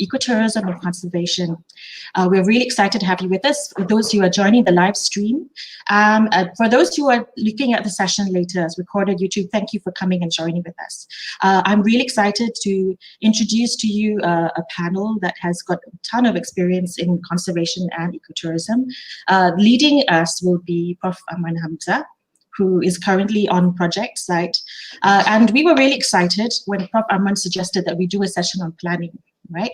ecotourism and conservation. We're really excited to have you with us. For those who are joining the live stream, for those who are looking at the session later as recorded YouTube, thank you for coming and joining with us. I'm really excited to introduce to you a panel that has got a ton of experience in conservation and ecotourism. Leading us will be Prof Amran Hamzah, who is currently on project site. And we were really excited when Prof Amran suggested that we do a session on planning, right?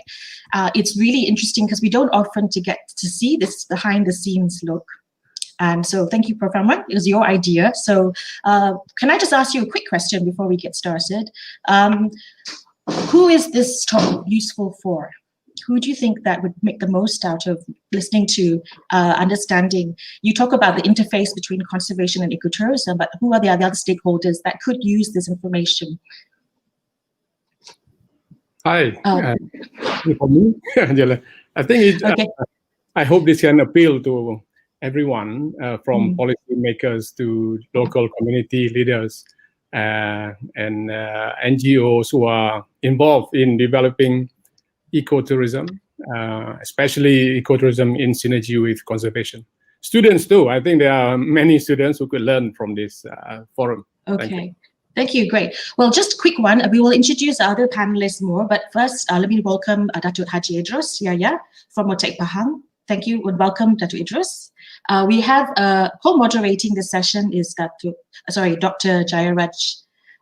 It's really interesting because we don't often get to see this behind the scenes look. And so thank you, Prof Amran, it was your idea. So can I just ask you a quick question before we get started? Who is this talk useful for? Who do you think that would make the most out of listening to, understanding? You talk about the interface between conservation and ecotourism, but who are the other stakeholders that could use this information? Hi, for me, I think okay. I hope this can appeal to everyone, from policymakers to local community leaders and NGOs who are involved in developing ecotourism, especially ecotourism in synergy with conservation. Students too. I think there are many students who could learn from this forum. Okay. Thank you. Great. Well, just a quick one. We will introduce other panelists more, but first, let me welcome Datuk Haji Idrus Yaya from Motek Pahang. Thank you and welcome, Datuk Idrus. We have co-moderating the session is Dr. Jayaraj.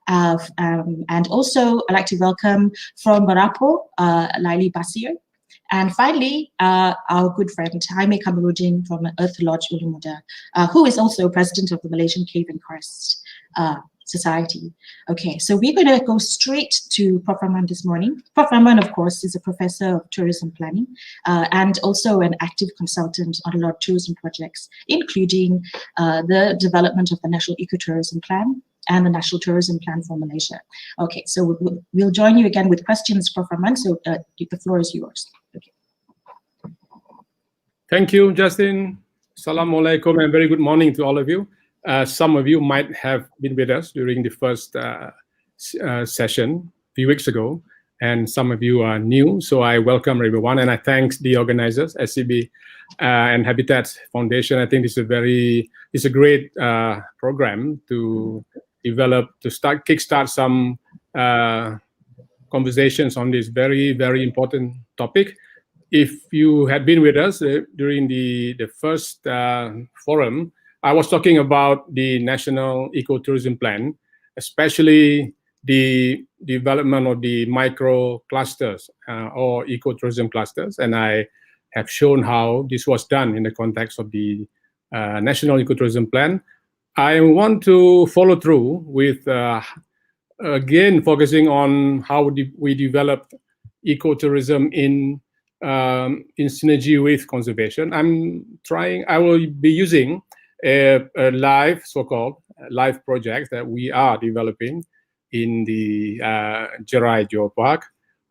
And also, I'd like to welcome from Marapo, Laili Basir. And finally, our good friend, Jaime Kamarudin from Earth Lodge Ulu Muda, who is also president of the Malaysian Cave and Karst Society. Okay, so we're going to go straight to Prof Amran this morning. Prof Amran, of course, is a professor of tourism planning and also an active consultant on a lot of tourism projects, including the development of the National Ecotourism Plan and the National Tourism Plan for Malaysia. Okay, so we'll join you again with questions, Prof Amran, so the floor is yours. Okay. Thank you, Justin. Assalamualaikum and very good morning to all of you. Some of you might have been with us during the first session a few weeks ago, and some of you are new, so I welcome everyone and I thank the organizers, SCB and Habitat Foundation. I think it's a great program to develop, to kickstart some conversations on this very, very important topic. If you had been with us during the first forum, I was talking about the National Ecotourism Plan, especially the development of the micro clusters or ecotourism clusters, and I have shown how this was done in the context of the National Ecotourism Plan. I want to follow through with, again, focusing on how we developed ecotourism in synergy with conservation. I will be using a live, so-called live project that we are developing in the Jerai Geopark.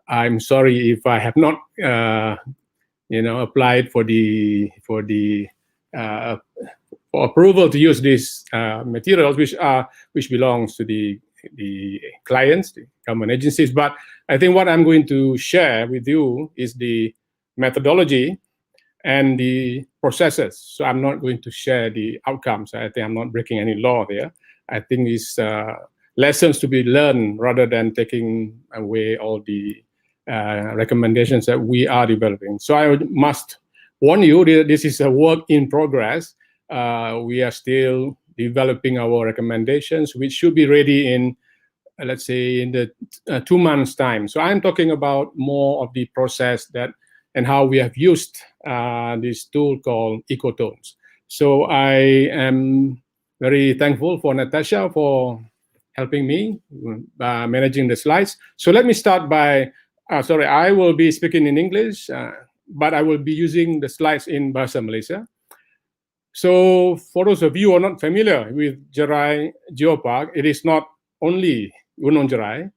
I'm sorry if I have not, applied for approval to use these materials, which belongs to the clients, the government agencies. But I think what I'm going to share with you is the methodology and the processes. So I'm not going to share the outcomes. I think I'm not breaking any law there. I think it's lessons to be learned rather than taking away all the recommendations that we are developing. So I must warn you, this is a work in progress. We are still developing our recommendations, which should be ready in, let's say, in the 2 months' time. So I'm talking about more of the process and how we have used this tool called Ecotones. So I am very thankful for Natasha for helping me managing the slides. So let me start by, I will be speaking in English, but I will be using the slides in Bahasa Malaysia. So for those of you who are not familiar with Jerai Geopark, it is not only Gunung Jerai.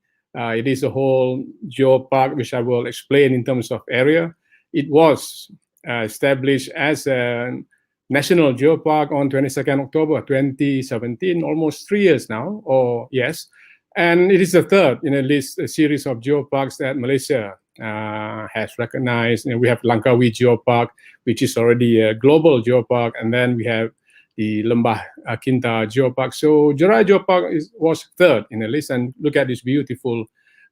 It is a whole geopark, which I will explain in terms of area. It was established as a national geopark on 22nd October 2017, almost 3 years now, or yes. And it is the third in a series of geoparks that Malaysia has recognized. We have Langkawi Geopark, which is already a global geopark, and then we have the Lembah Kinta Geopark. So Jerai Geopark was third in the list, and look at this beautiful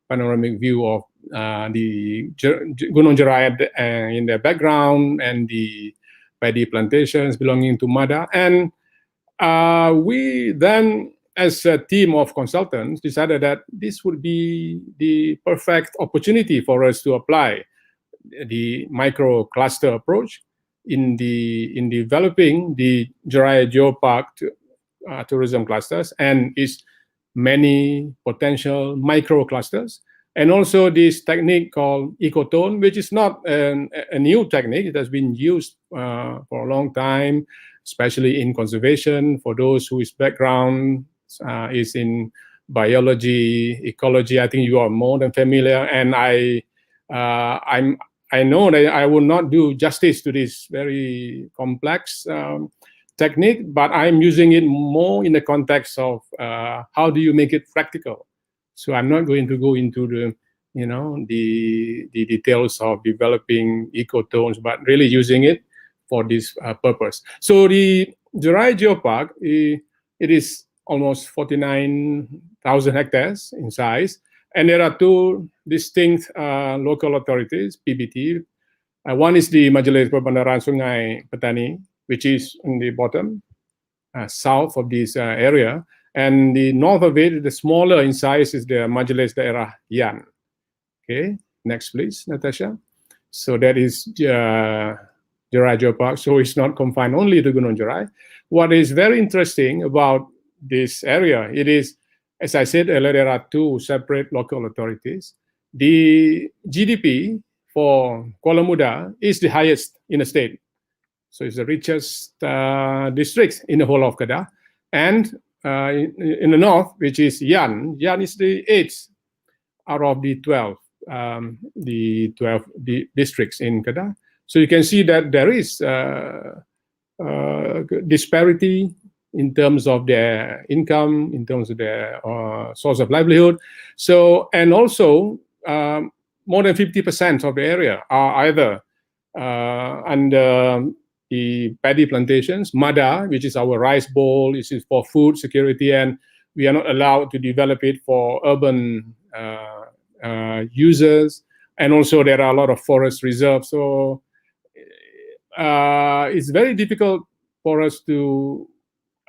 panoramic view of the Gunung Jerai in the background, and the paddy plantations belonging to Mada. And we then, as a team of consultants, decided that this would be the perfect opportunity for us to apply the micro cluster approach in developing the Jerai Geopark tourism clusters and its many potential micro clusters, and also this technique called ecotone, which is not a new technique. It has been used for a long time, especially in conservation. For those whose background is in biology, ecology, I think you are more than familiar. And I know that I will not do justice to this very complex technique, but I'm using it more in the context of how do you make it practical. So I'm not going to go into the the details of developing ecotones, but really using it for this purpose. So the Jerai Geopark, it is almost 49,000 hectares in size, and there are two distinct local authorities, PBT. One is the Majelis Perbandaran Sungai Petani, which is in the bottom south of this area, and the north of it, the smaller in size, is the Majelis Daerah Yan. Okay, next please, Natasha. So that is Jerai Geopark. So it's not confined only to Gunung Jerai. What is very interesting about this area, it is, as I said earlier, there are two separate local authorities. The GDP for Kuala Muda is the highest in the state. So it's the richest district in the whole of Kedah. And in the north, which is Yan is the 8th out of the 12 districts in Kedah. So you can see that there is disparity in terms of their income, in terms of their source of livelihood. So, and also more than 50% of the area are either under the paddy plantations, Mada, which is our rice bowl, this is for food security, and we are not allowed to develop it for urban users. And also there are a lot of forest reserves. So it's very difficult for us to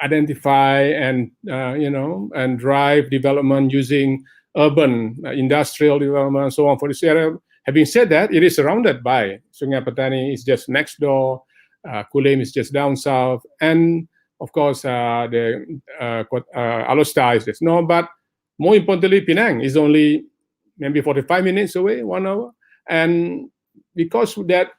identify and and drive development using urban industrial development and so on for this area. Having said that, it is surrounded by Sungai Petani is just next door, Kulim is just down south, and of course the Alostar is just north. But more importantly, Penang is only maybe 45 minutes away, 1 hour, and because that,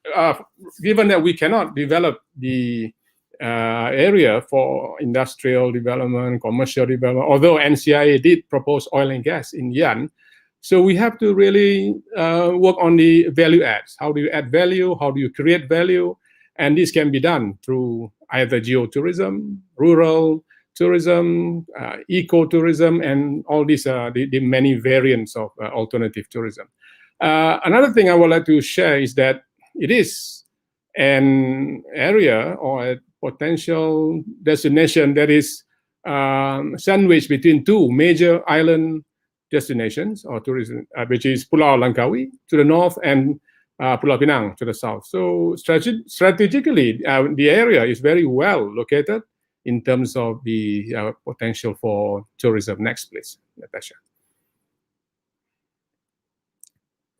given that we cannot develop the area for industrial development, commercial development, although NCIA did propose oil and gas in Yan, so we have to really work on the value adds. How do you add value? How do you create value? And this can be done through either geotourism, rural tourism, ecotourism, and all these the many variants of alternative tourism. Another thing I would like to share is that it is an area or a potential destination that is sandwiched between two major island destinations or tourism, which is Pulau Langkawi to the north and Pulau Pinang to the south. So strategically, the area is very well located in terms of the potential for tourism. Next, please, Natasha.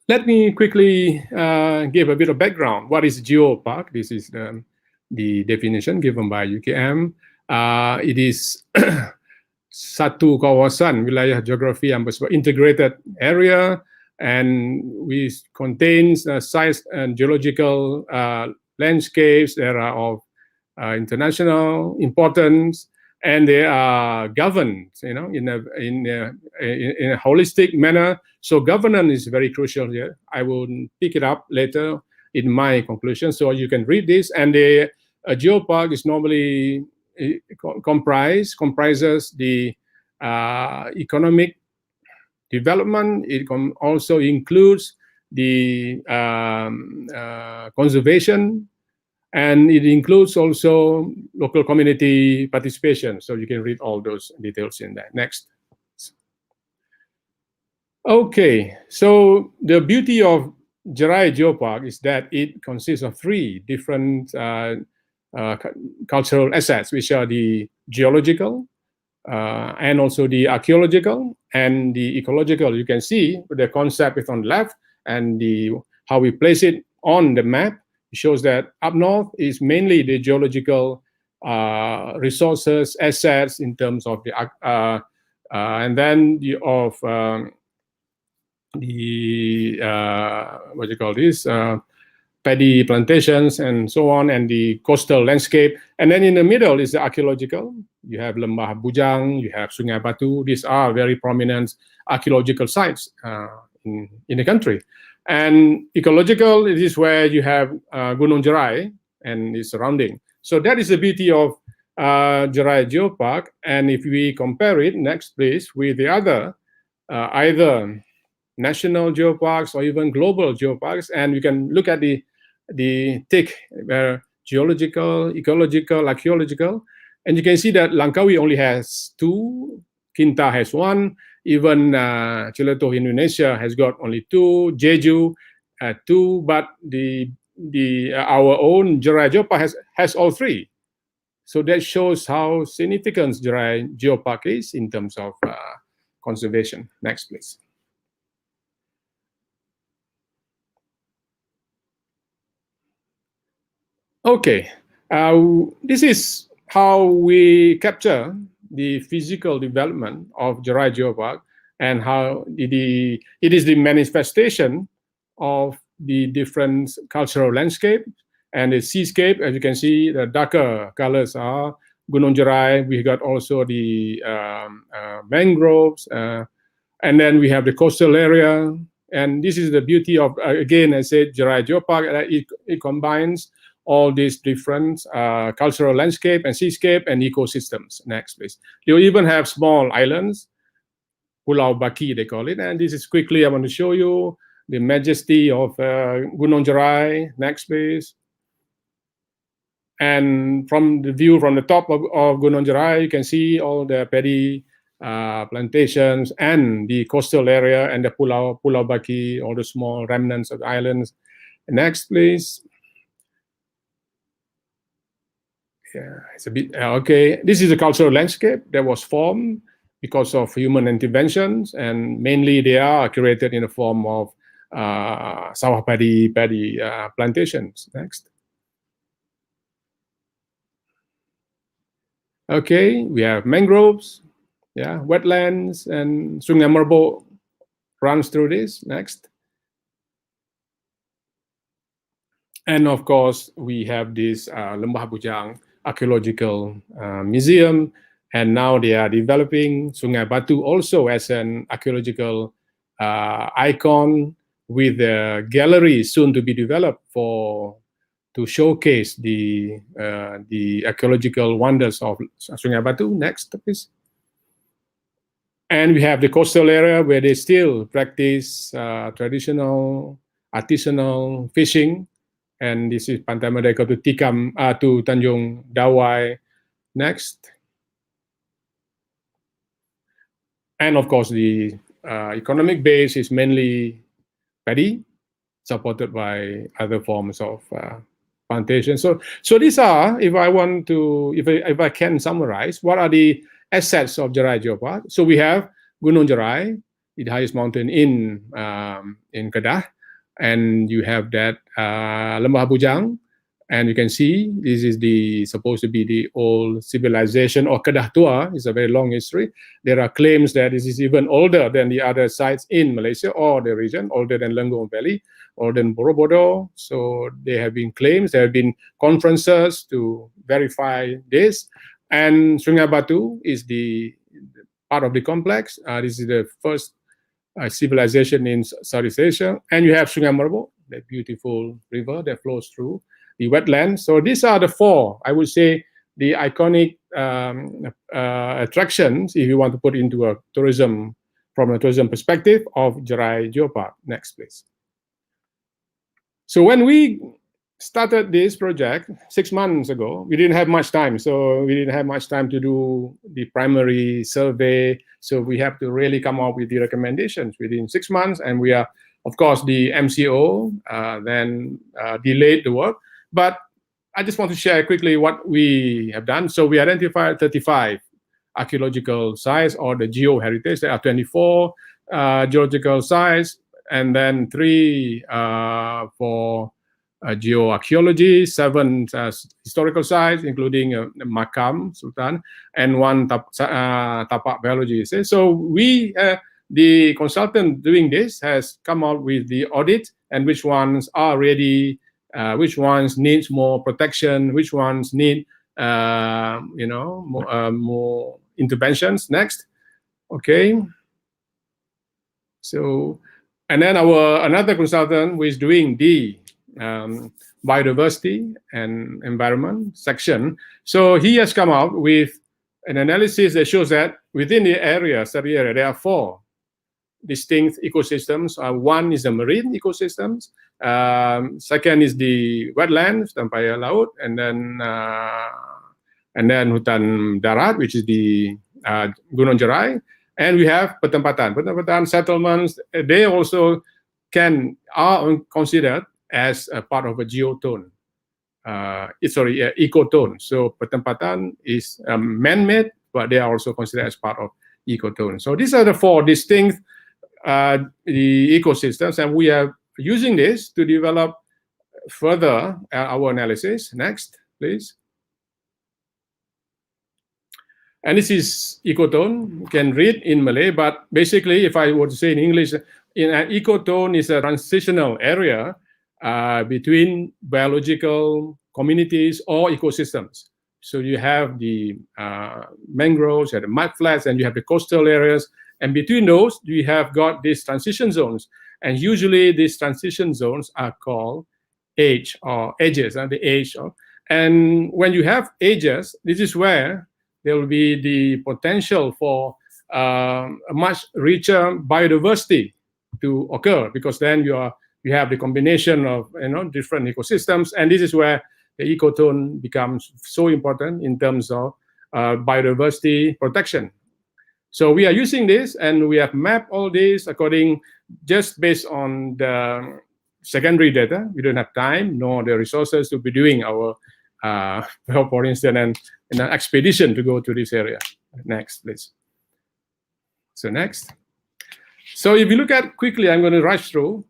Let me quickly give a bit of background. What is geopark? This is the definition given by UKM. It is satu kawasan wilayah geografi yang bersifat integrated area, and which contains size and geological landscapes that are of international importance, and they are governed, in a holistic manner. So governance is very crucial here. I will pick it up later in my conclusion, so you can read this. And a geopark is normally comprises the economic development. It also includes the conservation, and it includes also local community participation. So you can read all those details in that. Next. Okay, so the beauty of Jerai Geopark is that it consists of 3 different cultural assets, which are the geological, and also the archaeological and the ecological. You can see the concept is on the left, and how we place it on the map. It shows that up north is mainly the geological resources, assets in terms of the and then what you call this, paddy plantations and so on, and the coastal landscape. And then in the middle is the archaeological. You have Lembah Bujang, you have Sungai Batu. These are very prominent archaeological sites in the country. And ecological, it is where you have Gunung Jerai and its surrounding. So that is the beauty of Jerai Geopark. And if we compare it, next please, with the other, either national geoparks or even global geoparks, and you can look at the tick where geological, ecological, archaeological, and you can see that Langkawi only has 2, Kinta has 1, even Ciletuh Indonesia has got only 2, Jeju 2, but our own Jerai Geopark has all 3. So that shows how significant Jerai Geopark is in terms of conservation. Next, please. Okay, this is how we capture the physical development of Jerai Geopark, and how it is the manifestation of the different cultural landscape and the seascape. As you can see, the darker colors are Gunung Jerai. We got also the mangroves, and then we have the coastal area. And this is the beauty of, again, I said, Jerai Geopark. It combines all these different cultural landscape and seascape and ecosystems. Next, please. You even have small islands, Pulau Baki, they call it. And this is quickly, I want to show you the majesty of Gunung Jerai. Next, please. And from the view from the top of Gunung Jerai, you can see all the paddy plantations and the coastal area and the Pulau Baki, all the small remnants of the islands. Next, please. Yeah, it's a bit okay. This is a cultural landscape that was formed because of human interventions, and mainly they are curated in the form of sawah paddy plantations. Next. Okay, we have mangroves, yeah, wetlands, and Sungai Merbok runs through this. Next. And of course, we have this Lembah Bujang archaeological museum, and now they are developing Sungai Batu also as an archaeological icon, with a gallery soon to be developed to showcase the archaeological wonders of Sungai Batu. Next, please. And we have the coastal area where they still practice traditional artisanal fishing. And this is Pantai Merdeka to Tikam, to Tanjung Dawai. Next. And of course, the economic base is mainly paddy, supported by other forms of plantation. So these are, if I can summarize, what are the assets of Jerai Geopark? So we have Gunung Jerai, the highest mountain in Kedah. And you have that Lembah Bujang, and you can see this is supposed to be the old civilization, or Kedah Tua. It's a very long history. There are claims that this is even older than the other sites in Malaysia or the region, older than Lenggong Valley, older than Borobudur. So there have been claims, there have been conferences to verify this. And Sungai Batu is the part of the complex. This is the first civilization in Southeast Asia. And you have Sungai Merbok, that beautiful river that flows through the wetlands. So these are the 4, I would say, the iconic attractions, if you want to put into from a tourism perspective, of Jerai Geopark. Next, please. So when we started this project 6 months ago, we didn't have much time. So we didn't have much time to do the primary survey. So we have to really come up with the recommendations within 6 months. And we are, of course, the MCO then delayed the work. But I just want to share quickly what we have done. So we identified 35 archaeological sites or the geoheritage. There are 24 geological sites, and then 3 for geoarchaeology, 7 historical sites, including Makam Sultan, and 1 tapak biology. So we, the consultant doing this, has come out with the audit and which ones are ready, which ones needs more protection, which ones need more interventions. Next, okay. So, and then another consultant who is doing the biodiversity and environment section. So he has come out with an analysis that shows that within the area, study area, there are 4 distinct ecosystems. One is the marine ecosystems. Second is the wetlands, Tampaya Laut, and then hutan darat, which is the Gunung Jerai. And we have Petempatan settlements. They also are considered as a part of a geotone. Ecotone. So Petempatan is man-made, but they are also considered as part of ecotone. So these are the 4 distinct the ecosystems, and we are using this to develop further our analysis. Next, please. And this is ecotone. You can read in Malay, but basically, if I were to say in English, an ecotone is a transitional area between biological communities or ecosystems. So you have the mangroves, you have the mudflats, and you have the coastal areas. And between those, we have got these transition zones. And usually these transition zones are called edge or edges, and the edge. And when you have edges, this is where there will be the potential for a much richer biodiversity to occur, because then you have the combination of different ecosystems, and this is where the ecotone becomes so important in terms of biodiversity protection. So we are using this, and we have mapped all this just based on the secondary data. We don't have time nor the resources to be doing our, for instance, an expedition to go to this area. Next, please. So next. So if you look at quickly, I'm going to rush through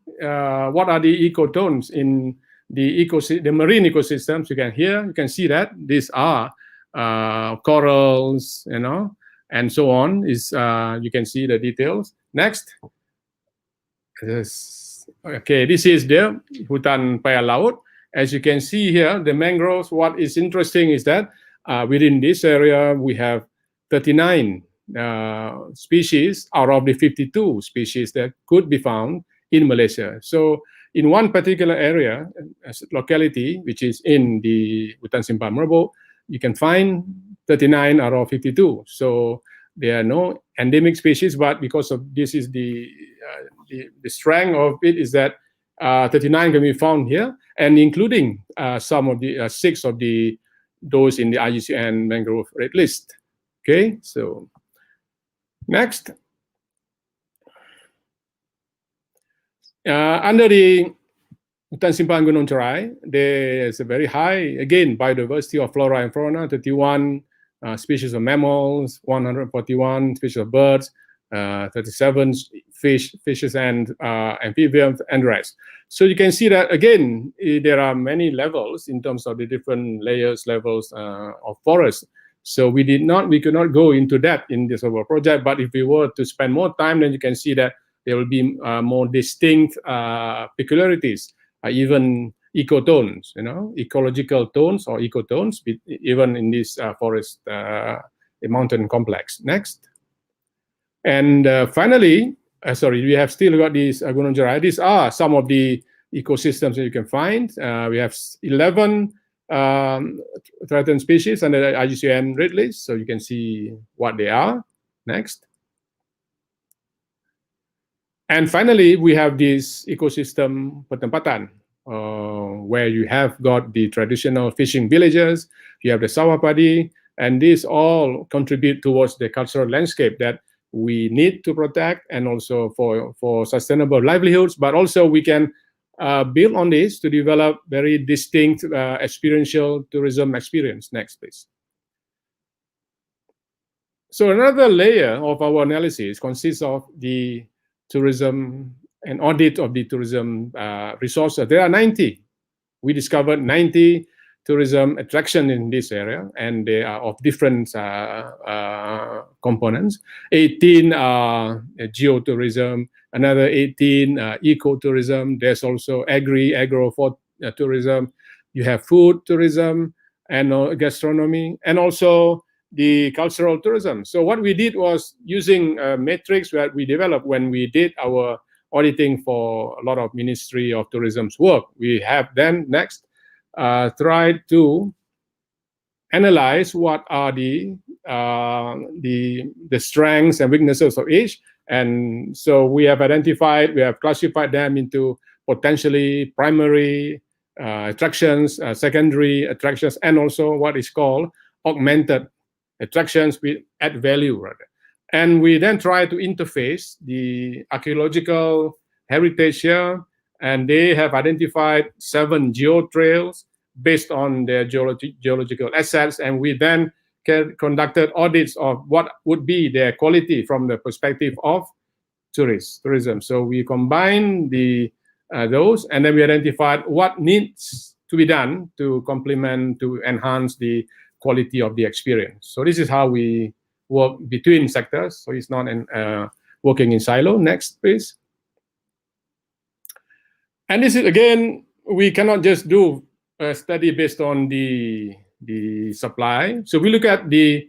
what are the ecotones in the marine ecosystems. You can see that these are corals, and so on. You can see the details. Next. Okay, this is the hutan paya laut. As you can see here, the mangroves. What is interesting is that within this area we have 39 species out of the 52 species that could be found in Malaysia. So in one particular area, locality, which is in the Hutan Simpang Merbok, you can find 39 out of 52. So there are no endemic species, but because of this is the strength of it is that 39 can be found here, and including some of the 6 of those in the IUCN mangrove red list. Okay, so next. Under the Hutan Simpang Gunung Jerai, there is a very high, again, biodiversity of flora and fauna, 31 species of mammals, 141 species of birds, 37 fishes and amphibians, and the rest. So you can see that, again, there are many levels in terms of the different levels of forest. So we could not go into that in this overall project, but if we were to spend more time, then you can see that there will be more distinct peculiarities, even ecotones, ecological tones or ecotones, even in this forest, mountain complex. Next. And finally, we have still got these Gunung Jerai. These are some of the ecosystems that you can find. We have 11 threatened species under the IUCN red list, so you can see what they are. Next. And finally, we have this ecosystem Petempatan. where you have got the traditional fishing villages, you have the sawapadi, and these all contribute towards the cultural landscape that we need to protect, and also for sustainable livelihoods. But also we can build on this to develop very distinct experiential tourism experience. Next, please. So another layer of our analysis consists of the tourism and audit of the tourism resources. There are 90. We discovered 90 tourism attractions in this area, and they are of different components. 18 geotourism, another 18 ecotourism. There's also agro tourism. You have food tourism and gastronomy, and also the cultural tourism. So what we did was using metrics that we developed when we did our auditing for a lot of Ministry of Tourism's work. We have then next tried to analyze what are the strengths and weaknesses of each. And so we have classified them into potentially primary attractions, secondary attractions, and also what is called augmented attractions with add value, rather. And we then try to interface the archaeological heritage here, and they have identified 7 geotrails based on their geological assets, and we then conducted audits of what would be their quality from the perspective of tourism. So we combined those, and then we identified what needs to be done to complement, to enhance the quality of the experience. So this is how we work between sectors. So it's not working in silo. Next, please. And this is, again, we cannot just do a study based on the supply. So we look at the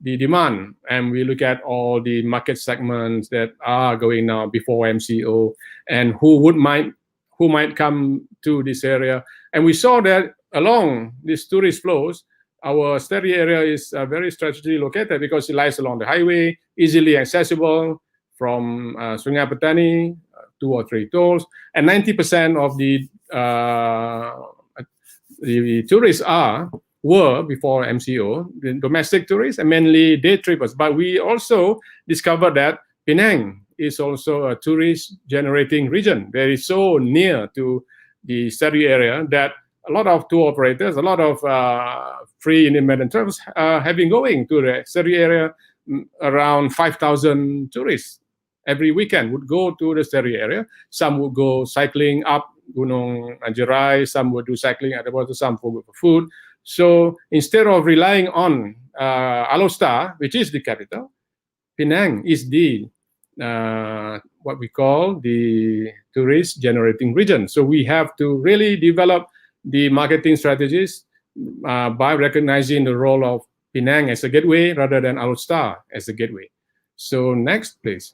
demand, and we look at all the market segments that are going now before MCO, and who might come to this area. And we saw that along these tourist flows, our study area is very strategically located because it lies along the highway, easily accessible from Sungai Petani, 2 or 3 tolls, and 90% of the tourists were before MCO, the domestic tourists, and mainly day trippers. But we also discovered that Penang is also a tourist-generating region. They is so near to the study area that a lot of tour operators, a lot of free independent travelers have been going to the study area. Around 5,000 tourists every weekend would go to the study area. Some would go cycling up Gunung Jerai, some would do cycling at the bottom, some for food. So instead of relying on Alor, which is the capital, Penang is the what we call the tourist generating region. So we have to really develop the marketing strategies by recognizing the role of Penang as a gateway rather than Alor as a gateway. So next, please.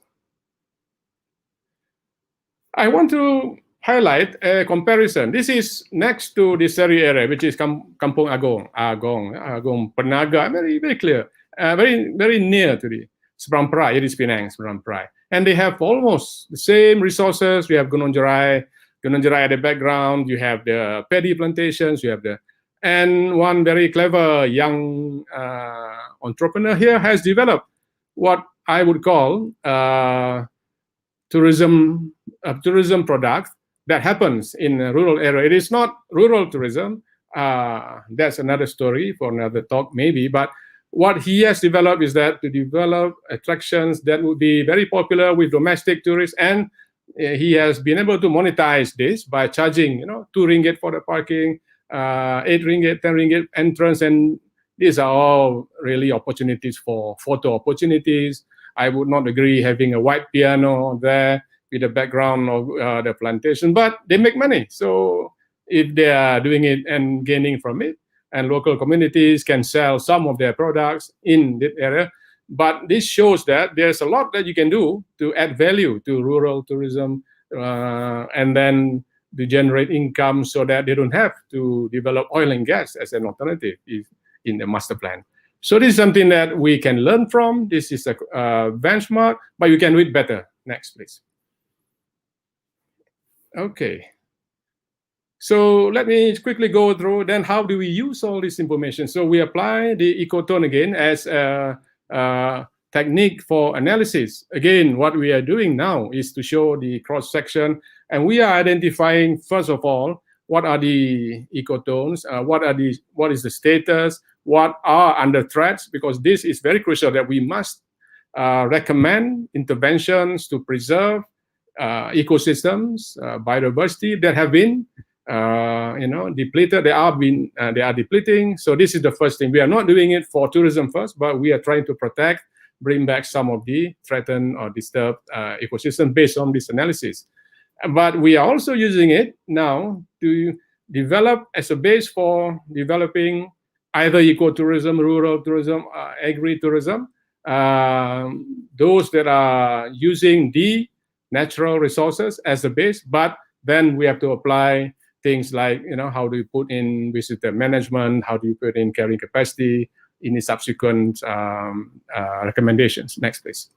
I want to highlight a comparison. This is next to the Seri area, which is Kampung Agong Penaga, very, very clear, very near to the Seberang Perai. It is Penang, Seberang Perai. And they have almost the same resources. We have Gunung Jerai at the background. You have the paddy plantations. You have and one very clever young entrepreneur here has developed what I would call tourism product that happens in a rural area. It is not rural tourism. That's another story for another talk maybe. But what he has developed is that to develop attractions that would be very popular with domestic tourists, and he has been able to monetize this by charging, 2 ringgit for the parking, 8 ringgit, 10 ringgit entrance, and these are all really opportunities for photo opportunities. I would not agree having a white piano there with the background of the plantation, but they make money. So if they are doing it and gaining from it, and local communities can sell some of their products in that area. But this shows that there's a lot that you can do to add value to rural tourism and then to generate income so that they don't have to develop oil and gas as an alternative in the master plan. So this is something that we can learn from. This is a benchmark, but you can do it better. Next, please. Okay. So let me quickly go through then how do we use all this information. So we apply the ecotone again as a technique for analysis. Again, what we are doing now is to show the cross section, and we are identifying first of all what are the ecotones, what is the status, what are under threats, because this is very crucial that we must recommend interventions to preserve ecosystems, biodiversity that have been depleted. They are depleting. So this is the first thing. We are not doing it for tourism first, but we are trying to protect, bring back some of the threatened or disturbed ecosystem based on this analysis. But we are also using it now to develop as a base for developing either ecotourism, rural tourism, agri-tourism, those that are using the natural resources as a base, but then we have to apply things like, how do you put in visitor management, how do you put in carrying capacity in the subsequent recommendations. Next, please.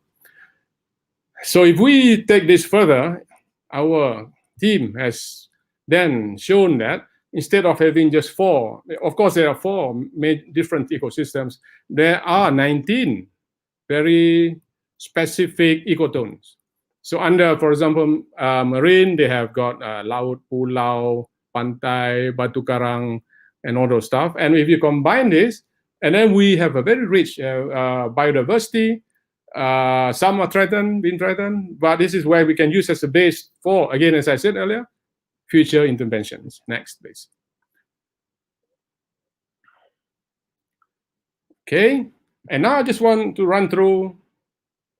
So if we take this further, our team has then shown that instead of having just 4, of course there are 4 different ecosystems, there are 19 very specific ecotones. So under, for example, marine, they have got laut, pulau, pantai, batu karang, and all those stuff. And if you combine this, and then we have a very rich biodiversity. Some are been threatened, but this is where we can use as a base for, again, as I said earlier, future interventions. Next, please. Okay, and now I just want to run through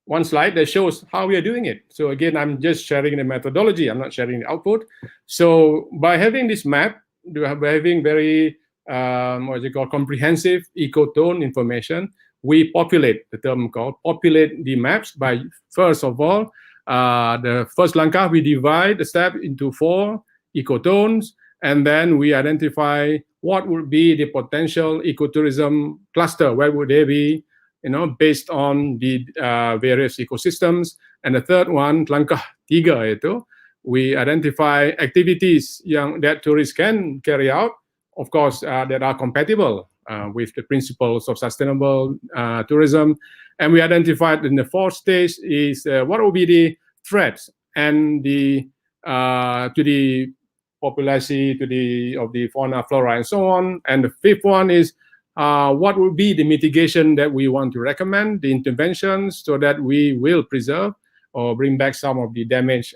one slide that shows how we are doing it. So again, I'm just sharing the methodology. I'm not sharing the output. So by having this map, by having very comprehensive ecotone information, we populate, the term called populate the maps by, first of all, the first langkah, we divide the step into 4 ecotones, and then we identify what would be the potential ecotourism cluster, where would they be, based on the various ecosystems. And the third one, langkah 3 itu, we identify activities that tourists can carry out, of course, that are compatible with the principles of sustainable tourism. And we identified in the 4th stage is what will be the threats and the to the population, of the fauna, flora, and so on. And the 5th one is what would be the mitigation that we want to recommend, the interventions, so that we will preserve or bring back some of the damaged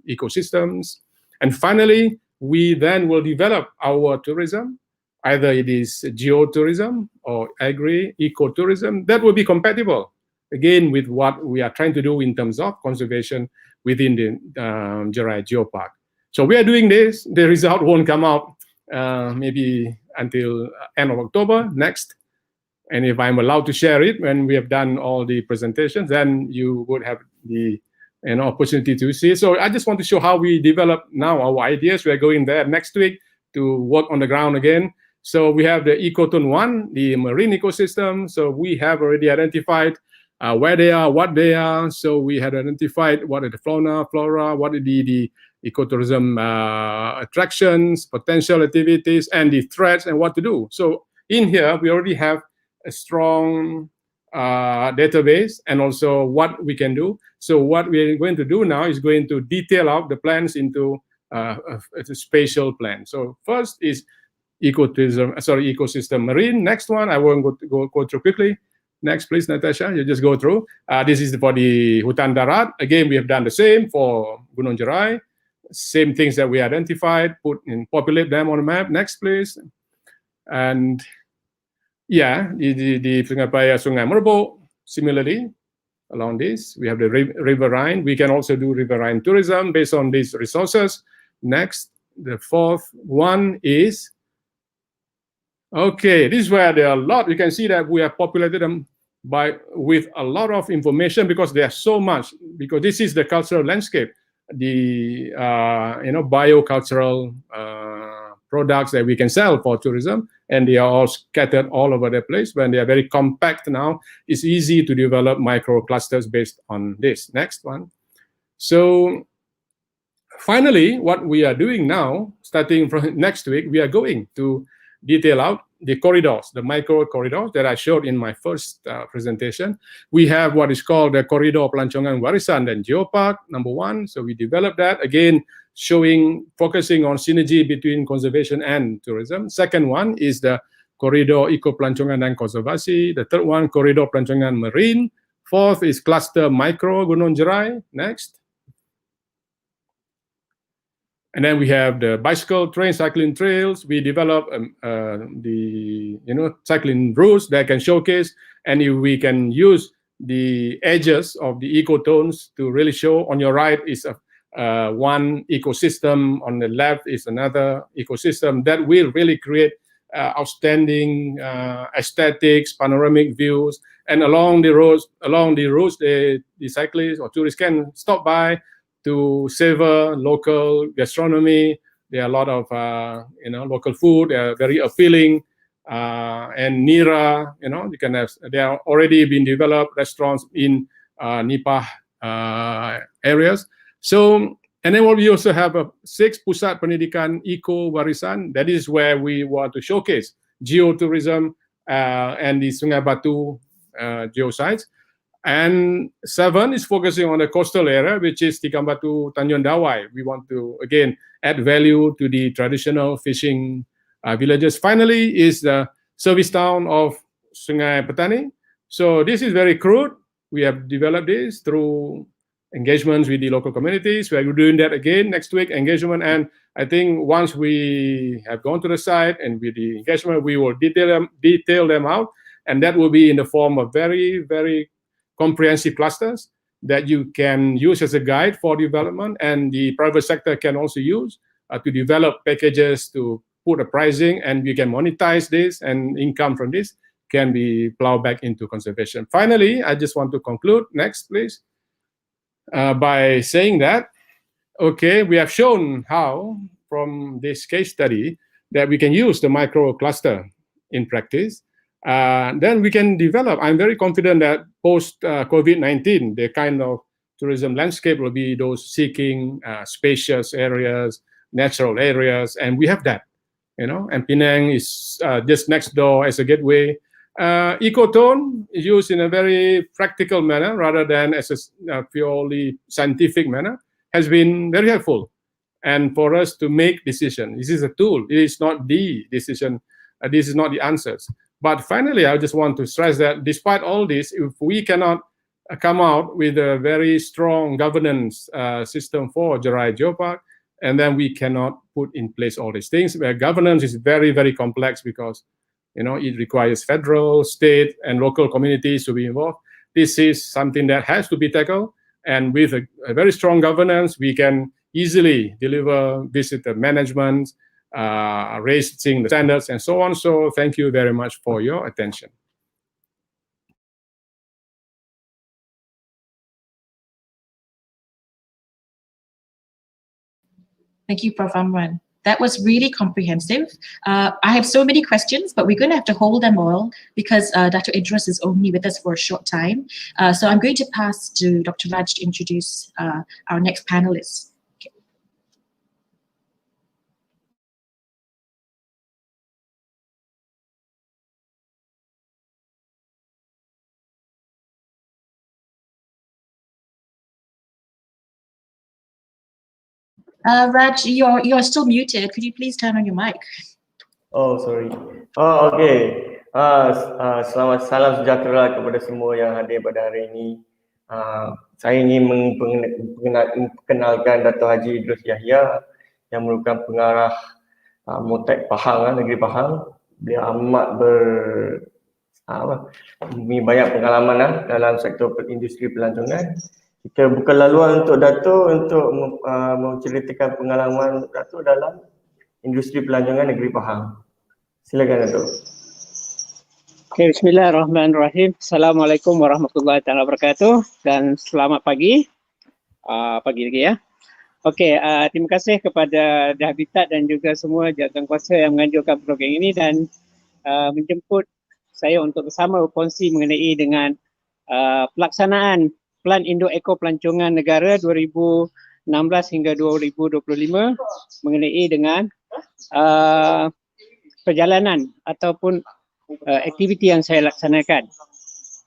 ecosystems. And finally, we then will develop our tourism, either it is geotourism or agri-ecotourism, that will be compatible, again, with what we are trying to do in terms of conservation within the Jerai Geopark. So we are doing this. The result won't come out maybe until end of October next. And if I'm allowed to share it when we have done all the presentations, then you would have the opportunity to see. So I just want to show how we develop now our ideas. We are going there next week to work on the ground again. So we have the Ecotone 1, the marine ecosystem. So we have already identified where they are, what they are. So we had identified what are the fauna, flora, what are the ecotourism attractions, potential activities, and the threats and what to do. So in here, we already have a strong database and also what we can do. So what we're going to do now is going to detail out the plans into a spatial plan. So first is ecosystem marine. Next one, I won't go through quickly. Next, please, Natasha, you just go through. This is for the hutan darat. Again, we have done the same for Gunung Jerai. Same things that we identified, populate them on the map. Next, please. And yeah, the Sungai Merbok, similarly, along this, we have the riverine. We can also do riverine tourism based on these resources. Next, the 4th one is, okay, this is where there are a lot. You can see that we have populated them with a lot of information because there's so much, because this is the cultural landscape, the biocultural products that we can sell for tourism, and they are all scattered all over the place. When they are very compact now, it's easy to develop micro clusters based on this. Next one. So finally, what we are doing now, starting from next week, we are going to detail out the corridors, the micro corridors that I showed in my first presentation. We have what is called the Corridor Pelancongan Warisan dan Geopark, number 1. So we developed that, again, focusing on synergy between conservation and tourism. Second one is the Corridor Eco Pelancongan dan Konservasi. The third one, Corridor Pelancongan Marine. Fourth is Cluster Micro Gunung Jerai. Next. And then we have the bicycle train, cycling trails. We develop the cycling routes that can showcase, and we can use the edges of the ecotones to really show. On your right is one ecosystem, on the left is another ecosystem that will really create outstanding aesthetics, panoramic views, and along the roads, the cyclists or tourists can stop by to savor local gastronomy. There are a lot of local food. They are very appealing, and Nira, you can have. There are already been developed restaurants in Nipah areas. So, and then we also have 6 Pusat Pendidikan Eco Warisan. That is where we want to showcase geotourism and the Sungai Batu geosites. And 7 is focusing on the coastal area, which is Tikam Batu, Tanjung Dawai. We want to, again, add value to the traditional fishing villages. Finally is the service town of Sungai Petani. So this is very crude. We have developed this through engagements with the local communities. We are doing that again next week, engagement. And I think once we have gone to the site and with the engagement, we will detail them out. And that will be in the form of very, very comprehensive clusters that you can use as a guide for development, and the private sector can also use to develop packages to put a pricing, and you can monetize this, and income from this can be plowed back into conservation. Finally, I just want to conclude, next please, by saying that, okay, we have shown how from this case study that we can use the micro cluster in practice. Then we can develop. I'm very confident that post COVID-19, the kind of tourism landscape will be those seeking spacious areas, natural areas, and we have that, and Penang is just next door as a gateway. Ecotone is used in a very practical manner rather than as a purely scientific manner, has been very helpful. And for us to make decisions, this is a tool. It is not the decision. This is not the answers. But finally, I just want to stress that despite all this, if we cannot come out with a very strong governance system for Jerai Geopark, and then we cannot put in place all these things, where governance is very, very complex because it requires federal, state, and local communities to be involved. This is something that has to be tackled, and with a very strong governance, we can easily deliver visitor management, raising the standards, and so on. So thank you very much for your attention. Thank you, Prof Amran. That was really comprehensive. I have so many questions, but we're going to have to hold them all because Dr. Idris is only with us for a short time. So I'm going to pass to Dr. Raj to introduce our next panelists. Raj, you're still muted. Could you please turn on your mic? Oh, sorry. Oh, okay. Selamat salam sejahtera kepada semua yang hadir pada hari ini. Saya ingin memperkenalkan Dato' Haji Idris Yahya yang merupakan pengarah Motek Pahang, negeri Pahang. Beliau amat mempunyai banyak pengalaman dalam sektor industri pelancongan. Kita buka laluan untuk Dato' untuk menceritakan pengalaman Dato' dalam industri pelancongan negeri Pahang. Silakan Dato'. Okay, bismillahirrahmanirrahim. Assalamualaikum warahmatullahi wabarakatuh dan selamat pagi. Pagi lagi ya. Okey, terima kasih kepada The Habitat dan juga semua jawatankuasa yang menganjurkan program ini dan menjemput saya untuk bersama berkongsi mengenai dengan pelaksanaan Plan Indo Eko Pelancongan Negara 2019 hingga 2025 mengenai dengan perjalanan ataupun aktiviti yang saya laksanakan.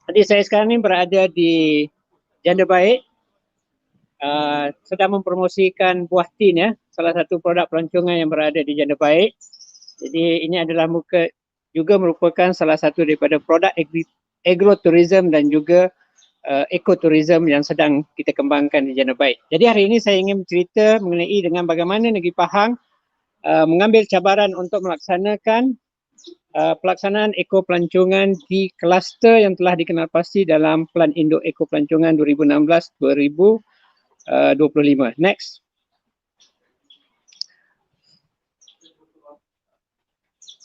Jadi saya sekarang ni berada di Janda Baik, sedang mempromosikan buah tin ya, salah satu produk pelancongan yang berada di Janda Baik. Jadi ini adalah juga merupakan salah satu daripada produk agrotourism dan juga ecotourism yang sedang kita kembangkan di Janda Baik. Jadi hari ini saya ingin bercerita mengenai dengan bagaimana Negeri Pahang mengambil cabaran untuk melaksanakan pelaksanaan eko pelancongan di kluster yang telah dikenalpasti dalam Plan Induk Eko Pelancongan 2016-2025. Next.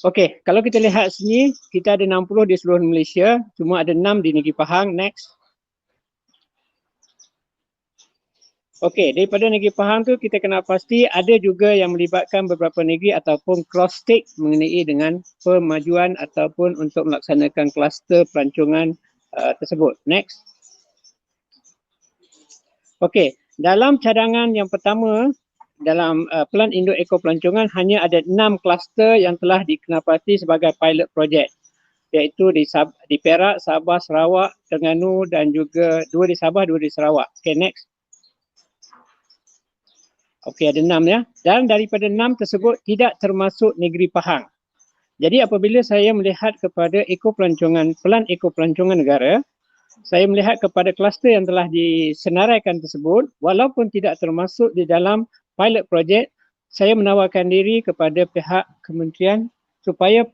Okey, kalau kita lihat sini, kita ada 60 di seluruh Malaysia, cuma ada 6 di Negeri Pahang. Next. Okey, daripada Negeri Pahang tu kita kenal pasti ada juga yang melibatkan beberapa negeri ataupun cross stake mengenai dengan pemajuan ataupun untuk melaksanakan kluster pelancongan tersebut. Next. Okey, dalam cadangan yang pertama dalam Plan Induk Eko Pelancongan hanya ada 6 kluster yang telah dikenalpasti sebagai pilot project, iaitu di Perak, Sabah, Sarawak, Terengganu dan juga 2 di Sabah, 2 di Sarawak. Okey, next. Okey, ada 6 ya. Dan daripada 6 tersebut tidak termasuk Negeri Pahang. Jadi apabila saya melihat kepada Plan Eko Pelancongan Negara, saya melihat kepada kluster yang telah disenaraikan tersebut, walaupun tidak termasuk di dalam pilot project, saya menawarkan diri kepada pihak kementerian supaya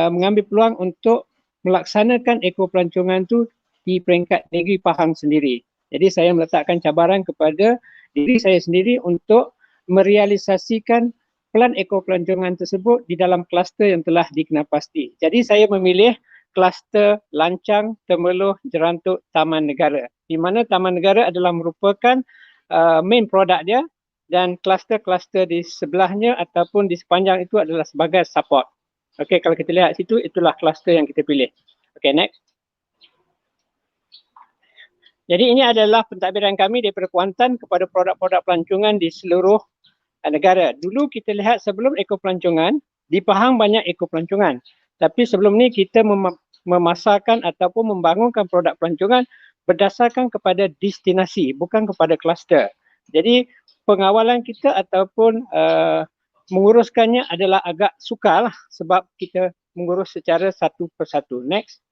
mengambil peluang untuk melaksanakan eko pelancongan itu di peringkat Negeri Pahang sendiri. Jadi saya meletakkan cabaran kepada diri saya sendiri untuk merealisasikan plan eko pelancongan tersebut di dalam kluster yang telah dikenalpasti. Jadi saya memilih kluster Lancang, Temerloh, Jerantuk, Taman Negara. Di mana Taman Negara adalah merupakan main produk dia dan kluster-kluster di sebelahnya ataupun di sepanjang itu adalah sebagai support. Okey, kalau kita lihat situ, itulah kluster yang kita pilih. Okey, next. Jadi ini adalah pentadbiran kami daripada Kuantan kepada produk-produk pelancongan di seluruh negara. Dulu kita lihat sebelum eko pelancongan, di Pahang banyak eko pelancongan. Tapi sebelum ni kita memasarkan ataupun membangunkan produk pelancongan berdasarkan kepada destinasi, bukan kepada kluster. Jadi pengawalan kita ataupun menguruskannya adalah agak sukar lah sebab kita mengurus secara satu persatu. Next.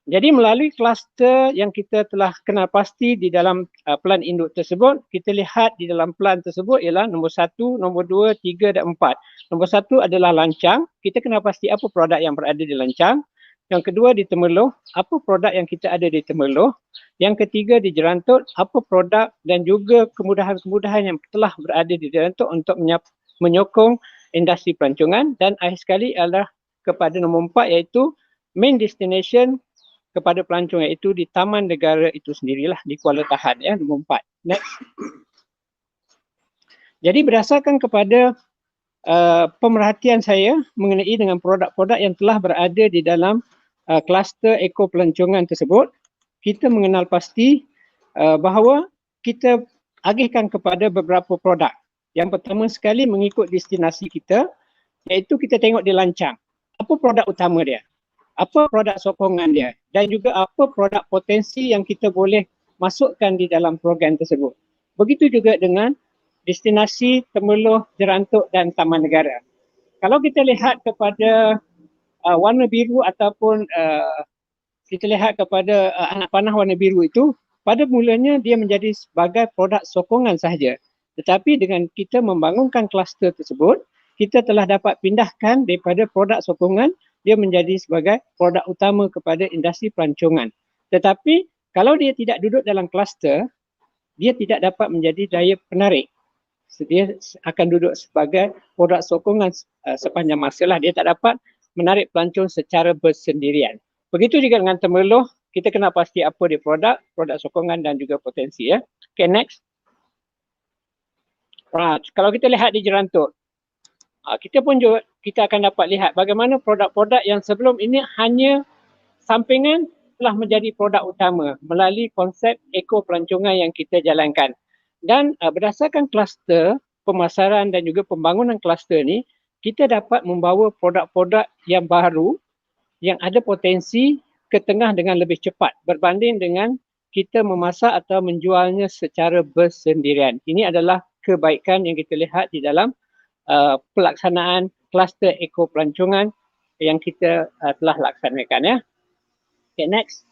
Jadi melalui kluster yang kita telah kenal pasti di dalam plan induk tersebut, kita lihat di dalam plan tersebut ialah nombor 1, nombor 2, 3 dan 4. Nombor 1 adalah Lancang. Kita kenal pasti apa produk yang berada di Lancang. Yang kedua di Temerloh, apa produk yang kita ada di Temerloh. Yang ketiga di Jerantuk, apa produk dan juga kemudahan-kemudahan yang telah berada di Jerantuk untuk menyokong industri pelancongan. Dan akhir sekali adalah kepada nombor 4 iaitu main destination kepada pelancong iaitu di Taman Negara itu sendirilah di Kuala Tahan ya, nombor 4. Next. Jadi berdasarkan kepada pemerhatian saya mengenai dengan produk-produk yang telah berada di dalam kluster eko pelancongan tersebut, kita mengenal pasti bahawa kita agihkan kepada beberapa produk. Yang pertama sekali mengikut destinasi kita, iaitu kita tengok di Lancang. Apa produk utama dia? Apa produk sokongan dia dan juga apa produk potensi yang kita boleh masukkan di dalam program tersebut. Begitu juga dengan destinasi Temerloh, Jerantuk dan Taman Negara. Kalau kita lihat kepada warna biru ataupun kita lihat kepada anak panah warna biru itu, pada mulanya dia menjadi sebagai produk sokongan sahaja. Tetapi dengan kita membangunkan kluster tersebut, kita telah dapat pindahkan daripada produk sokongan dia menjadi sebagai produk utama kepada industri pelancongan. Tetapi kalau dia tidak duduk dalam kluster, dia tidak dapat menjadi daya penarik. Dia akan duduk sebagai produk sokongan sepanjang masa lah. Dia tak dapat menarik pelancong secara bersendirian. Begitu juga dengan Temerloh, kita kena pasti apa dia produk sokongan dan juga potensi ya. Okay, next. Kalau kita lihat di Jerantuk, kita akan dapat lihat bagaimana produk-produk yang sebelum ini hanya sampingan telah menjadi produk utama melalui konsep ekopelancongan yang kita jalankan. Dan berdasarkan kluster pemasaran dan juga pembangunan kluster ni, kita dapat membawa produk-produk yang baru yang ada potensi ke tengah dengan lebih cepat berbanding dengan kita memasak atau menjualnya secara bersendirian. Ini adalah kebaikan yang kita lihat di dalam pelaksanaan kluster ekopelancongan yang kita telah laksanakan ya. Okay, next.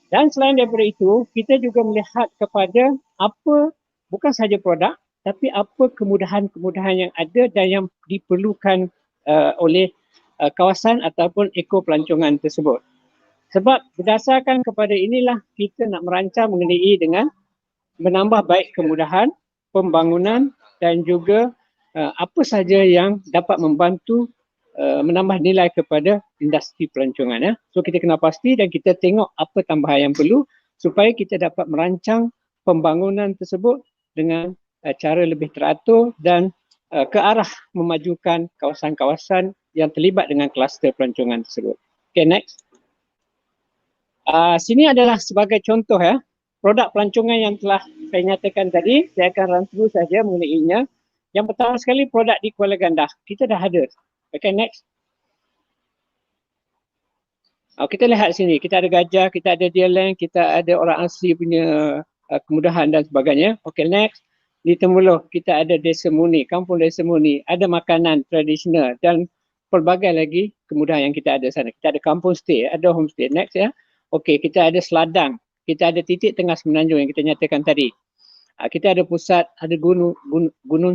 Dan selain daripada itu, kita juga melihat kepada apa bukan sahaja produk tapi apa kemudahan-kemudahan yang ada dan yang diperlukan oleh kawasan ataupun ekopelancongan tersebut. Sebab berdasarkan kepada inilah kita nak merancang mengenai dengan menambah baik kemudahan, pembangunan dan juga apa saja yang dapat membantu menambah nilai kepada industri pelancongan ya. So kita kena pasti dan kita tengok apa tambahan yang perlu supaya kita dapat merancang pembangunan tersebut dengan cara lebih teratur dan ke arah memajukan kawasan-kawasan yang terlibat dengan kluster pelancongan tersebut. Okay, next. Sini adalah sebagai contoh ya, produk pelancongan yang telah saya nyatakan tadi. Saya akan run through saja mengenainya. Yang pertama sekali produk di Kuala Gandah. Kita dah ada. Okay, next. Kita lihat sini. Kita ada gajah, kita ada deer land, kita ada orang asli punya kemudahan dan sebagainya. Okay, next. Di Temuloh kita ada desa murni, kampung desa murni. Ada makanan tradisional dan pelbagai lagi kemudahan yang kita ada sana. Kita ada kampung stay, ada homestay. Next ya. Okey, kita ada seladang, kita ada titik tengah semenanjung yang kita nyatakan tadi. Kita ada pusat, ada gunung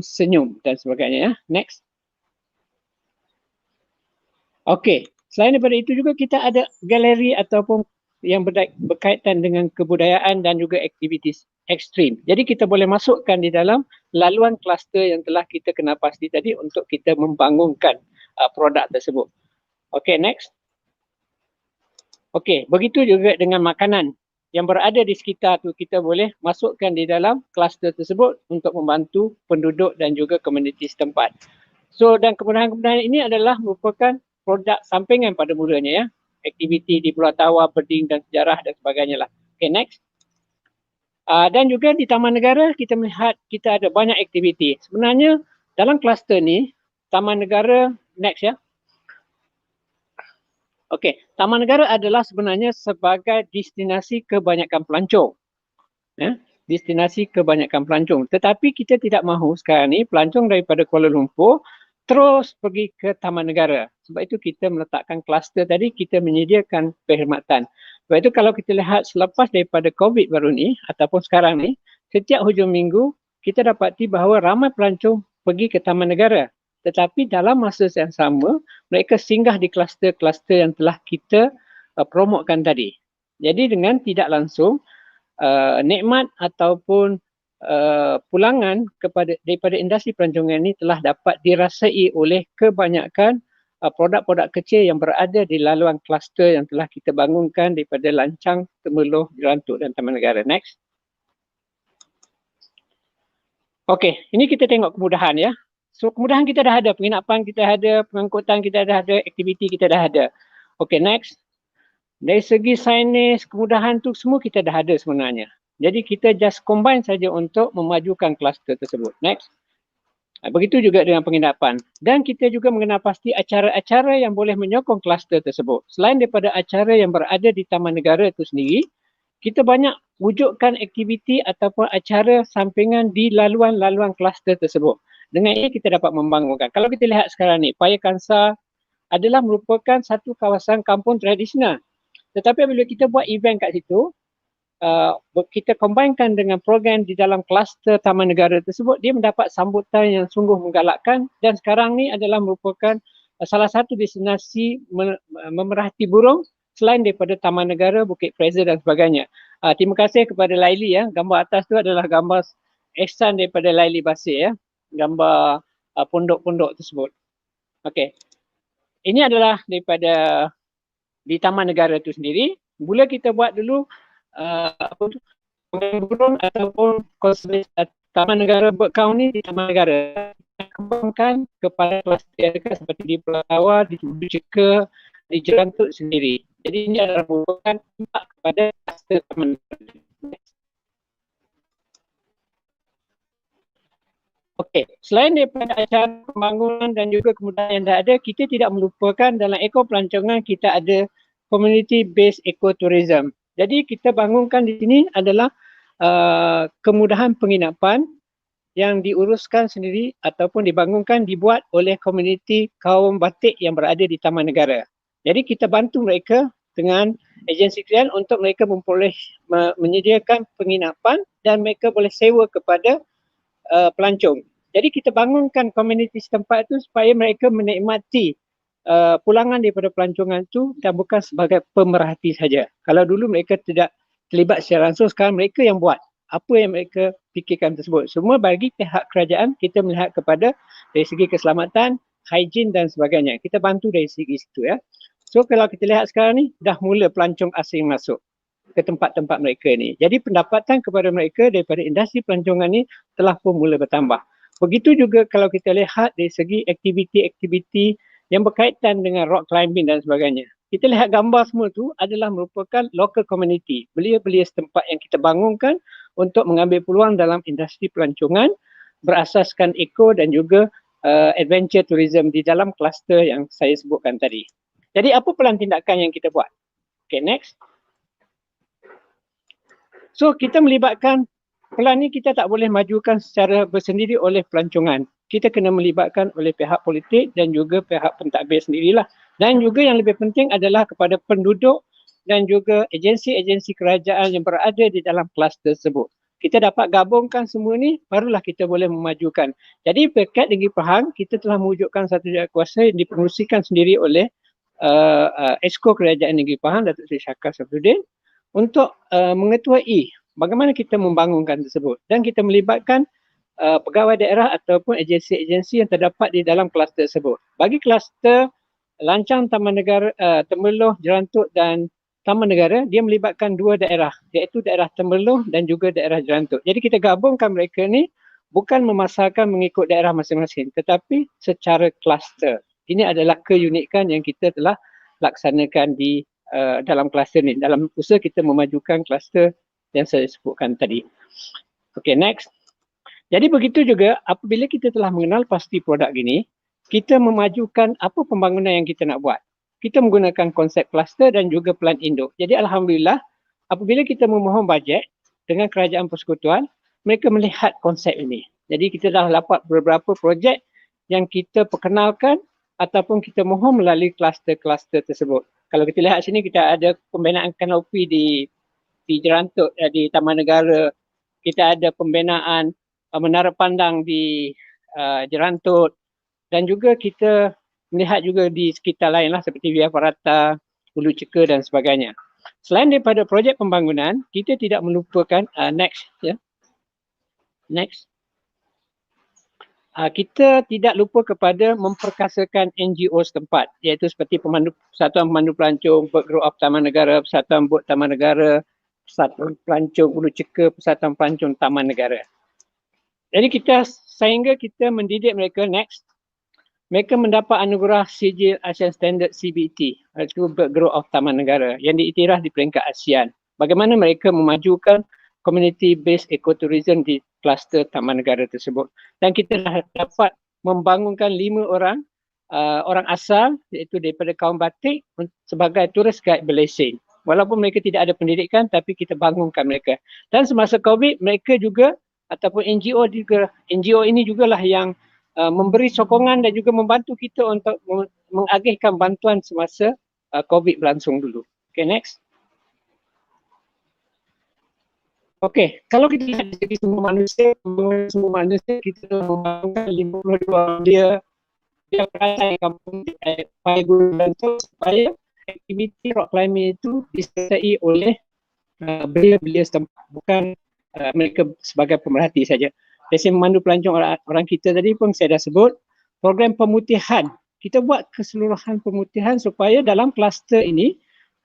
senyum dan sebagainya ya. Next. Okey, selain daripada itu juga kita ada galeri ataupun yang berkaitan dengan kebudayaan dan juga aktiviti ekstrim. Jadi kita boleh masukkan di dalam laluan kluster yang telah kita kena pasti tadi untuk kita membangunkan produk tersebut. Okey, next. Okey, begitu juga dengan makanan yang berada di sekitar tu, kita boleh masukkan di dalam kluster tersebut untuk membantu penduduk dan juga komuniti setempat. So dan kemudahan-kemudahan ini adalah merupakan produk sampingan pada mulanya ya. Aktiviti di Pulau Tawar, Buiding dan sejarah dan sebagainya lah. Okay, next. Dan juga di Taman Negara kita melihat kita ada banyak aktiviti. Sebenarnya dalam kluster ni, Taman Negara, next ya. Okey, Taman Negara adalah sebenarnya sebagai destinasi kebanyakan pelancong. Ya, destinasi kebanyakan pelancong. Tetapi kita tidak mahu sekarang ni pelancong daripada Kuala Lumpur terus pergi ke Taman Negara. Sebab itu kita meletakkan kluster tadi, kita menyediakan perkhidmatan. Sebab itu kalau kita lihat selepas daripada COVID baru ni ataupun sekarang ni, setiap hujung minggu kita dapati bahawa ramai pelancong pergi ke Taman Negara. Tetapi dalam masa yang sama, mereka singgah di kluster-kluster yang telah kita promotkan tadi. Jadi dengan tidak langsung, nikmat ataupun pulangan daripada industri pelancongan ini telah dapat dirasai oleh kebanyakan produk-produk kecil yang berada di laluan kluster yang telah kita bangunkan daripada Lancang, Temeloh, Jerantuk dan Taman Negara. Next. Okey, ini kita tengok kemudahan ya. So kemudahan kita dah ada, penginapan kita ada, pengangkutan kita dah ada, aktiviti kita dah ada. Okay, next. Dari segi signage, kemudahan tu semua kita dah ada sebenarnya. Jadi kita just combine saja untuk memajukan kluster tersebut. Next. Begitu juga dengan penginapan. Dan kita juga mengenal pasti acara-acara yang boleh menyokong kluster tersebut. Selain daripada acara yang berada di Taman Negara itu sendiri, kita banyak wujudkan aktiviti ataupun acara sampingan di laluan-laluan kluster tersebut. Dengan ini kita dapat membangunkan. Kalau kita lihat sekarang ni, Paya Kansa adalah merupakan satu kawasan kampung tradisional. Tetapi bila kita buat event kat situ, kita combinekan dengan program di dalam kluster Taman Negara tersebut, dia mendapat sambutan yang sungguh menggalakkan dan sekarang ni adalah merupakan salah satu destinasi memerhati burung selain daripada Taman Negara, Bukit Fraser dan sebagainya. Terima kasih kepada Laili ya. Gambar atas tu adalah gambar ihsan daripada Laili Basir ya. Gambar pondok-pondok tersebut. Okey. Ini adalah daripada di Taman Negara itu sendiri. Mula kita buat dulu burung ataupun Taman Negara bird count ni di Taman Negara. Kita kembangkan kepada kluster seperti di Pulau Tawar, di Ceka, di Jerantuk sendiri. Jadi ini adalah merupakan dampak kepada kluster taman negara. Okey, selain daripada acara pembangunan dan juga kemudahan yang dah ada, kita tidak melupakan dalam ekopelancongan kita ada community based ecotourism. Jadi kita bangunkan di sini adalah kemudahan penginapan yang diuruskan sendiri ataupun dibuat oleh komuniti kaum batik yang berada di Taman Negara. Jadi kita bantu mereka dengan agensi klien untuk mereka menyediakan penginapan dan mereka boleh sewa kepada pelancong. Jadi kita bangunkan komuniti setempat itu supaya mereka menikmati pulangan daripada pelancongan itu dan bukan sebagai pemerhati saja. Kalau dulu mereka tidak terlibat secara langsung, sekarang mereka yang buat apa yang mereka fikirkan tersebut. Semua bagi pihak kerajaan kita melihat kepada dari segi keselamatan, higien dan sebagainya. Kita bantu dari segi situ ya. So kalau kita lihat sekarang ni dah mula pelancong asing masuk ke tempat-tempat mereka ni. Jadi pendapatan kepada mereka daripada industri pelancongan ni telah pun mula bertambah. Begitu juga kalau kita lihat dari segi aktiviti-aktiviti yang berkaitan dengan rock climbing dan sebagainya. Kita lihat gambar semua tu adalah merupakan local community, belia-belia setempat yang kita bangunkan untuk mengambil peluang dalam industri pelancongan berasaskan eco dan juga adventure tourism di dalam kluster yang saya sebutkan tadi. Jadi apa pelan tindakan yang kita buat? Okay, next. So kita melibatkan pelan ni kita tak boleh majukan secara bersendiri oleh pelancongan. Kita kena melibatkan oleh pihak politik dan juga pihak pentadbir sendirilah. Dan juga yang lebih penting adalah kepada penduduk dan juga agensi-agensi kerajaan yang berada di dalam kluster tersebut. Kita dapat gabungkan semua ni, barulah kita boleh memajukan. Jadi berkait Negeri Pahang, kita telah mewujudkan satu jawatankuasa yang dipengerusikan sendiri oleh Exco Kerajaan Negeri Pahang, Datuk Seri Syakar Safruddin, untuk mengetuai bagaimana kita membangunkan tersebut. Dan kita melibatkan pegawai daerah ataupun agensi-agensi yang terdapat di dalam kluster tersebut. Bagi kluster Lancang Taman Negara, Temerloh, Jerantuk dan Taman Negara, dia melibatkan dua daerah, iaitu daerah Temerloh dan juga daerah Jerantuk. Jadi kita gabungkan mereka ni bukan memasarkan mengikut daerah masing-masing, tetapi secara kluster. Ini adalah keunikan yang kita telah laksanakan di dalam kluster ni, dalam usaha kita memajukan kluster yang saya sebutkan tadi. Okay, next. Jadi begitu juga apabila kita telah mengenal pasti produk ini, kita memajukan apa pembangunan yang kita nak buat. Kita menggunakan konsep kluster dan juga pelan induk. Jadi alhamdulillah apabila kita memohon bajet dengan kerajaan persekutuan, mereka melihat konsep ini. Jadi kita dah dapat beberapa projek yang kita perkenalkan ataupun kita mohon melalui kluster-kluster tersebut. Kalau kita lihat sini, kita ada pembinaan kanopi di Jerantuk, di Taman Negara. Kita ada pembinaan menara pandang di Jerantuk. Dan juga kita melihat juga di sekitar lain lah seperti Via Parata, Hulu Ceka dan sebagainya. Selain daripada projek pembangunan, kita tidak melupakan, next. Kita tidak lupa kepada memperkasakan NGO setempat, iaitu seperti Persatuan Pemandu Pelancong, Bird Group of Taman Negara, Persatuan Bot Taman Negara, Persatuan Pelancong Hulu Ceka, Persatuan Pelancong Taman Negara. Jadi sehingga kita mendidik mereka, next, mereka mendapat anugerah sijil ASEAN Standard CBT, iaitu Bird Group of Taman Negara yang diiktiraf di peringkat ASEAN. Bagaimana mereka memajukan community based ecotourism di kluster Taman Negara tersebut. Dan kita dah dapat membangunkan 5 orang asal, iaitu daripada kaum batik sebagai tourist guide berlesen. Walaupun mereka tidak ada pendidikan, tapi kita bangunkan mereka. Dan semasa COVID, mereka juga ataupun NGO ini jugalah yang memberi sokongan dan juga membantu kita untuk mengagihkan bantuan semasa COVID berlangsung dulu. Okay, next. Okay, kalau kita lihat dari semua manusia, kita membangunkan 52 dia perasaan kampung Paya Gunung Jerai supaya aktiviti rock climbing itu disertai oleh belia-belia setempat, bukan mereka sebagai pemerhati saja. Dari segi memandu pelancong orang kita tadi pun saya dah sebut, program pemutihan. Kita buat keseluruhan pemutihan supaya dalam kluster ini,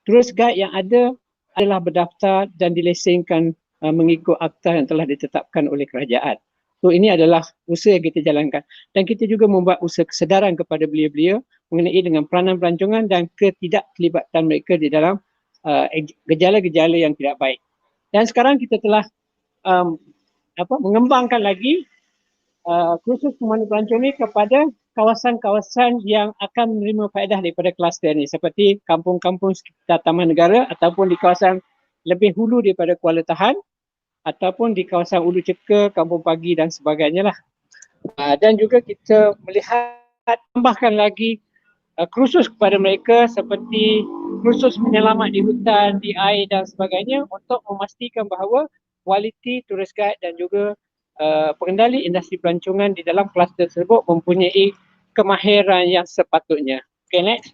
tourist guide yang ada adalah berdaftar dan dilesenkan mengikut akta yang telah ditetapkan oleh kerajaan. So ini adalah usaha yang kita jalankan. Dan kita juga membuat usaha kesedaran kepada belia-belia mengenai dengan peranan pelancongan dan ketidakterlibatan mereka di dalam gejala-gejala yang tidak baik. Dan sekarang kita telah mengembangkan lagi kursus pemandu pelancong ini kepada kawasan-kawasan yang akan menerima faedah daripada kluster ini, seperti kampung-kampung sekitar Taman Negara ataupun di kawasan lebih hulu daripada Kuala Tahan ataupun di kawasan Ulu Ceka, Kampung Pagi dan sebagainya lah. Dan juga kita melihat tambahkan lagi kursus kepada mereka seperti kursus penyelamat di hutan, di air dan sebagainya untuk memastikan bahawa kualiti tourist guide dan juga pengendali industri pelancongan di dalam kluster tersebut mempunyai kemahiran yang sepatutnya. Okay, next.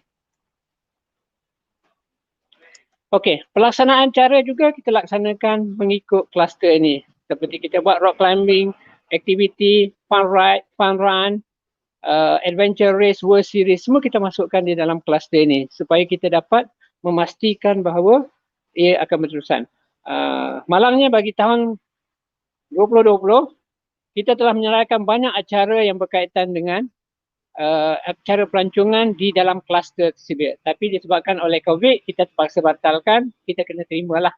Okay, pelaksanaan cara juga kita laksanakan mengikut kluster ini. Seperti kita buat rock climbing, activity, fun ride, fun run, adventure race, world series, semua kita masukkan di dalam kluster ini supaya kita dapat memastikan bahawa ia akan berterusan. Malangnya bagi tahun 2020, kita telah menyerahkan banyak acara yang berkaitan dengan acara pelancongan di dalam kluster tersebut. Tapi disebabkan oleh COVID, kita terpaksa batalkan, kita kena terimalah.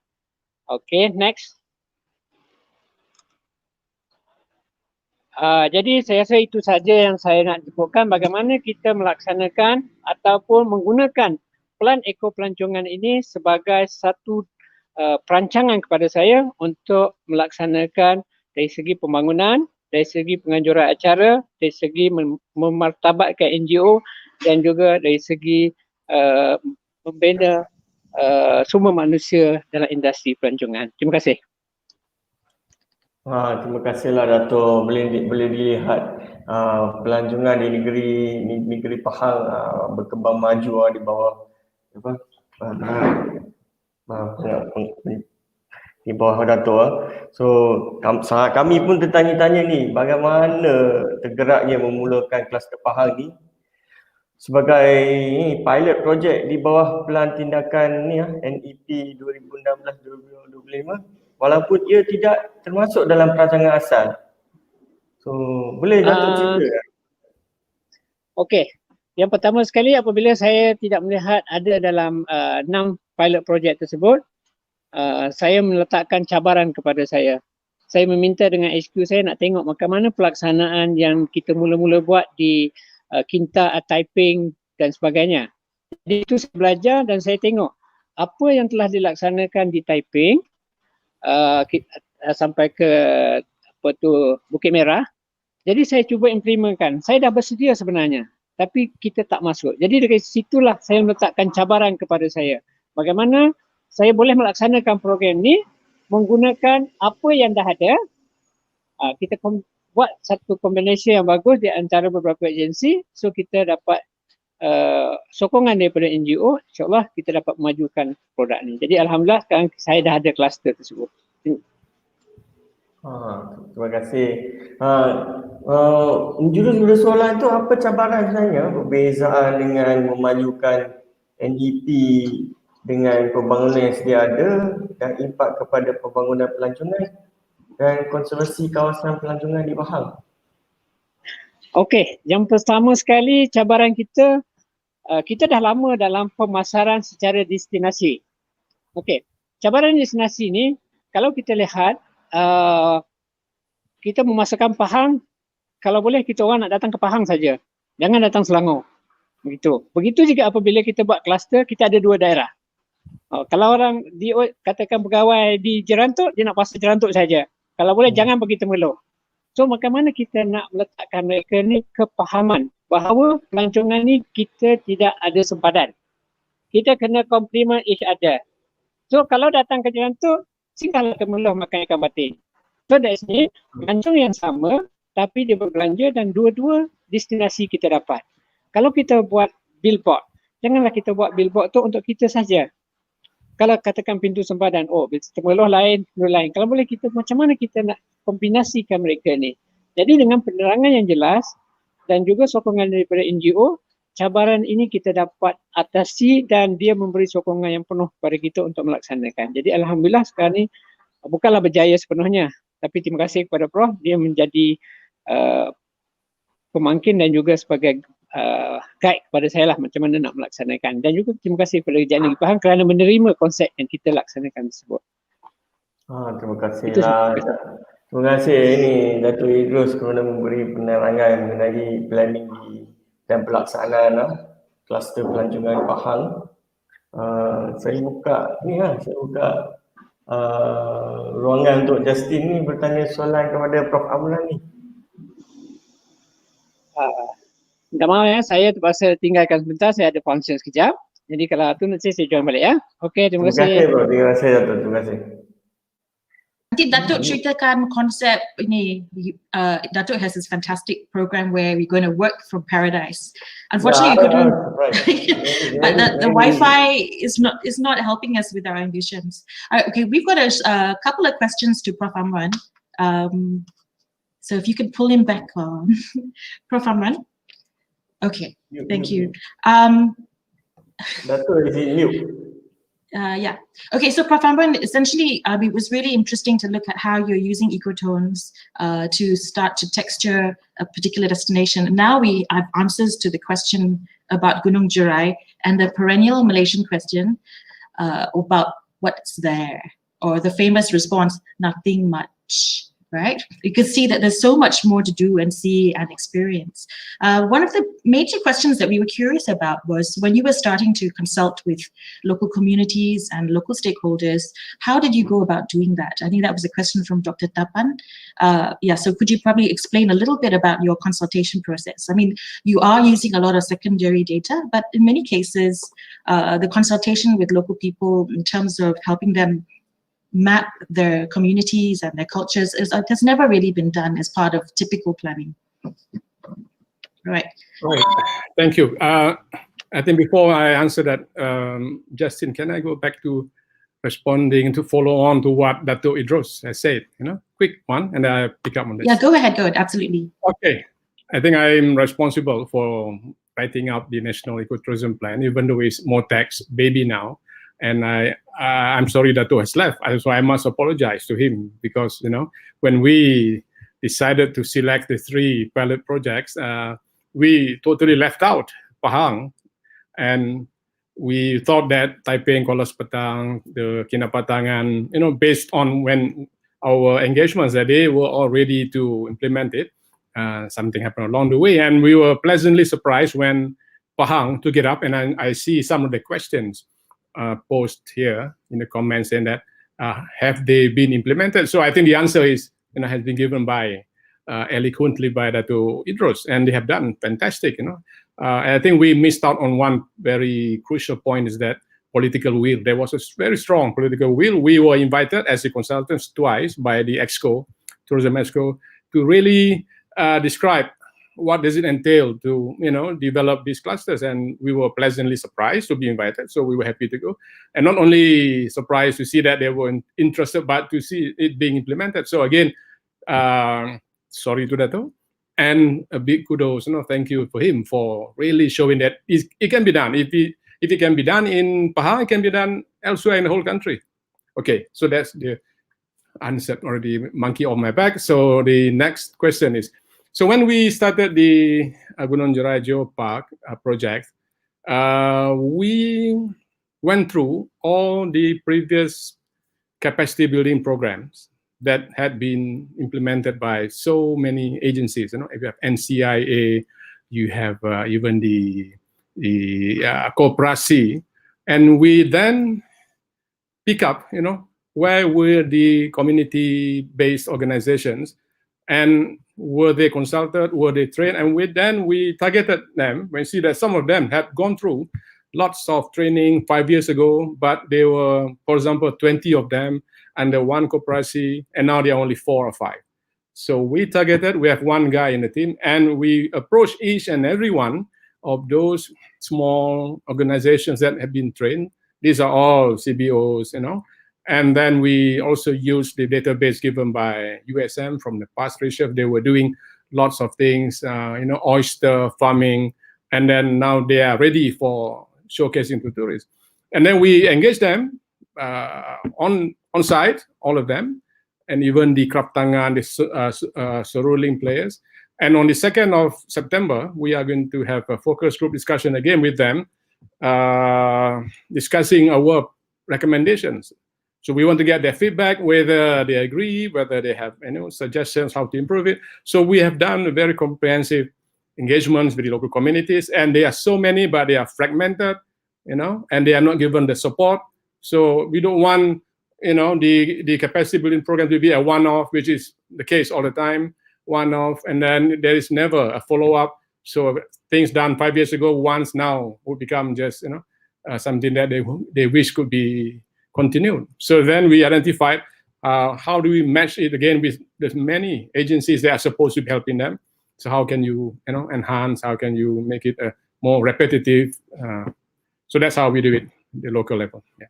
Okay, next. Jadi saya rasa itu saja yang saya nak sebutkan bagaimana kita melaksanakan ataupun menggunakan plan eko pelancongan ini sebagai satu perancangan kepada saya untuk melaksanakan dari segi pembangunan, dari segi penganjuran acara, dari segi memartabatkan NGO dan juga dari segi membina sumber manusia dalam industri pelancongan. Terima kasih. Terima kasihlah Dato'. Boleh dilihat pelancongan di negeri Pahang berkembang maju di bawah di bawah Dato'. So kami pun tertanya-tanya ni bagaimana tergeraknya memulakan kluster Pahang ni sebagai pilot project di bawah pelan tindakan ni NEP 2016-2025. Walaupun ia tidak termasuk dalam perancangan asal. So, boleh Datuk cerita? Okey. Yang pertama sekali apabila saya tidak melihat ada dalam 6 pilot project tersebut, saya meletakkan cabaran kepada saya. Saya meminta dengan HQ saya nak tengok bagaimana pelaksanaan yang kita mula-mula buat di Kinta, Taiping dan sebagainya. Jadi itu saya belajar dan saya tengok apa yang telah dilaksanakan di Taiping sampai ke Bukit Merah. Jadi saya cuba implementkan. Saya dah bersedia sebenarnya, tapi kita tak masuk. Jadi dari situlah saya meletakkan cabaran kepada saya. Bagaimana saya boleh melaksanakan program ni menggunakan apa yang dah ada. Kita buat satu kombinasi yang bagus di antara beberapa agensi, so kita dapat sokongan daripada NGO, insyaAllah kita dapat memajukan produk ni. Jadi Alhamdulillah sekarang saya dah ada kluster tersebut. Terima kasih. Jurus soalan tu apa cabaran sebenarnya perbezaan dengan memajukan NEP dengan pembangunan yang sedia ada dan impak kepada pembangunan pelancongan dan konservasi kawasan pelancongan di Pahang? Okey, yang pertama sekali cabaran kita, kita dah lama dalam pemasaran secara destinasi. Okey, cabaran destinasi ni kalau kita lihat kita memasarkan Pahang, kalau boleh kita orang nak datang ke Pahang saja, jangan datang Selangor. Begitu juga apabila kita buat kluster, kita ada 2 daerah. Kalau orang katakan pegawai di Jerantuk, dia nak pasar Jerantuk saja. Kalau boleh jangan pergi Temerloh. So bagaimana kita nak meletakkan mereka ni kepahaman bahawa pelancongan ni kita tidak ada sempadan. Kita kena complement each other. So kalau datang ke Jerantuk, singgahlah Temerloh makan ikan batin. So dari sini pelancong yang sama tapi dia berbelanja dan dua-dua destinasi kita dapat. Kalau kita buat billboard, janganlah kita buat billboard tu untuk kita saja. Kalau katakan pintu sempadan, Temerloh lain, pintu lain. Kalau boleh kita macam mana kita nak kombinasikan mereka ni. Jadi dengan penerangan yang jelas dan juga sokongan daripada NGO, cabaran ini kita dapat atasi dan dia memberi sokongan yang penuh kepada kita untuk melaksanakan. Jadi Alhamdulillah sekarang ni bukanlah berjaya sepenuhnya. Tapi terima kasih kepada Prof, dia menjadi pemangkin dan juga sebagai guide kepada saya lah macam mana nak melaksanakan. Dan juga terima kasih kepada Kerajaan Negeri Pahang kerana menerima konsep yang kita laksanakan tersebut. Terima kasih lah. Terima kasih ini Datuk Idrus kerana memberi penerangan mengenai planning dan pelaksanaan kluster pelancongan Pahang. Saya buka ruangan untuk Justin ni bertanya soalan kepada Prof Amran ni. Minta maaf ya, saya terpaksa tinggalkan sebentar, saya ada function sekejap. Jadi kalau tu nanti saya join balik ya. Okey, terima kasih. Terima kasih bro, terima kasih Datuk, terima kasih. Nanti Datuk ceritakan konsep ini. Datuk has this fantastic program where we're going to work from paradise. Unfortunately, we couldn't. But the Wi-Fi is not helping us with our ambitions. Okay, we've got a couple of questions to Prof Amran. So if you could pull him back on, Prof Amran. Okay, thank you. Datuk, is it mute? Yeah. Okay, so Prof Amran, essentially, it was really interesting to look at how you're using ecotones to start to texture a particular destination. Now we have answers to the question about Gunung Jerai and the perennial Malaysian question about what's there, or the famous response, nothing much. Right? You can see that there's so much more to do and see and experience. One of the major questions that we were curious about was when you were starting to consult with local communities and local stakeholders, how did you go about doing that? I think that was a question from Dr. Tapan. So could you probably explain a little bit about your consultation process? I mean, you are using a lot of secondary data, but in many cases, the consultation with local people in terms of helping them map their communities and their cultures has never really been done as part of typical planning. Right. Thank you. I think before I answer that, Justin, can I go back to responding to follow on to what Dato' Idrus has said? Quick one, and I pick up on this. Yeah, go ahead. Absolutely. Okay. I think I'm responsible for writing up the National Ecotourism Plan, even though it's more text baby now. And I'm sorry Dato' has left, so I must apologize to him because, when we decided to select the 3 pilot projects, we totally left out Pahang, and we thought that Taipei, Kolas Petang, the Kinabatangan, based on when our engagements that they were all ready to implement it, something happened along the way, and we were pleasantly surprised when Pahang took it up, and I see some of the questions post here in the comments saying that have they been implemented? So I think the answer is has been given by eloquently by Dato' Idrus, and they have done fantastic. I think we missed out on one very crucial point, is that political will. There was a very strong political will. We were invited as the consultants twice by the EXCO, Tourism EXCO, to really describe what does it entail to develop these clusters, and we were pleasantly surprised to be invited, so we were happy to go, and not only surprised to see that they were interested, but to see it being implemented. So again, sorry to Dato', and a big kudos, thank you for him for really showing that it can be done. If it can be done in Pahang, it can be done elsewhere in the whole country. Okay, so that's the answer already, monkey on my back. So the next question is, so when we started the Gunung Jerai Geopark project, we went through all the previous capacity building programs that had been implemented by so many agencies. If you have NCIA, you have even the Koperasi, and we then pick up, where were the community-based organizations, and were they consulted, were they trained, and we targeted them. We see that some of them had gone through lots of training 5 years ago, but they were, for example, 20 of them under one Koperasi, and now there are only 4 or 5. So we targeted, we have one guy in the team, and we approach each and every one of those small organizations that have been trained. These are all CBOs, And then we also use the database given by USM from the past research. They were doing lots of things, oyster farming, and then now they are ready for showcasing to tourists. And then we engage them on site, all of them, and even the Kraptangan, the Seruling players. And on the 2nd of September, we are going to have a focus group discussion again with them, discussing our recommendations. So we want to get their feedback, whether they agree, whether they have suggestions how to improve it. So we have done a very comprehensive engagements with the local communities, and there are so many, but they are fragmented, and they are not given the support. So we don't want, the capacity building program to be a one-off, which is the case all the time, one-off, and then there is never a follow-up. So things done 5 years ago once now will become just, something that they wish could be continued. So then we identified how do we match it again with the many agencies that are supposed to be helping them. So how can you, enhance? How can you make it a more repetitive? So that's how we do it at the local level. Yeah.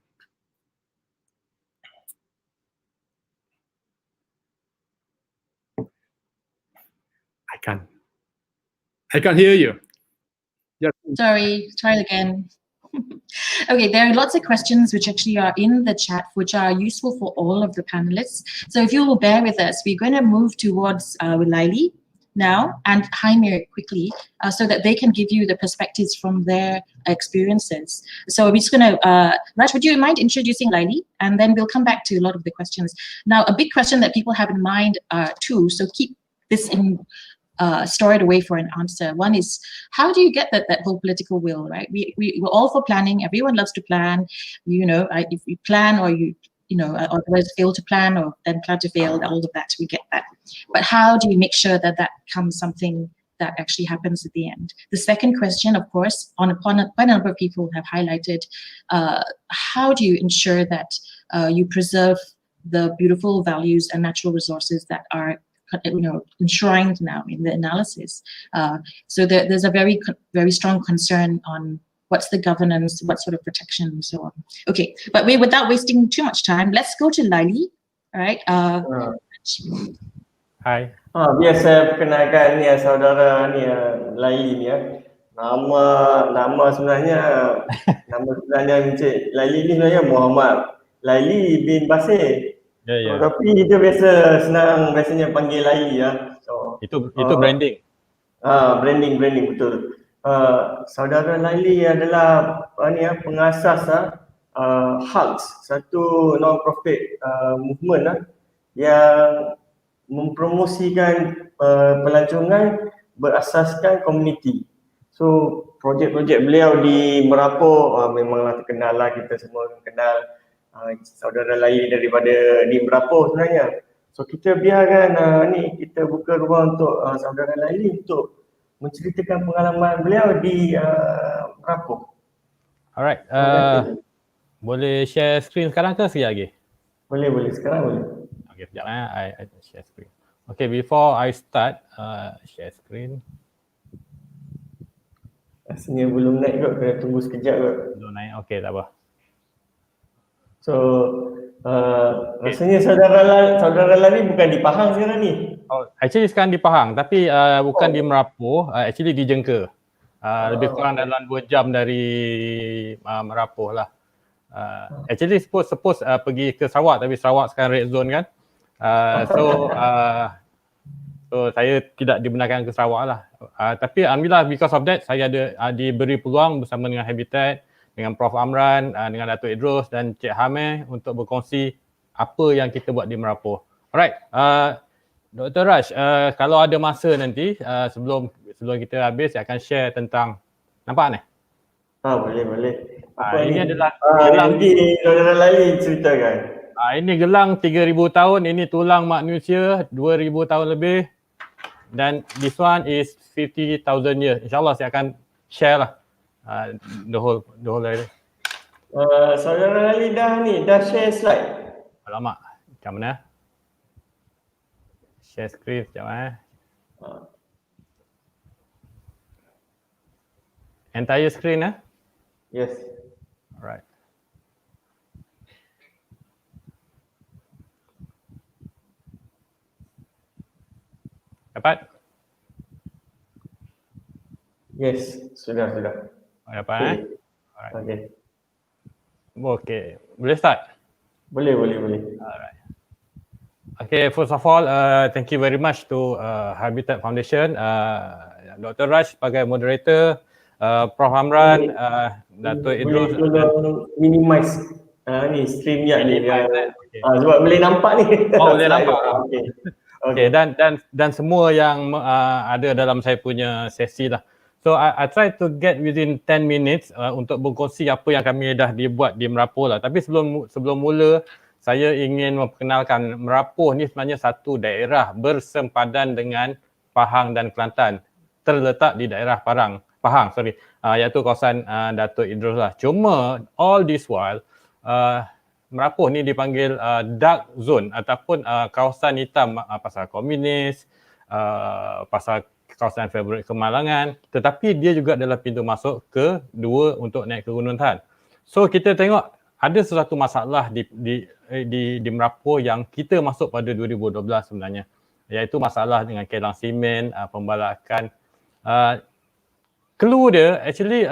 I can't hear you. Yes. Sorry, try again. Okay, there are lots of questions which actually are in the chat, which are useful for all of the panelists. So if you will bear with us, we're going to move towards Laili now and Jaime quickly, so that they can give you the perspectives from their experiences. So we're just going to, Raj, would you mind introducing Laili? And then we'll come back to a lot of the questions. Now, a big question that people have in mind too, so keep this in stored away for an answer. One is, how do you get that whole political will, right? We're all for planning. Everyone loves to plan. If you plan or otherwise fail to plan or then plan to fail, all of that, we get that. But how do you make sure that becomes something that actually happens at the end? The second question, of course, quite a number of people have highlighted, how do you ensure that you preserve the beautiful values and natural resources that are enshrined now in the analysis. So there's a very, very strong concern on what's the governance, what sort of protection, and so on. Okay, but without wasting too much time, let's go to Laili. All right. Hi. Biar saya perkenalkan ni saudara ni Laili ni ya. Nama sebenarnya Encik Laili ni sebenarnya Muhammad Laili bin Basir. Tapi kita biasanya panggil Laili ya. So, itu branding. Branding betul. Saudara Laili adalah pengasas HALS, satu non-profit movement yang mempromosikan pelancongan berasaskan komuniti. So projek-projek beliau di Merapoh memanglah terkenal lah, kita semua kenal saudara Laili daripada di Merapoh sebenarnya. So kita biarkan kita buka ruang untuk saudara Laili untuk menceritakan pengalaman beliau di Merapoh. Alright. Boleh share screen sekarang ke sekejap lagi? Boleh, sekarang boleh. Okay, sekejap I share screen. Okay, before I start, share screen. Rasanya belum naik kot, kena tunggu sekejap kot. Belum naik, okay, tak apa. So, rasanya saudara Laili bukan di Pahang sekarang ni? Oh, actually sekarang di Pahang, tapi bukan di Merapoh, actually di Jengka. Lebih kurang dalam 2 jam dari Merapoh lah. Actually suppose pergi ke Sarawak, tapi Sarawak sekarang red zone kan. So saya tidak dibenarkan ke Sarawak lah. Tapi alhamdulillah because of that saya ada diberi peluang bersama dengan Habitat, dengan Prof Amran, dengan Datuk Idrus dan Cik Hameh untuk berkongsi apa yang kita buat di Merapoh. Alright, Dr. Raj, kalau ada masa nanti sebelum kita habis saya akan share tentang, nampak ni? Boleh. Ini adalah gelang saudara Laili ceritakan. Ini gelang 3,000 tahun, ini tulang manusia 2,000 tahun lebih, dan this one is 50,000 years. InsyaAllah saya akan share lah the whole area. Saudara Laili dah share slide. Alamak, macam mana? Share screen sekejap Entire screen Yes. Alright. Dapat? Yes, sudah. Dapat Alright. Okay. Boleh start? Boleh. Alright. Okay, first of all, thank you very much to Habitat Foundation, Dr. Raj sebagai moderator, Prof Amran, Dato' Idrus. Boleh tolong minimize ni StreamYard ni dia. Okay. Sebab boleh nampak ni. Oh, boleh nampak. Okay. Okay, dan semua yang ada dalam saya punya sesi lah. So I try to get within 10 minutes untuk berkongsi apa yang kami dah dibuat di Merapoh lah. Tapi sebelum mula, saya ingin memperkenalkan Merapoh ni sebenarnya satu daerah bersempadan dengan Pahang dan Kelantan. Terletak di daerah Pahang, iaitu kawasan Dato' Idrus lah. Cuma all this while, Merapoh ni dipanggil dark zone ataupun kawasan hitam pasal komunis, pasal kawasan favorit kemalangan, tetapi dia juga adalah pintu masuk kedua untuk naik ke Gunung Tahan. So kita tengok ada sesuatu masalah di Merapoh yang kita masuk pada 2012 sebenarnya, iaitu masalah dengan kelang simen, pembalakan. Clue dia actually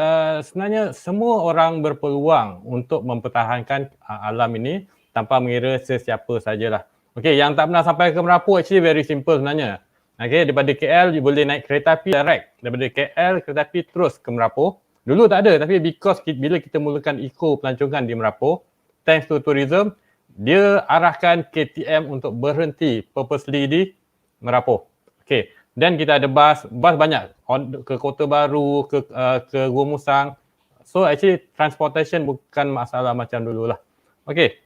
sebenarnya semua orang berpeluang untuk mempertahankan alam ini tanpa mengira sesiapa sajalah. Okey, yang tak pernah sampai ke Merapoh actually very simple sebenarnya. Okey, daripada KL you boleh naik kereta api direct. Daripada KL kereta api terus ke Merapoh. Dulu tak ada, tapi because bila kita mulakan eco pelancongan di Merapoh, thanks to tourism, dia arahkan KTM untuk berhenti purposely di Merapoh. Okey, dan kita ada bas banyak ke Kota Baru, ke Gua Musang. So actually transportation bukan masalah macam dululah. Okey.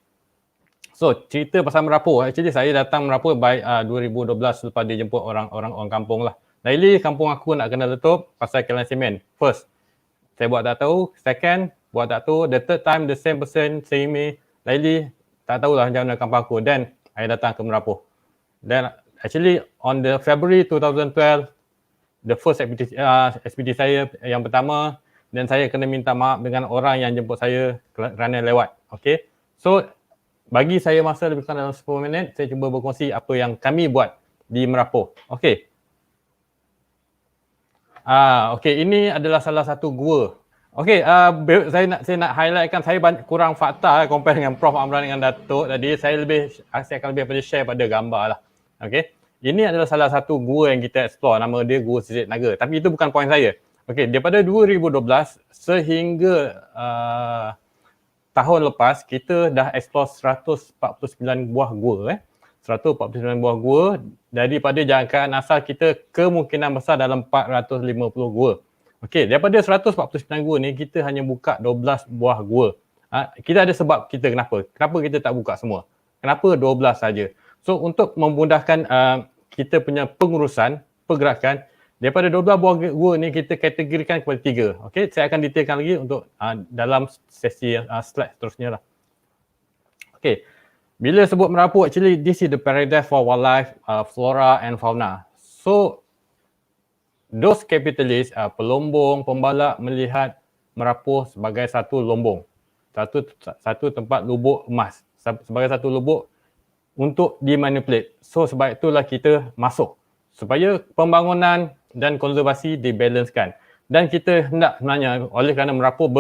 So cerita pasal Merapoh, actually saya datang Merapoh by 2012 selepas dijemput orang kampung lah. Daily kampung aku nak kena letup pasal kelang simen. First, saya buat tak tahu. Second, buat tak tahu. The third time the same person saying me, Daily tak tahulah macam mana kampung aku. Then saya datang ke Merapoh. Then actually on the February 2012, the first expedition saya yang pertama, dan saya kena minta maaf dengan orang yang jemput saya kerana lewat. Okay. So bagi saya masa lebih kurang dalam 10 minit, saya cuba berkongsi apa yang kami buat di Merapoh. Okay. Okay, ini adalah salah satu gua. Okay, saya nak highlightkan, saya kurang fakta compare dengan Prof Amran dengan Datuk tadi. Saya akan lebih pada share pada gambar lah. Okay, ini adalah salah satu gua yang kita explore, nama dia Gua Sisit Naga. Tapi itu bukan point saya. Okay, daripada 2012 sehingga tahun lepas, kita dah explore 149 buah gua. 149 buah gua. Daripada jangkaan asal kita kemungkinan besar dalam 450 gua. Okey, daripada 149 gua ni kita hanya buka 12 buah gua. Kita ada sebab kita kenapa kita tak buka semua. Kenapa 12 saja? So untuk memudahkan kita punya pengurusan, pergerakan, daripada 12 buah gua ni kita kategorikan kepada 3. Okey, saya akan detailkan lagi untuk dalam sesi slide seterusnya lah. Okey. Bila sebut Merapoh, actually this is the paradise for wildlife, flora and fauna. So those capitalists, pelombong, pembalap melihat Merapoh sebagai satu lombong. Satu tempat lubuk emas. Sebagai satu lubuk untuk dimanipulate. So sebab itulah kita masuk. Supaya pembangunan dan konservasi dibalancekan. Dan kita hendak sebenarnya, oleh kerana Merapoh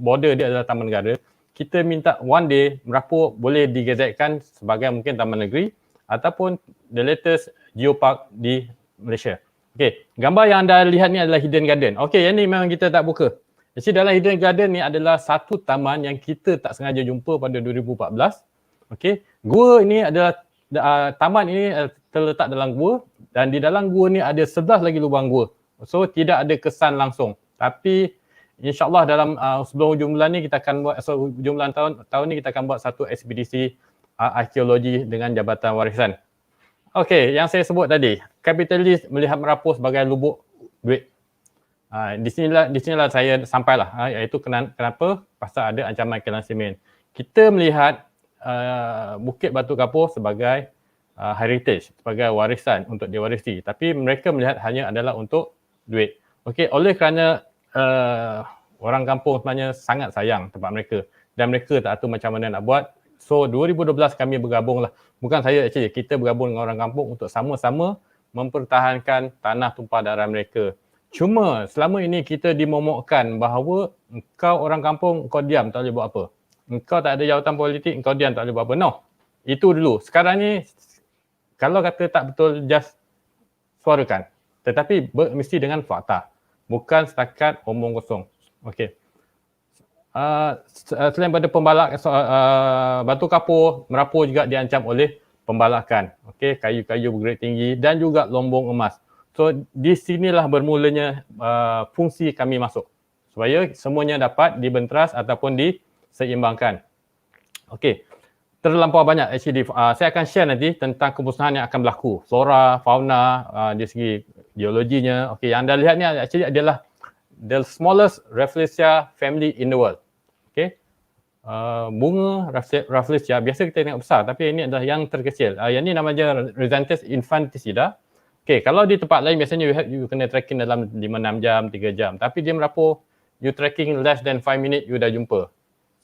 border dia adalah taman negara, kita minta one day Merapoh boleh digazetkan sebagai mungkin taman negeri ataupun the latest geopark di Malaysia. Okey, gambar yang anda lihat ni adalah hidden garden. Okey, yang ni memang kita tak buka. Jadi dalam hidden garden ni adalah satu taman yang kita tak sengaja jumpa pada 2014. Okey, gua ini adalah taman ini terletak dalam gua dan di dalam gua ni ada 11 lagi lubang gua. So tidak ada kesan langsung. Tapi InsyaAllah dalam sebelum hujung bulan ni kita akan buat, hujung bulan tahun ni kita akan buat satu ekspedisi arkeologi dengan Jabatan Warisan. Okey, yang saya sebut tadi, kapitalis melihat Merapoh sebagai lubuk duit. Di sinilah saya sampailah, iaitu kenapa pasal ada ancaman kelang simen. Kita melihat Bukit Batu Kapur sebagai heritage, sebagai warisan untuk diwarisi. Tapi mereka melihat hanya adalah untuk duit. Okey, oleh kerana orang kampung sebenarnya sangat sayang tempat mereka dan mereka tak tahu macam mana nak buat. So 2012 kami bergabung lah. Bukan saya actually, kita bergabung dengan orang kampung untuk sama-sama mempertahankan tanah tumpah darah mereka. Cuma selama ini kita dimomokkan bahawa engkau orang kampung, engkau diam tak boleh buat apa. Engkau tak ada jawatan politik, engkau diam tak boleh buat apa. No. Itu dulu. Sekarang ni kalau kata tak betul, just suarakan. Tetapi mesti dengan fakta. Bukan setakat omong kosong. Okey. Selain pada pembalak, batu kapur, Merapu juga diancam oleh pembalakan. Okey, kayu-kayu bergrade tinggi dan juga lombong emas. So di sinilah bermulanya fungsi kami masuk. Supaya semuanya dapat dibenteras ataupun diseimbangkan. Okey. Terlampau banyak actually. Saya akan share nanti tentang kemusnahan yang akan berlaku. Flora, fauna, dari segi geologinya. Okey, yang anda lihat ni actually adalah the smallest Rafflesia family in the world. Okey. Bunga Rafflesia biasa kita tengok besar, tapi ini adalah yang terkecil. Yang ni namanya Rhizanthus infanticida. Okey, kalau di tempat lain biasanya you kena trekking dalam 5-6 jam, 3 jam. Tapi di Merapu, you trekking less than 5 minutes you dah jumpa.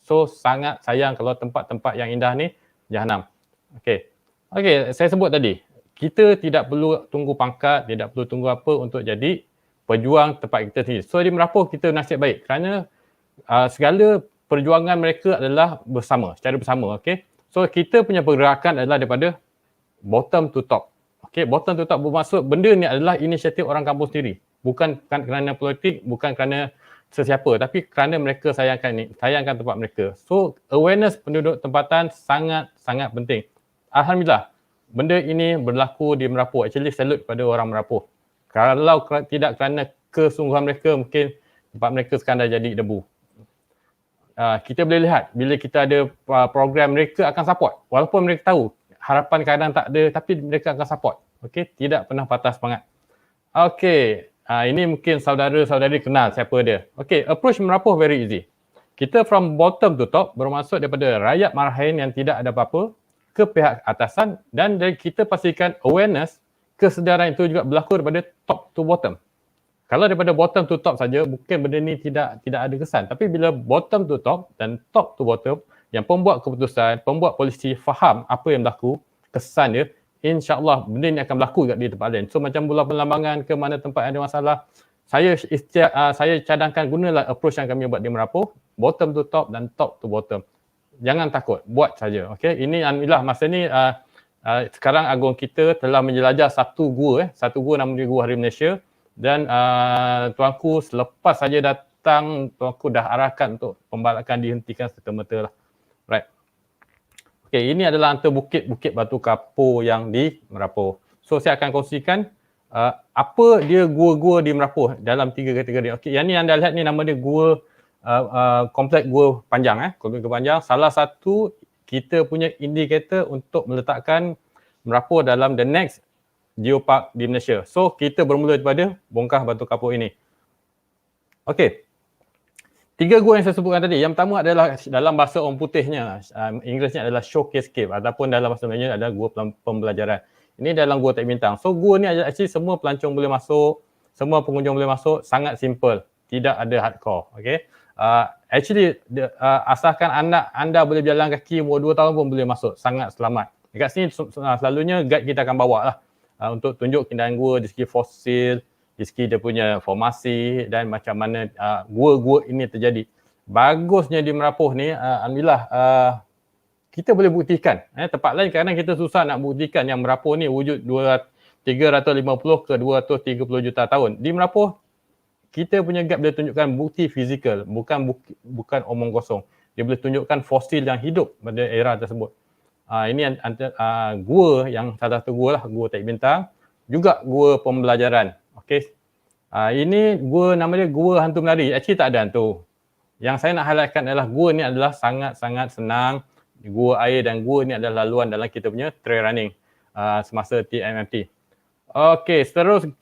So sangat sayang kalau tempat-tempat yang indah ni jahanam. Okey. Okey, saya sebut tadi, kita tidak perlu tunggu pangkat, tidak perlu tunggu apa untuk jadi pejuang tempat kita sendiri. So di Merapu kita nasib baik kerana segala perjuangan mereka adalah secara bersama, okey. So kita punya pergerakan adalah daripada bottom to top. Okey, bottom to top bermaksud benda ni adalah inisiatif orang kampung sendiri. Bukan kerana politik, bukan kerana sesiapa, tapi kerana mereka sayangkan tempat mereka. So awareness penduduk tempatan sangat penting. Alhamdulillah, benda ini berlaku di Merapu. Actually salute pada orang Merapu. Kalau tidak kerana kesungguhan mereka, mungkin tempat mereka sekarang dah jadi debu. Kita boleh lihat bila kita ada program, mereka akan support. Walaupun mereka tahu harapan kadang tak ada, tapi mereka akan support. Okey, tidak pernah patah semangat. Okey. Ini mungkin saudara-saudari kenal siapa dia. Okay, approach Merapu very easy. Kita from bottom to top bermaksud daripada rakyat Marahin yang tidak ada apa-apa ke pihak atasan, dan dari kita pastikan awareness, kesedaran itu juga berlaku daripada top to bottom. Kalau daripada bottom to top saja, mungkin benda ni tidak ada kesan. Tapi bila bottom to top dan top to bottom, yang pembuat keputusan, pembuat polisi faham apa yang berlaku, kesan dia, InsyaAllah benda ni akan berlaku juga di tempat lain. So macam bola pelambangan ke mana tempat ada masalah, saya cadangkan gunalah approach yang kami buat di Merapu, bottom to top dan top to bottom. Jangan takut, buat saja. Okay? Ini alhamdulillah masa ni sekarang agung kita telah menjelajah satu gua nama dia Gua Hari Malaysia, dan tuanku selepas saja datang, tuanku dah arahkan untuk pembalakan dihentikan serta-merta lah. Right. Okay, ini adalah antara bukit-bukit batu kapur yang di Merapu. So saya akan kongsikan apa dia gua-gua di Merapu dalam 3 kategori. Okay, yang ni anda lihat ni nama dia gua kompleks gua panjang. Kompleks gua panjang. Salah satu kita punya indikator untuk meletakkan Merapu dalam the next geopark di Malaysia. So kita bermula daripada bongkah batu kapur ini. Okay. 3 gua yang saya sebutkan tadi. Yang pertama adalah dalam bahasa orang putihnya, Inggerisnya adalah showcase cave, ataupun dalam bahasa Melayu adalah gua pembelajaran. Ini dalam gua tak bintang. So gua ni actually semua pelancong boleh masuk, semua pengunjung boleh masuk, sangat simple. Tidak ada hardcore. Okay. Actually asalkan anda boleh berjalan kaki umur 2 tahun pun boleh masuk. Sangat selamat. Dekat sini selalunya guide kita akan bawa lah untuk tunjuk keindahan gua di segi fosil, di segi dia punya formasi dan macam mana gua-gua ini terjadi. Bagusnya di Merapu ni, alhamdulillah kita boleh buktikan. Tempat lain kadang kita susah nak buktikan yang Merapu ni wujud 350 ke 230 juta tahun. Di Merapu, kita punya guide boleh tunjukkan bukti fizikal, bukan omong kosong. Dia boleh tunjukkan fosil yang hidup pada era tersebut. Ini gua yang salah satu gua lah, gua tak bintang. Juga gua pembelajaran. Okey. Ini gua nama dia gua hantu menari. Actually tak ada hantu. Yang saya nak highlightkan adalah gua ni adalah sangat-sangat senang. Gua air dan gua ni adalah laluan dalam kita punya trail running semasa TMMT. Okey,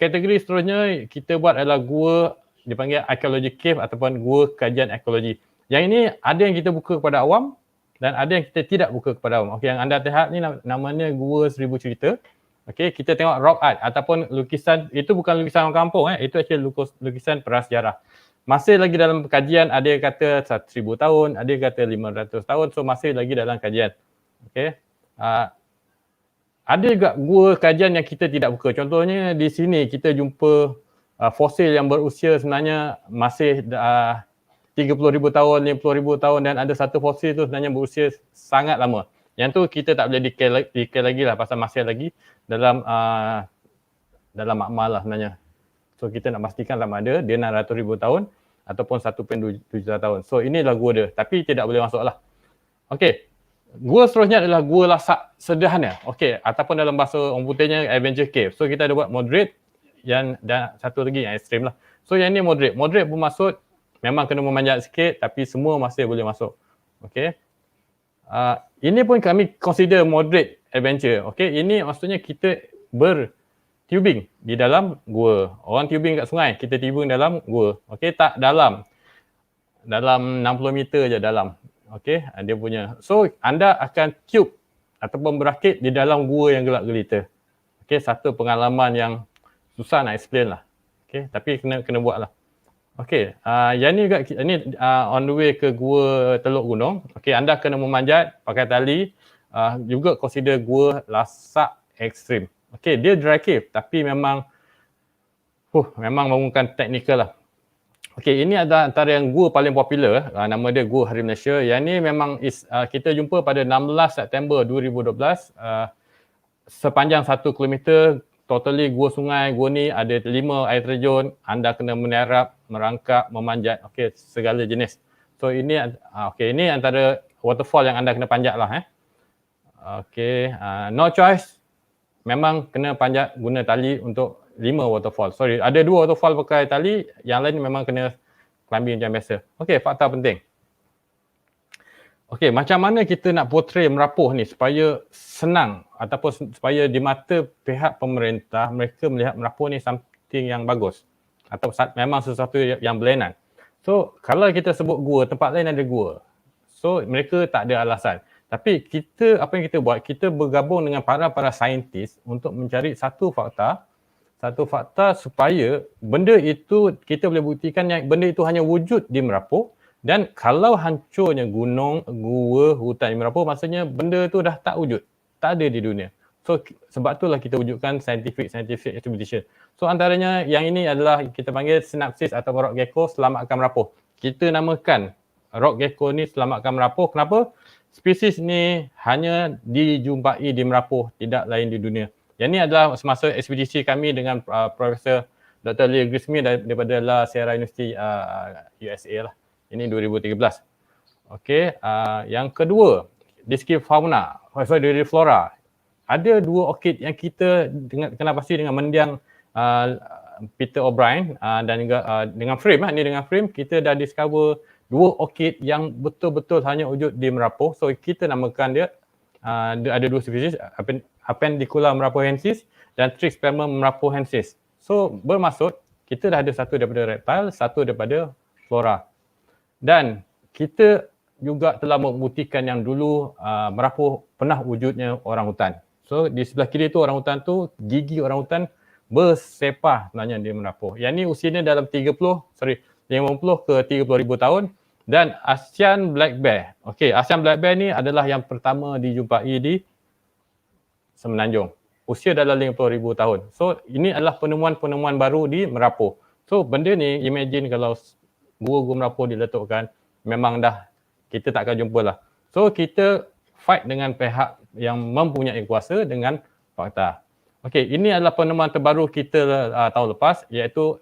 kategori seterusnya kita buat adalah gua dipanggil ecology cave ataupun gua kajian ekologi. Yang ini ada yang kita buka kepada awam dan ada yang kita tidak buka kepada awam. Okey, yang anda lihat ni namanya gua 1000 cerita. Okey, kita tengok rock art ataupun lukisan, itu bukan lukisan orang kampung, itu actually lukisan prasejarah. Masih lagi dalam kajian, ada yang kata 1000 tahun, ada yang kata 500 tahun, so masih lagi dalam kajian. Okey. Ada juga gua kajian yang kita tidak buka. Contohnya di sini kita jumpa fosil yang berusia sebenarnya masih 30,000 tahun, 50,000 tahun, dan ada satu fosil tu sebenarnya berusia sangat lama. Yang tu kita tak boleh declare lagi lah pasal masih lagi dalam makmal lah sebenarnya. So kita nak pastikan sama ada dia 600,000 tahun ataupun 1.2 juta tahun. So inilah gua dia, tapi tidak boleh masuk lah. Okey, gua seterusnya adalah gua lasak sederhana. Okey, ataupun dalam bahasa orang putihnya adventure cave. So kita ada buat moderate dan satu lagi yang ekstrim lah. So yang ni moderate. Moderate bermaksud memang kena memanjat sikit tapi semua masih boleh masuk. Okey. Ini pun kami consider moderate adventure. Okey, ini maksudnya kita bertubing di dalam gua. Orang tubing kat sungai, kita tubing dalam gua. Okey, tak dalam 60 meter je dalam. Okey, dia punya. So anda akan tube ataupun berakit di dalam gua yang gelap gelita. Okey, satu pengalaman yang susah nak explain lah. Okey, tapi kena buat lah. Okey, yang ni juga ni on the way ke gua Teluk Gunung. Okey, anda kena memanjat pakai tali, juga consider gua lasak ekstrim. Okey, dia dry cave tapi memang memerlukan teknikal lah. Okey, ini adalah antara yang gua paling popular, nama dia Gua Hari Malaysia. Yang ni memang kita jumpa pada 16 September 2012, sepanjang 1 kilometer. Totally gua sungai, gua ni ada 5 air terjun, anda kena menerap, merangkak, memanjat, okey, segala jenis. So ini ini antara waterfall yang anda kena panjat lah. Okey, no choice, memang kena panjat guna tali untuk 5 waterfall. Sorry, ada 2 waterfall pakai tali, yang lain memang kena climbing macam biasa. Okey, fakta penting. Okey, macam mana kita nak portray Merapoh ni supaya senang ataupun supaya di mata pihak pemerintah mereka melihat Merapoh ni something yang bagus atau memang sesuatu yang berlainan. So, kalau kita sebut gua, tempat lain ada gua. So, mereka tak ada alasan. Tapi kita, apa yang kita buat, kita bergabung dengan para saintis untuk mencari satu fakta supaya benda itu kita boleh buktikan yang benda itu hanya wujud di Merapoh. Dan kalau hancurnya gunung, gua, hutan di Merapoh, maksudnya benda tu dah tak wujud. Tak ada di dunia. So sebab itulah kita wujudkan scientific expedition. So antaranya yang ini adalah kita panggil synopsis atau rock gecko selamatkan Merapoh. Kita namakan rock gecko ni selamatkan Merapoh. Kenapa? Spesies ni hanya dijumpai di Merapoh, tidak lain di dunia. Yang ini adalah semasa ekspedisi kami dengan Profesor Dr Lee Grismy daripada La Sierra University USA lah. Ini 2013. Okey, yang kedua, di segi fauna, dari flora. Ada 2 orchid yang kita kena pasti dengan mendiang Peter O'Brien dan juga dengan frame. Ni dengan frame kita dah discover 2 orchid yang betul-betul hanya wujud di Merapoh. So kita namakan dia ada 2 spesies, Appendicula merapohensis dan Trichosperma merapohensis. So bermaksud kita dah ada satu daripada reptile, satu daripada flora. Dan kita juga telah membuktikan yang dulu Merapoh pernah wujudnya orangutan. So di sebelah kiri tu orangutan tu, gigi orangutan bersepah sebenarnya di Merapoh. Yang ni usianya dalam 50 ke 30,000 tahun. Dan Asian Black Bear. Okey, Asian Black Bear ni adalah yang pertama dijumpai di Semenanjung. Usia dalam 50,000 tahun. So ini adalah penemuan-penemuan baru di Merapoh. So benda ni imagine kalau gua Merapoh diletukkan, memang dah kita tak akan jumpa lah. So kita fight dengan pihak yang mempunyai kuasa dengan fakta. Okey, ini adalah penemuan terbaru kita tahun lepas, iaitu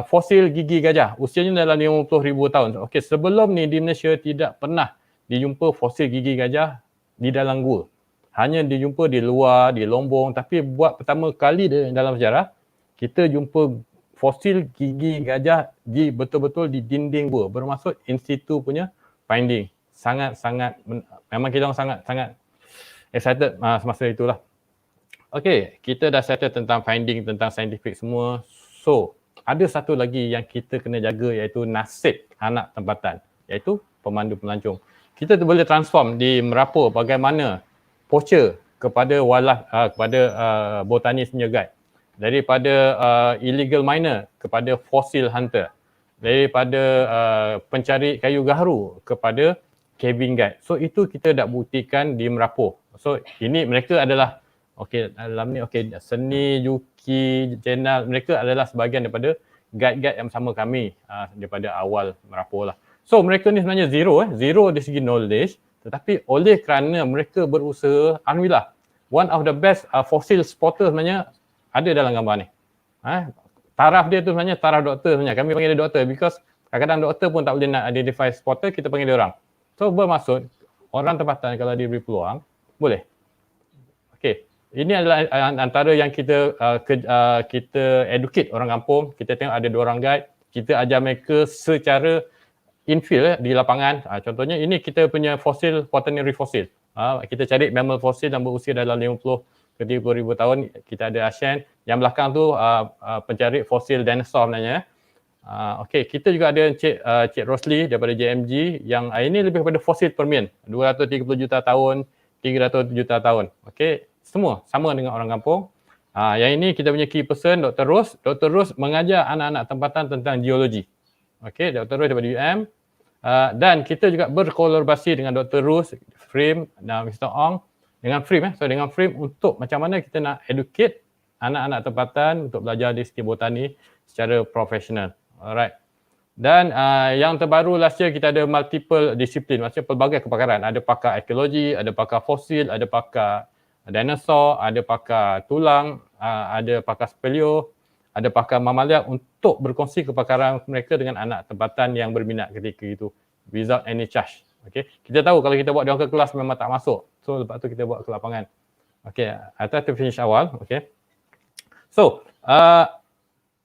fosil gigi gajah. Usianya dalam 50,000 tahun. Okey, sebelum ni di Malaysia tidak pernah dijumpa fosil gigi gajah di dalam gua. Hanya dijumpa di luar, di Lombong, tapi buat pertama kali dalam sejarah kita jumpa fosil gigi gajah betul-betul di dinding gua. Bermaksud in situ punya finding. Sangat-sangat, memang kita orang sangat excited semasa itulah. Okey, kita dah settle tentang finding, tentang scientific semua. So, ada satu lagi yang kita kena jaga, iaitu nasib anak tempatan, iaitu pemandu pelancong. Kita boleh transform di Merapoh bagaimana poacher kepada wildlife, kepada botanis punya guide. Daripada illegal miner kepada fossil hunter. Daripada pencari kayu gaharu kepada cabin guide. So itu kita dah buktikan di Merapoh. So ini mereka adalah dalam ni seni, Yuki, Jenal, mereka adalah sebahagian daripada guide-guide yang bersama kami daripada awal Merapoh lah. So mereka ni sebenarnya zero di segi knowledge, Tetapi oleh kerana mereka berusaha, alhamdulillah, one of the best fossil spotter sebenarnya ada dalam gambar ni. Taraf dia tu sebenarnya taraf doktor sebenarnya. Kami panggil dia doktor because kadang-kadang doktor pun tak boleh nak identify spotter, kita panggil dia orang. So bermaksud orang tempatan kalau dia beri peluang, boleh. Okey, ini adalah antara yang kita kita educate orang kampung. Kita tengok ada 2 orang guide, kita ajar mereka secara infill di lapangan. Contohnya ini kita punya fosil, quaternary fosil. Kita cari mammal fosil yang berusia dalam 50 ke 30,000 tahun. Kita ada Ashen. Yang belakang tu pencari fosil dinosaur sebenarnya. Okey, kita juga ada Cik Rosli daripada JMG yang ini lebih kepada fosil Permian, 230 juta tahun, 300 juta tahun. Okey, semua sama dengan orang kampung. Yang ini kita punya key person Dr. Ros. Dr. Ros mengajar anak-anak tempatan tentang geologi. Okey, Dr. Ros daripada UM. Dan kita juga berkolaborasi dengan Dr. Ros, Frame dan Mr. Ong dengan Frame dengan Frame untuk macam mana kita nak educate anak-anak tempatan untuk belajar di sistem botani secara profesional. Alright. Dan yang terbaru last year kita ada multiple disiplin, maksudnya pelbagai kepakaran. Ada pakar arkeologi, ada pakar fosil, ada pakar dinosaur, ada pakar tulang, ada pakar speleo, ada pakar mamalia untuk berkongsi kepakaran mereka dengan anak tempatan yang berminat ketika itu without any charge. Okay. Kita tahu kalau kita buat dia ke kelas memang tak masuk. So lepas tu kita buat ke lapangan. Okay, I try to finish awal. Okay. So,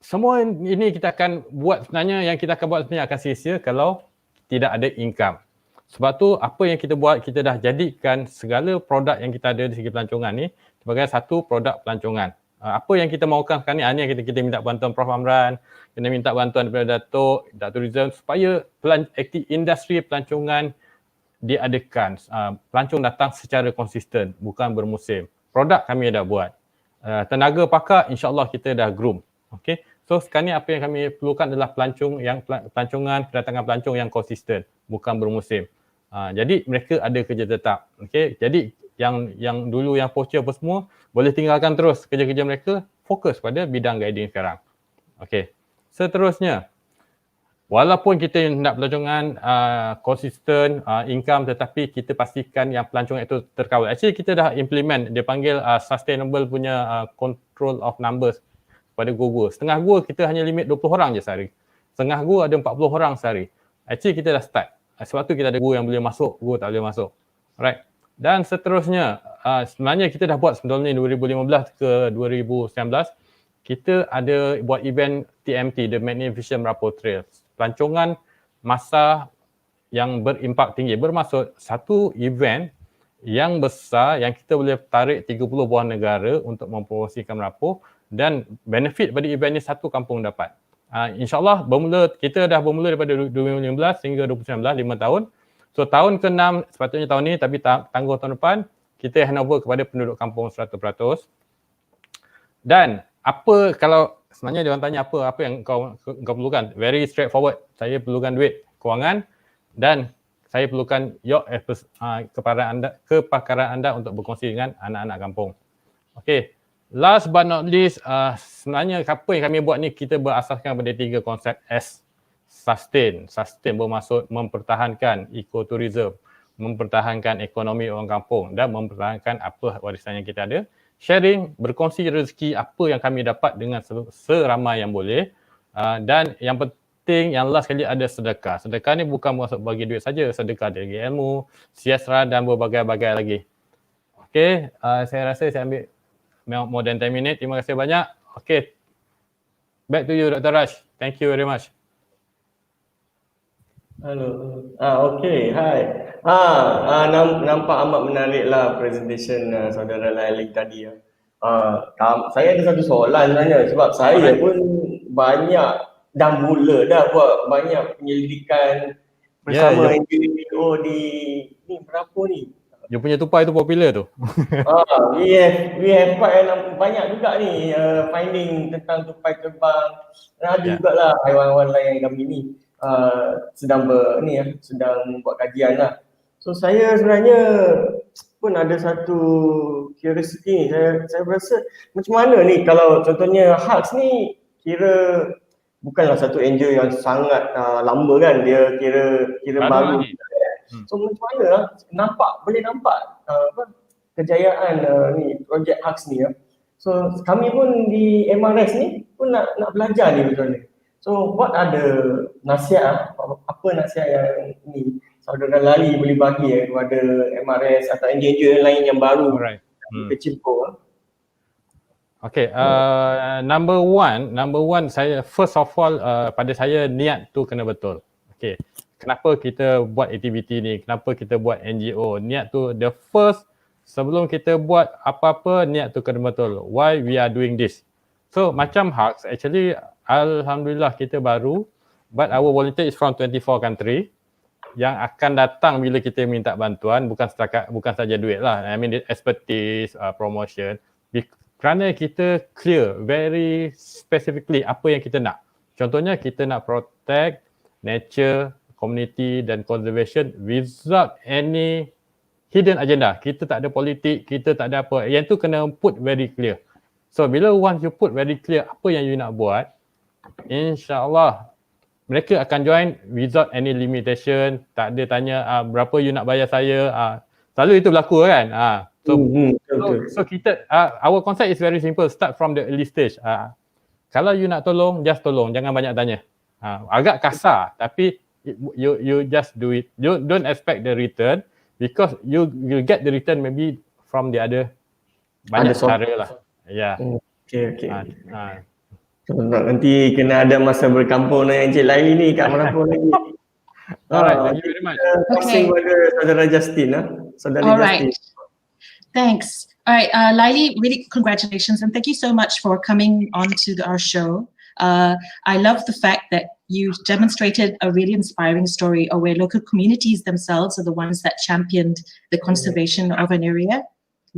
semua ini kita akan buat sebenarnya, yang kita akan buat sebenarnya akan sia-sia kalau tidak ada income. Sebab tu apa yang kita buat, kita dah jadikan segala produk yang kita ada di segi pelancongan ni sebagai satu produk pelancongan. Apa yang kita mahukan sekarang ni, hanya kita minta bantuan Prof Amran, kita minta bantuan daripada Datuk Ecotourism supaya industri pelancongan diadakan. Pelancong datang secara konsisten, bukan bermusim. Produk kami dah buat. Tenaga pakar insya-Allah kita dah groom. Okey. So sekarang ni apa yang kami perlukan adalah pelancongan, kedatangan pelancong yang konsisten, bukan bermusim. Jadi mereka ada kerja tetap. Okey. Jadi yang dulu yang poacher apa semua boleh tinggalkan terus kerja-kerja mereka, fokus pada bidang guiding sekarang. Okey. Seterusnya, walaupun kita nak pelancongan konsisten income, tetapi kita pastikan yang pelancongan itu terkawal. Actually kita dah implement, dia panggil sustainable punya control of numbers pada gua. Setengah gua kita hanya limit 20 orang je sehari. Setengah gua ada 40 orang sehari. Actually kita dah start. Sebab tu kita ada gua yang boleh masuk, gua tak boleh masuk. Alright. Dan seterusnya, sebenarnya kita dah buat sebelum ni 2015 ke 2019, kita ada buat event TMT, The Magnificent Merapu Trail. Pelancongan masa yang berimpak tinggi. Bermaksud satu event yang besar yang kita boleh tarik 30 buah negara untuk mempromosikan Merapu, dan benefit pada event ni satu kampung dapat. InsyaAllah kita dah bermula daripada 2015 hingga 2019, 5 tahun. So tahun ke-6 sepatutnya tahun ni, tapi tangguh tahun depan, kita handover kepada penduduk kampung 100%. Dan apa kalau sebenarnya dia orang tanya apa yang kau perlukan? Very straightforward. Saya perlukan duit, kewangan, dan saya perlukan kepakaran anda untuk berkongsi dengan anak-anak kampung. Okey. Last but not least, sebenarnya apa yang kami buat ni kita berasaskan pada 3 konsep S. Sustain bermaksud mempertahankan ecotourism, mempertahankan ekonomi orang kampung dan mempertahankan apa warisan yang kita ada. Sharing, berkongsi rezeki apa yang kami dapat dengan seramai yang boleh. Dan yang penting, yang last kali ada sedekah. Sedekah ni bukan maksud bagi duit saja, sedekah dari ilmu, siasra dan berbagai-bagai lagi. Okey, saya rasa saya ambil more than 10 minit. Terima kasih banyak. Okey. Back to you Dr. Raj. Thank you very much. Halo. Okey, hai. Nampak amat menariklah presentation saudara Lailing tadi. Saya ada satu soalan sebenarnya, sebab saya pun dah mula buat banyak penyelidikan bersama NGO di Merapu ni. Dia punya tupai tu popular tu. We have quite banyak juga ni finding tentang tupai terbang. Ada jugalah haiwan-haiwan lain yang kami ni sedang buat kajian lah. So saya sebenarnya pun ada satu curiosity ni. Saya rasa macam mana ni kalau contohnya Hugs ni kira bukanlah satu NGO yang sangat lama kan, dia kira baru. So macam mana boleh nampak kejayaan ni projek HAX ni. So kami pun di MRS ni pun nak belajar ni macam mana. So what are the nasihat, apa nasihat yang ni saudara Lali boleh bagi kepada MRS atau NGO lain yang baru bercimpung? Okay, number one saya first of all pada saya niat tu kena betul. Okay, kenapa kita buat aktiviti ni, kenapa kita buat NGO, niat tu the first, sebelum kita buat apa-apa niat tu kena betul. Why we are doing this? So macam HAX actually alhamdulillah kita baru, but our volunteer is from 24 country yang akan datang bila kita minta bantuan, bukan saja duit lah. I mean expertise, promotion. Kerana kita clear very specifically apa yang kita nak. Contohnya kita nak protect nature, community dan conservation without any hidden agenda. Kita tak ada politik, kita tak ada apa. Yang tu kena put very clear. So bila once you put very clear apa yang you nak buat, insyaAllah mereka akan join without any limitation. Tak ada tanya berapa you nak bayar saya. Selalu itu berlaku kan. So kita, our concept is very simple. Start from the early stage. Kalau you nak tolong, just tolong. Jangan banyak tanya. Agak kasar, tapi you just do it. You don't expect the return because you get the return maybe from the other banyak cara lah. Ya. Okay. So, nanti kena ada masa berkampung dengan Encik Laili ni kat Merapur lagi. Alright, thank you very much. Terima kasih Saudara Justin. Justin. Thanks. All right, Laili, really congratulations and thank you so much for coming on to our show. I love the fact that you demonstrated a really inspiring story where local communities themselves are the ones that championed the conservation of an area,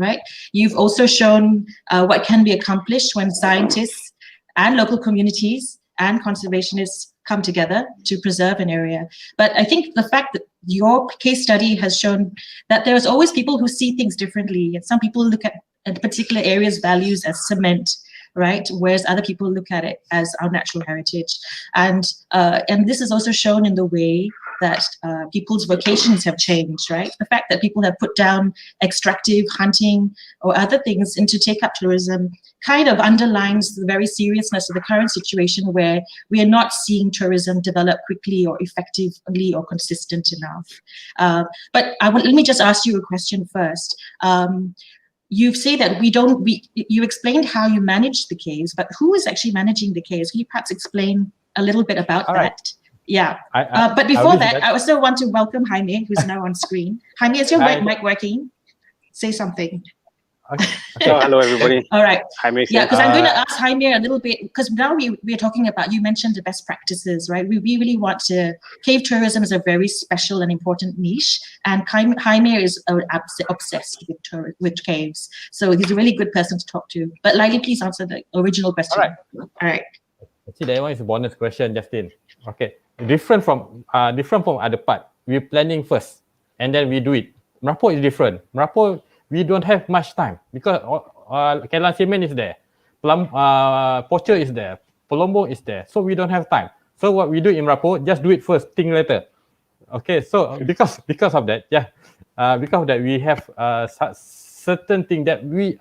right? You've also shown what can be accomplished when scientists and local communities and conservationists come together to preserve an area. But I think the fact that your case study has shown that there's always people who see things differently. And some people look at a particular area's values as cement, right? Whereas other people look at it as our natural heritage. And this is also shown in the way that people's vocations have changed, right? The fact that people have put down extractive hunting or other things and to take up tourism kind of underlines the very seriousness of the current situation where we are not seeing tourism develop quickly or effectively or consistent enough. But let me just ask you a question first. You say that you explained how you manage the caves, but who is actually managing the caves? Can you perhaps explain a little bit about that? Yeah, but before that, I also want to welcome Jaime, who's now on screen. Jaime, is your mic working? Say something. Okay. Hello, everybody. All right. Jaime. Yeah, because I'm going to ask Jaime a little bit, because now we are talking about, you mentioned the best practices, right? We really want to, cave tourism is a very special and important niche, and Jaime is obsessed with caves. So he's a really good person to talk to. But Laili, please answer the original question. All right. Actually, that one is a bonus question, Justin. Okay. Different from other part. We're planning first and then we do it. Merapur is different. Merapur, we don't have much time because Kelang Cement is there, Pocher is there, Pelombong is there, so we don't have time. So what we do in Merapur, just do it first, think later. Okay, so because of that, because of that we have certain thing that we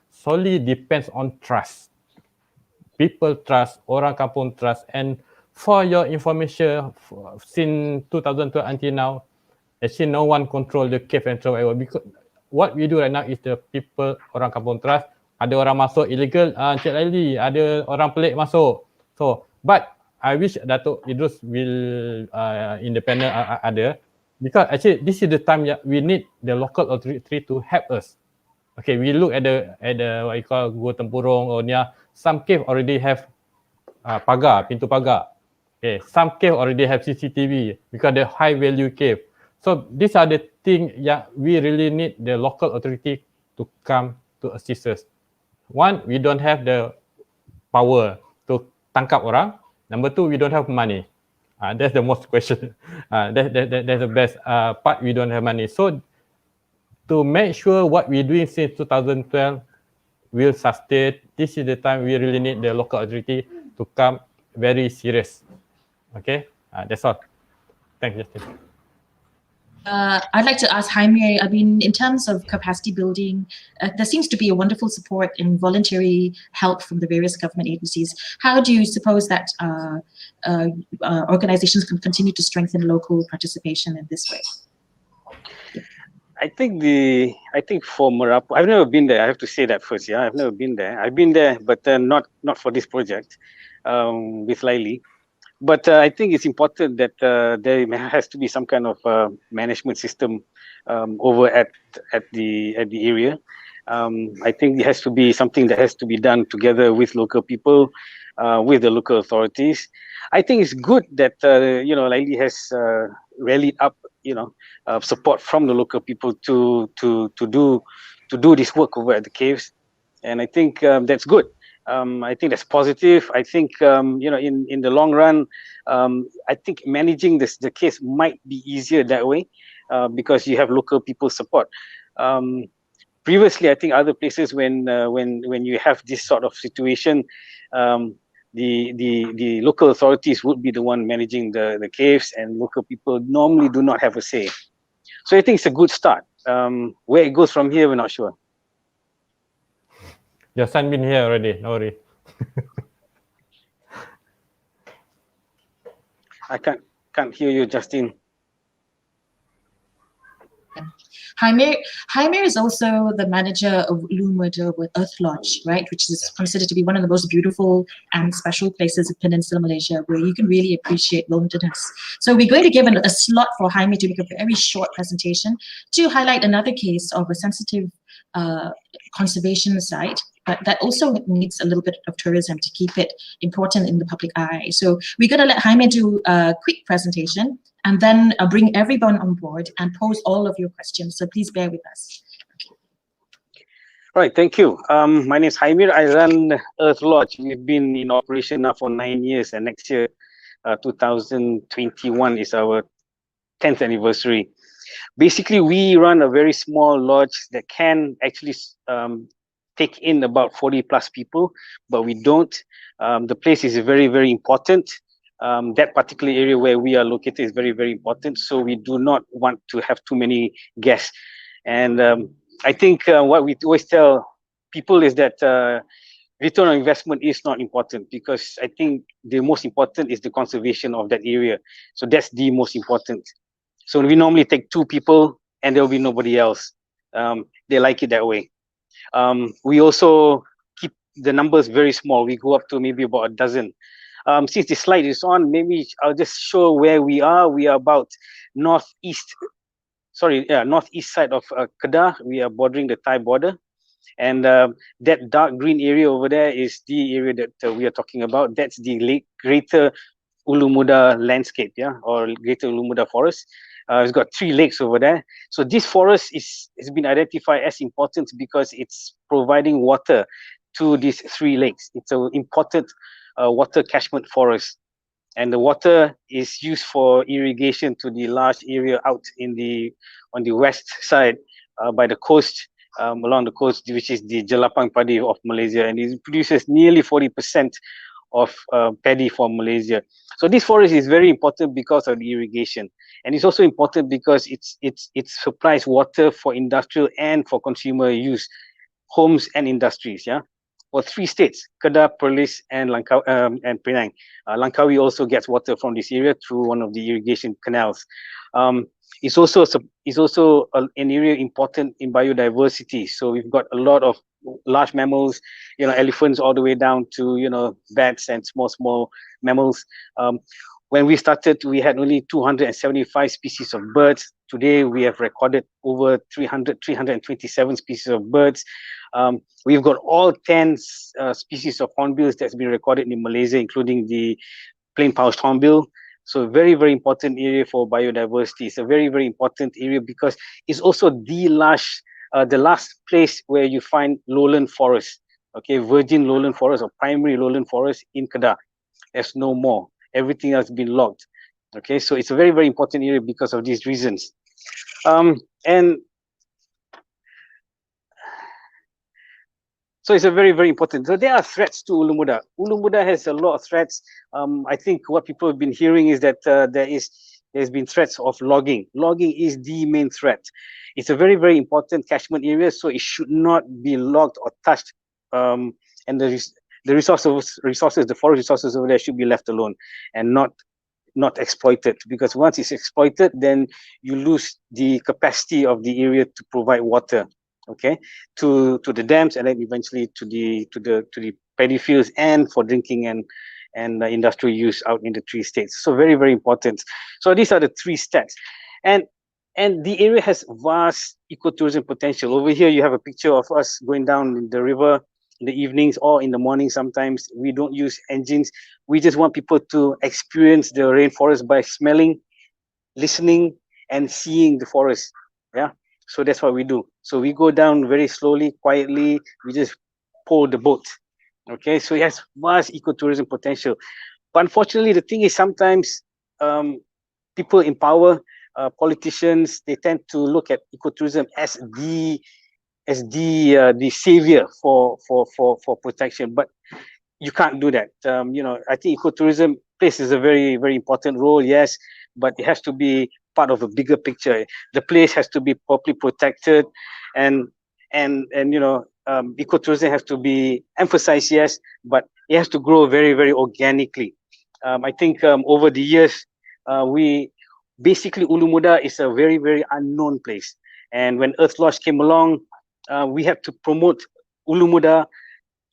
solely depends on trust. People trust, orang kampung trust, and for your information, since 2012 until now, actually no one control the cave and travel because what we do right now is the people, orang kampung trust. Ada orang masuk illegal, Encik Laili, ada orang pelik masuk. So, but I wish Datuk Idrus will independent ada, because actually this is the time we need the local authority to help us. Okay, we look at the what you call Gua Tempurung or near some cave already have pagar, pintu pagar. Okay, some cave already have CCTV because they're high value cave. So these are the things that we really need the local authority to come to assist us. One, we don't have the power to tangkap orang. Number two, we don't have money. That's the most question. That's the best part. We don't have money. So to make sure what we're doing since 2012 will sustain, this is the time we really need the local authority to come very serious. Okay, that's all. Thanks, Justin. I'd like to ask Jaime, I mean, in terms of capacity building, there seems to be a wonderful support in voluntary help from the various government agencies. How do you suppose that organizations can continue to strengthen local participation in this way? I think for Merapu, I've never been there. I have to say that first. Yeah, I've never been there. I've been there, but not for this project with Laili. But I think it's important that there has to be some kind of management system over at the area. I think it has to be something that has to be done together with local people, with the local authorities. I think it's good that Laili has rallied up, support from the local people to do this work over at the caves, and I think that's good. I think that's positive. I think in the long run, I think managing the case might be easier that way because you have local people support. Previously, I think other places when you have this sort of situation, the local authorities would be the one managing the caves, and local people normally do not have a say. So I think it's a good start. Where it goes from here, we're not sure. Your son been here already, no worry. I can't hear you, Justin. Jaime is also the manager of Ulumuda with Earth Lodge, right, which is considered to be one of the most beautiful and special places in Peninsular Malaysia where you can really appreciate loneliness. So we're going to give a slot for Jaime to make a very short presentation to highlight another case of a sensitive conservation site, but that also needs a little bit of tourism to keep it important in the public eye. So we're going to let Jaime do a quick presentation and then bring everyone on board and pose all of your questions. So please bear with us. All right, thank you. My name is Jaime. I run Earth Lodge. We've been in operation now for 9 years, and next year, 2021 is our 10th anniversary. Basically, we run a very small lodge that can actually take in about 40 plus people, but we don't. The place is very, very important. That particular area where we are located is very, very important. So we do not want to have too many guests. And I think what we always tell people is that return on investment is not important, because I think the most important is the conservation of that area. So that's the most important. So we normally take 2 people and there will be nobody else. They like it that way. We also keep the numbers very small. We go up to maybe about a dozen. Since the slide is on, maybe I'll just show where we are. We are about northeast side of Kedah. We are bordering the Thai border. And that dark green area over there is the area that we are talking about. That's the Greater Ulumuda landscape, or Greater Ulumuda forest. It's got 3 lakes over there. So this forest has been identified as important because it's providing water to these 3 lakes. It's an important water catchment forest, and the water is used for irrigation to the large area out on the west side by the coast, along the coast, which is the Jelapang Padi of Malaysia, and it produces nearly 40% of paddy for Malaysia. So this forest is very important because of the irrigation, and it's also important because it supplies water for industrial and for consumer use, homes and industries. For 3 states, Kedah, Perlis, and Penang. Langkawi also gets water from this area through one of the irrigation canals. It's also an area important in biodiversity. So we've got a lot of large mammals, elephants all the way down to bats and small mammals. When we started, we had only 275 species of birds. Today, we have recorded over 327 species of birds. We've got all 10 species of hornbills that's been recorded in Malaysia, including the plain-pouched hornbill. So very, very important area for biodiversity. It's a very, very important area because it's also the last place where you find lowland forest, virgin lowland forest or primary lowland forest in Kedah. There's no more. Everything has been logged. So it's a very, very important area because of these reasons. So it's a very, very important. So there are threats to Ulumuda. Ulumuda has a lot of threats. I think what people have been hearing is that there is There's been threats of logging. Logging is the main threat. It's a very, very important catchment area, so it should not be logged or touched. And the resources, the forest resources over there should be left alone and not exploited, because once it's exploited, then you lose the capacity of the area to provide water, okay, to the dams, and then eventually to the paddy fields and for drinking and industrial use out in the 3 states. So very, very important. So these are the 3 stats, and the area has vast ecotourism potential. Over here you have a picture of us going down the river in the evenings or in the morning. Sometimes we don't use engines. We just want people to experience the rainforest by smelling, listening, and seeing the forest. Yeah, so that's what we do. So we go down very slowly, quietly. We just pull the boat. Okay, so it has vast ecotourism potential. But unfortunately, the thing is, sometimes people in power, politicians, they tend to look at ecotourism as the savior for protection, but you can't do that. You know, I think ecotourism plays a very, very important role, yes, but it has to be part of a bigger picture. The place has to be properly protected, and you know, ecotourism has to be emphasized, yes, but it has to grow very, very organically. I think over the years, basically Ulu Muda is a very, very unknown place, and when Earth Lodge came along, we had to promote Ulu Muda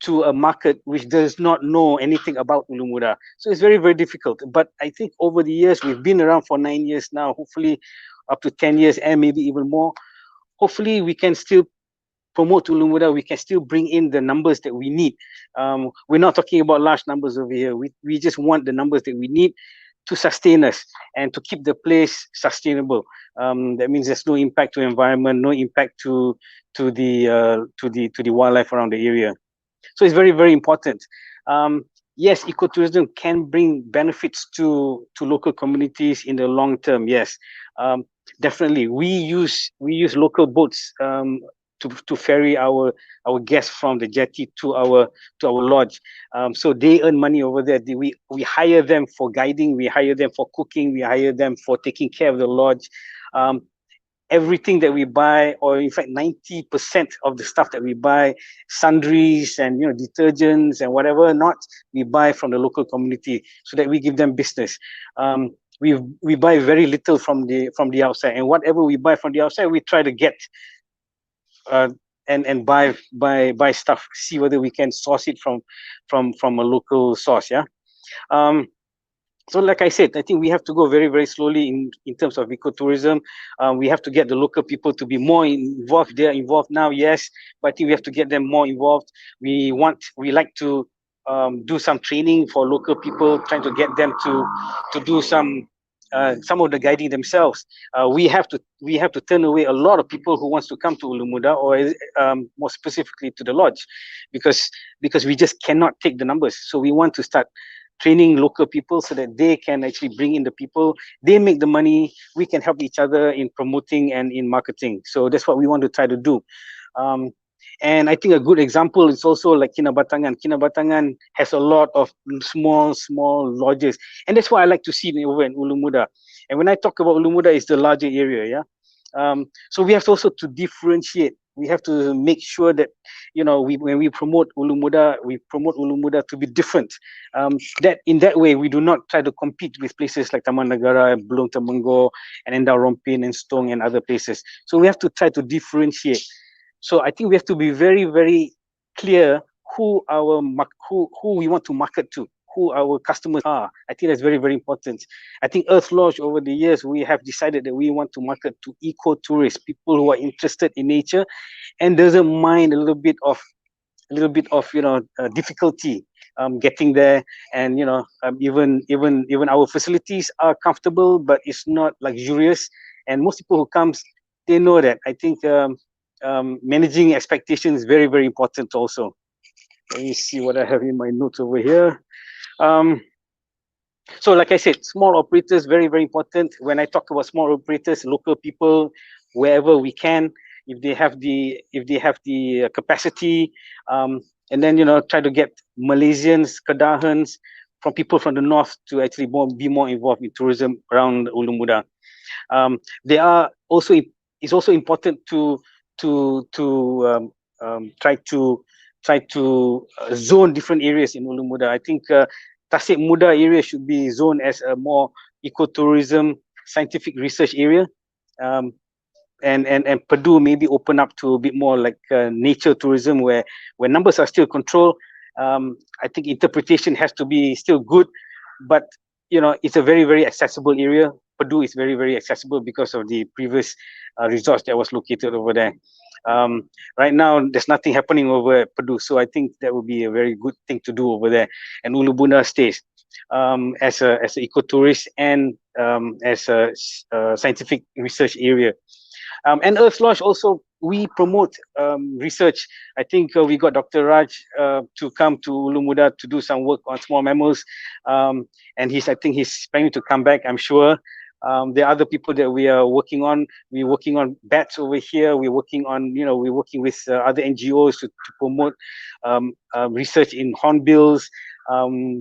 to a market which does not know anything about Ulu Muda. So it's very, very difficult. But I think over the years, we've been around for 9 years now, hopefully up to 10 years and maybe even more. Hopefully we can still promote Ulu Muda, we can still bring in the numbers that we need. We're not talking about large numbers over here. We just want the numbers that we need to sustain us and to keep the place sustainable. That means there's no impact to environment, no impact to the wildlife around the area. So it's very, very important. Yes, ecotourism can bring benefits to local communities in the long term. Yes, definitely. We use local boats to ferry our guests from the jetty to our lodge. So they earn money over there. We hire them for guiding, we hire them for cooking, we hire them for taking care of the lodge. Everything that we buy, or in fact 90% of the stuff that we buy, sundries and detergents and whatever not, we buy from the local community so that we give them business. We buy very little from the outside, and whatever we buy from the outside, we try to get and buy stuff, see whether we can source it from a local source. Yeah. So like I said, I think we have to go very, very slowly in terms of ecotourism. We have to get the local people to be more involved. They are involved now, yes, but I think we have to get them more involved. We like to do some training for local people, trying to get them to do some of the guiding themselves. We have to turn away a lot of people who wants to come to Ulu Muda, or more specifically to the lodge, because we just cannot take the numbers. So we want to start training local people so that they can actually bring in the people. They make the money. We can help each other in promoting and in marketing. So that's what we want to try to do. And I think a good example is also like Kinabatangan. Kinabatangan has a lot of small lodges, and that's what I like to see over in Ulu Muda. And when I talk about Ulu Muda, it's the larger area, yeah. So we have also to differentiate. We have to make sure that when we promote Ulu Muda, we promote Ulu Muda to be different. That in that way, we do not try to compete with places like Taman Negara, Belum Temenggor, and Endau Rompin and Stong and other places. So we have to try to differentiate. So I think we have to be very, very clear who we want to market to, who our customers are. I think that's very, very important. I think Earth Lodge, over the years, we have decided that we want to market to eco-tourists, people who are interested in nature and doesn't mind a little bit of difficulty getting there. And even our facilities are comfortable, but it's not luxurious. And most people who comes, they know that. I think managing expectations is very, very important also. Let me see what I have in my notes over here. So like I said, small operators, very, very important. When I talk about small operators, local people, wherever we can, if they have the capacity, and then try to get Malaysians, Kedahans, from people from the north to actually be more involved in tourism around Ulu Muda. They are also, it's also important to try to zone different areas in Ulu Muda. I think Tasik Muda area should be zoned as a more ecotourism scientific research area. And Pedu maybe open up to a bit more like nature tourism where numbers are still controlled. I think interpretation has to be still good, but you know, it's a very, very accessible area. Pedu is very, very accessible because of the previous resorts that was located over there. Right now, there's nothing happening over at Pedu, so I think that would be a very good thing to do over there. And Ulu Bunda stays as an ecotourist and as a scientific research area. And Earth Lodge also, we promote research. I think we got Dr. Raj to come to Ulu Muda to do some work on small mammals, and I think he's planning to come back, I'm sure. There are other people that we are working on. We're working on bats over here. We're working on, you know, we're working with other NGOs to promote research in hornbills,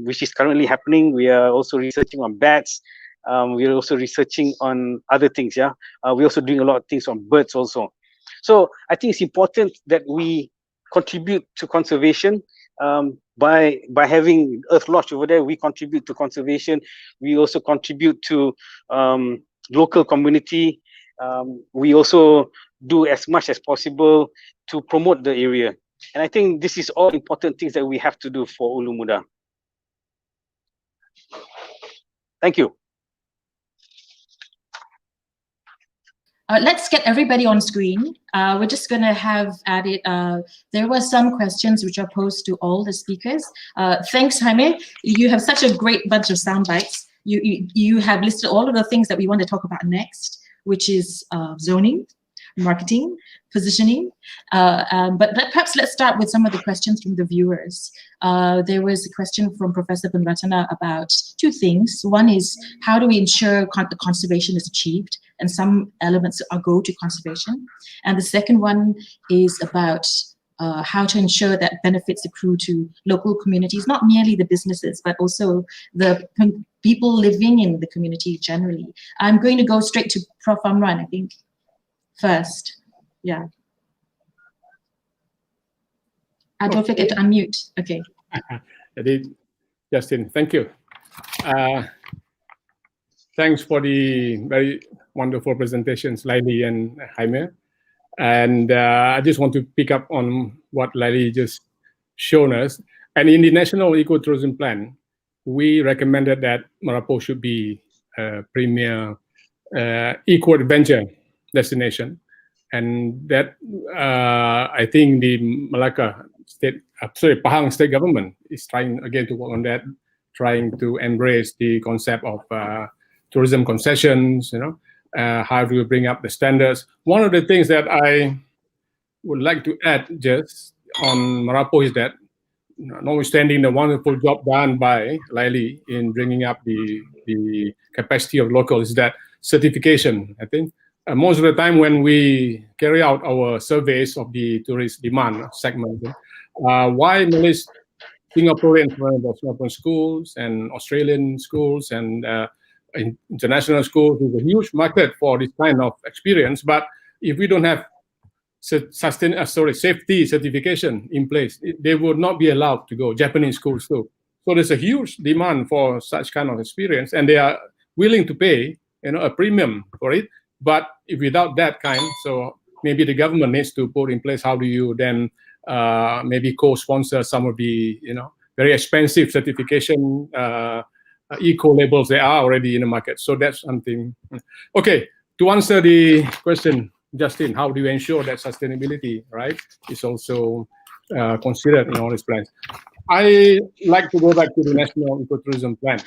which is currently happening. We are also researching on bats. We're also researching on other things. Yeah, we're also doing a lot of things on birds also. So I think it's important that we contribute to conservation. By having Earth Lodge over there, we contribute to conservation. We also contribute to local community. We also do as much as possible to promote the area. And I think this is all important things that we have to do for Ulu Muda. Thank you. Let's get everybody on screen. We're just going to have added, there were some questions which are posed to all the speakers. Thanks, Jaime. You have such a great bunch of sound bites. You have listed all of the things that we want to talk about next, which is zoning, marketing, positioning. But perhaps let's start with some of the questions from the viewers. There was a question from Professor Bunratana about two things. One is, how do we ensure the conservation is achieved? And some elements go to conservation. And the second one is about how to ensure that benefits accrue to local communities, not merely the businesses, but also the people living in the community generally. I'm going to go straight to Prof Amran, I think, first. Yeah. Don't forget to unmute. Okay. Justin, thank you. Thanks for the very wonderful presentations, Laili and Jaime. And I just want to pick up on what Laili just shown us. And in the National Ecotourism Plan, we recommended that Marapo should be a premier eco-adventure destination. And that I think the Malacca state, Pahang state government is trying again to work on that, trying to embrace the concept of tourism concessions, you know, how do we bring up the standards. One of the things that I would like to add just on Marapo is that, notwithstanding the wonderful job done by Laili in bringing up the capacity of locals, is that certification. I think most of the time when we carry out our surveys of the tourist demand segment, why Malaysian, Singaporean, Singaporean schools and Australian schools and international schools is a huge market for this kind of experience. But if we don't have safety certification in place, they would not be allowed to go. Japanese schools too. So there's a huge demand for such kind of experience, and they are willing to pay, you know, a premium for it. But if without that kind, so maybe the government needs to put in place, how do you then maybe co-sponsor some of the, you know, very expensive certification eco labels they are already in the market. So that's something. Okay, to answer the question, Justin, how do you ensure that sustainability, right, is also considered in all these plans? I like to go back to the National Ecotourism Plan,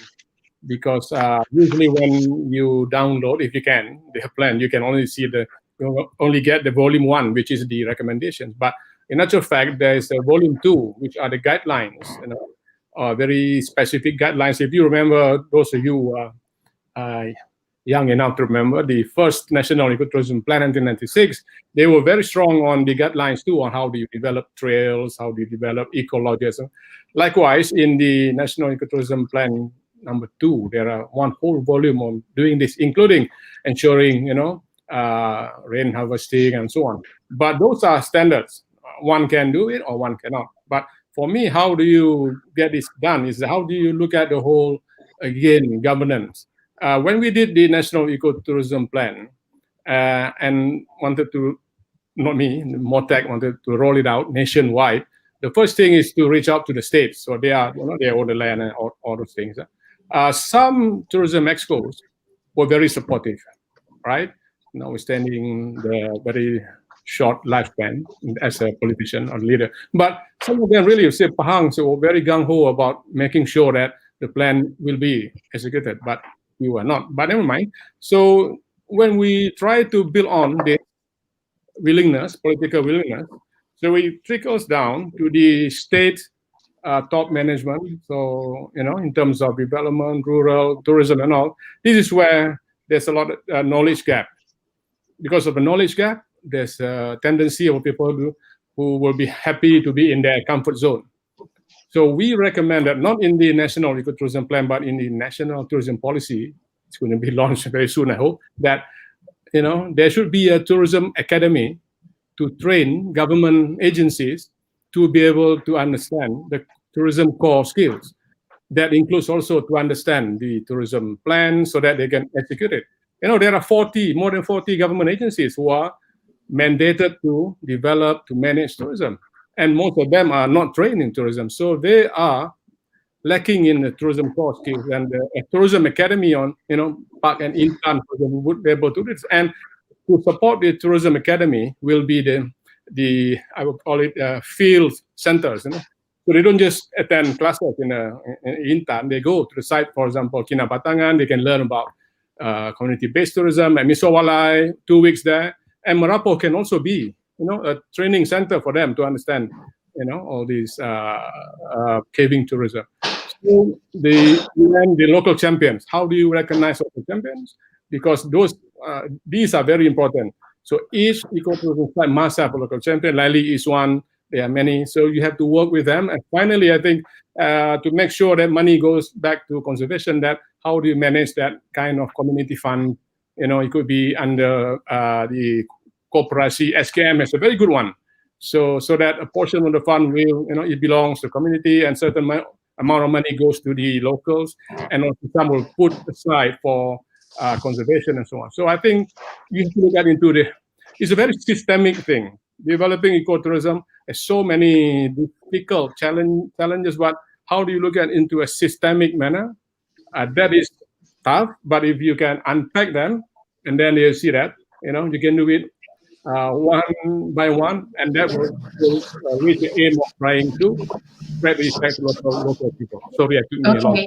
because usually when you download, if you can, the plan, you can only see only get the volume 1, which is the recommendations. But in actual fact, there is a volume 2, which are the guidelines, you know, very specific guidelines. If you remember, those of you young enough to remember the first National Ecotourism Plan 1996, they were very strong on the guidelines too, on how do you develop trails, how do you develop eco-lodges. Likewise, in the National Ecotourism Plan number 2, there are one whole volume on doing this, including ensuring, rain harvesting and so on. But those are standards. One can do it or one cannot. But for me, how do you get this done is how do you look at the whole, again, governance. When we did the National Ecotourism Plan and wanted to, not me, MOTEC wanted to roll it out nationwide, the first thing is to reach out to the states. So they are, they own the land and all those things. Some tourism expos were very supportive, right? Notwithstanding the very short lifespan as a politician or leader. But some of them really say Pahang, so very gung-ho about making sure that the plan will be executed, but we were not. But never mind. So when we try to build on the willingness, political willingness, so it trickles down to the state top management. So, in terms of development, rural, tourism and all, this is where there's a lot of knowledge gap. Because of the knowledge gap, there's a tendency of people who will be happy to be in their comfort zone. So we recommend that not in the National Ecotourism Plan, but in the National Tourism Policy, it's going to be launched very soon, I hope, that, there should be a tourism academy to train government agencies to be able to understand the tourism core skills. That includes also to understand the tourism plan so that they can execute it. There are more than 40 government agencies who are mandated to develop, to manage tourism. And most of them are not trained in tourism. So they are lacking in the tourism core skills. And the tourism academy on, Park and Intan would be able to do this. And to support the tourism academy will be the I would call it field centers. So they don't just attend classes in Intan. They go to the site, for example, Kinabatangan. They can learn about community-based tourism and Misowalai, 2 weeks there. And Merapo can also be, a training center for them to understand, all these caving tourism. So the local champions, how do you recognize local champions? Because these are very important. So each ecotourism site must have a local champion. Lali is one. There are many. So you have to work with them. And finally, I think to make sure that money goes back to conservation, that how do you manage that kind of community fund? It could be under the Koperasi SKM is a very good one. So that a portion of the fund will, it belongs to the community and certain amount of money goes to the locals and also some will put aside for conservation and so on. So I think you have to look at it's a very systemic thing. Developing ecotourism has so many difficult challenges, but how do you look at into a systemic manner? That is tough, but if you can unpack them and then you see that, you can do it one by one, and that will reach the aim of trying to spread respect to local people. Sorry, I took me a long.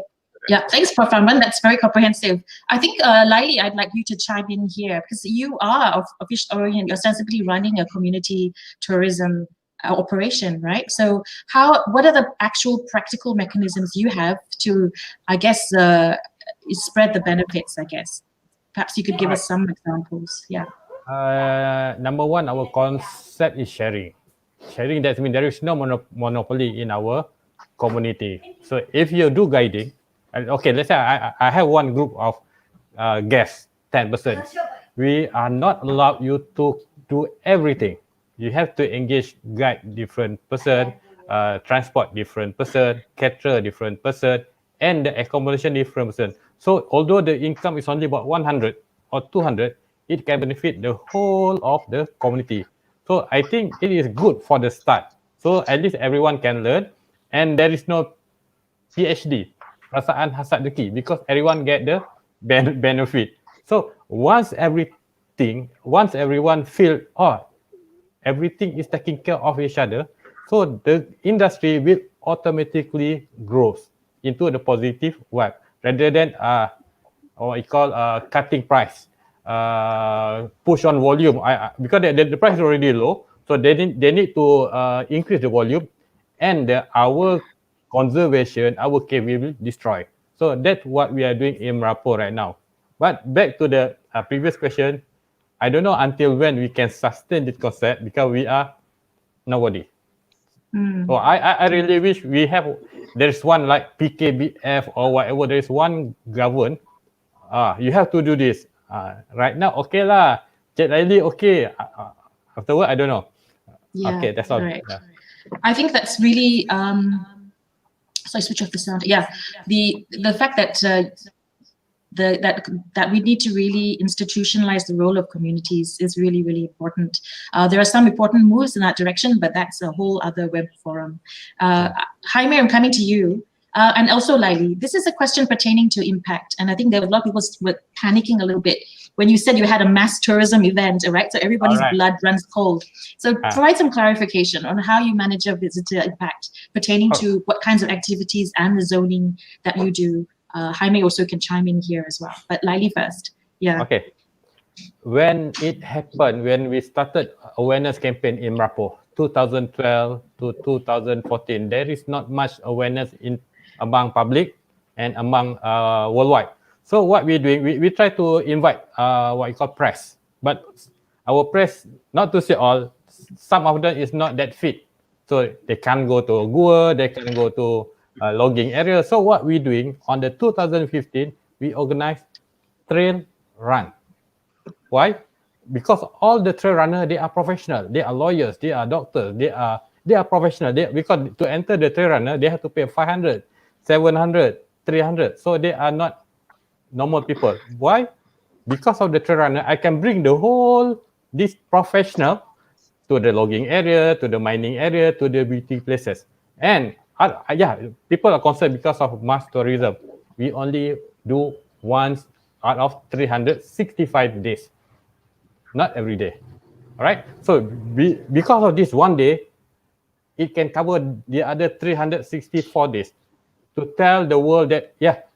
Yeah, thanks, Prof. Amran. That's very comprehensive. I think, Laili, I'd like you to chime in here because you are you're ostensibly running a community tourism operation, right? So what are the actual practical mechanisms you have to, I guess, spread the benefits, I guess? Perhaps you could give us some examples. Yeah. Number one, our concept is sharing. Sharing, that means there is no monopoly in our community. So if you do guiding, okay, let's say I have one group of guests, 10%. We are not allowed you to do everything. You have to engage guide different person, transport different person, caterer different person, and the accommodation different person. So although the income is only about 100 or 200, it can benefit the whole of the community. So I think it is good for the start. So at least everyone can learn, and there is no PhD, perasaan hasad dengki, because everyone get the benefit. So once everyone feel, everything is taking care of each other, so the industry will automatically grow into the positive web rather than what we call cutting price, push on volume. Because the price is already low, so they need to increase the volume, and our conservation, our cave will be destroyed. So that's what we are doing in Merapo right now. But back to the previous question, I don't know until when we can sustain this concept because we are nobody. So I really wish we have, there's one like PKBF or whatever, there's one govern, you have to do this. Right now, okay lah. Cik Laili, okay. Afterward, I don't know. Yeah, okay, that's all. right. Yeah. I think that's really, so I switch off the sound. Yeah, the fact that that we need to really institutionalize the role of communities is really, really important. There are some important moves in that direction, but that's a whole other web forum. Jaime, I'm coming to you. And also Laili, this is a question pertaining to impact. And I think there were a lot of people were panicking a little bit when you said you had a mass tourism event, right? So everybody's blood runs cold. So provide some clarification on how you manage your visitor impact pertaining to what kinds of activities and the zoning that you do. Jaime also can chime in here as well, but Laili first. Yeah. Okay. When it happened, when we started awareness campaign in Merapoh, 2012 to 2014, there is not much awareness among public and among worldwide. So what we're doing, we try to invite what you call press, but our press, not to say all, some of them is not that fit. So they can't go to Gua, they can go to logging area. So what we're doing on the 2015, we organized trail run. Why? Because all the trail runners, they are professional. They are lawyers, they are doctors, they are professional. Because to enter the trail runner, they have to pay 500, 700, 300. So they are not normal people. Why? Because of the trail runner, I can bring the whole, this professional to the logging area, to the mining area, to the beauty places. And people are concerned because of mass tourism. We only do once out of 365 days. Not every day. All right. So because of this one day, it can cover the other 364 days to tell the world that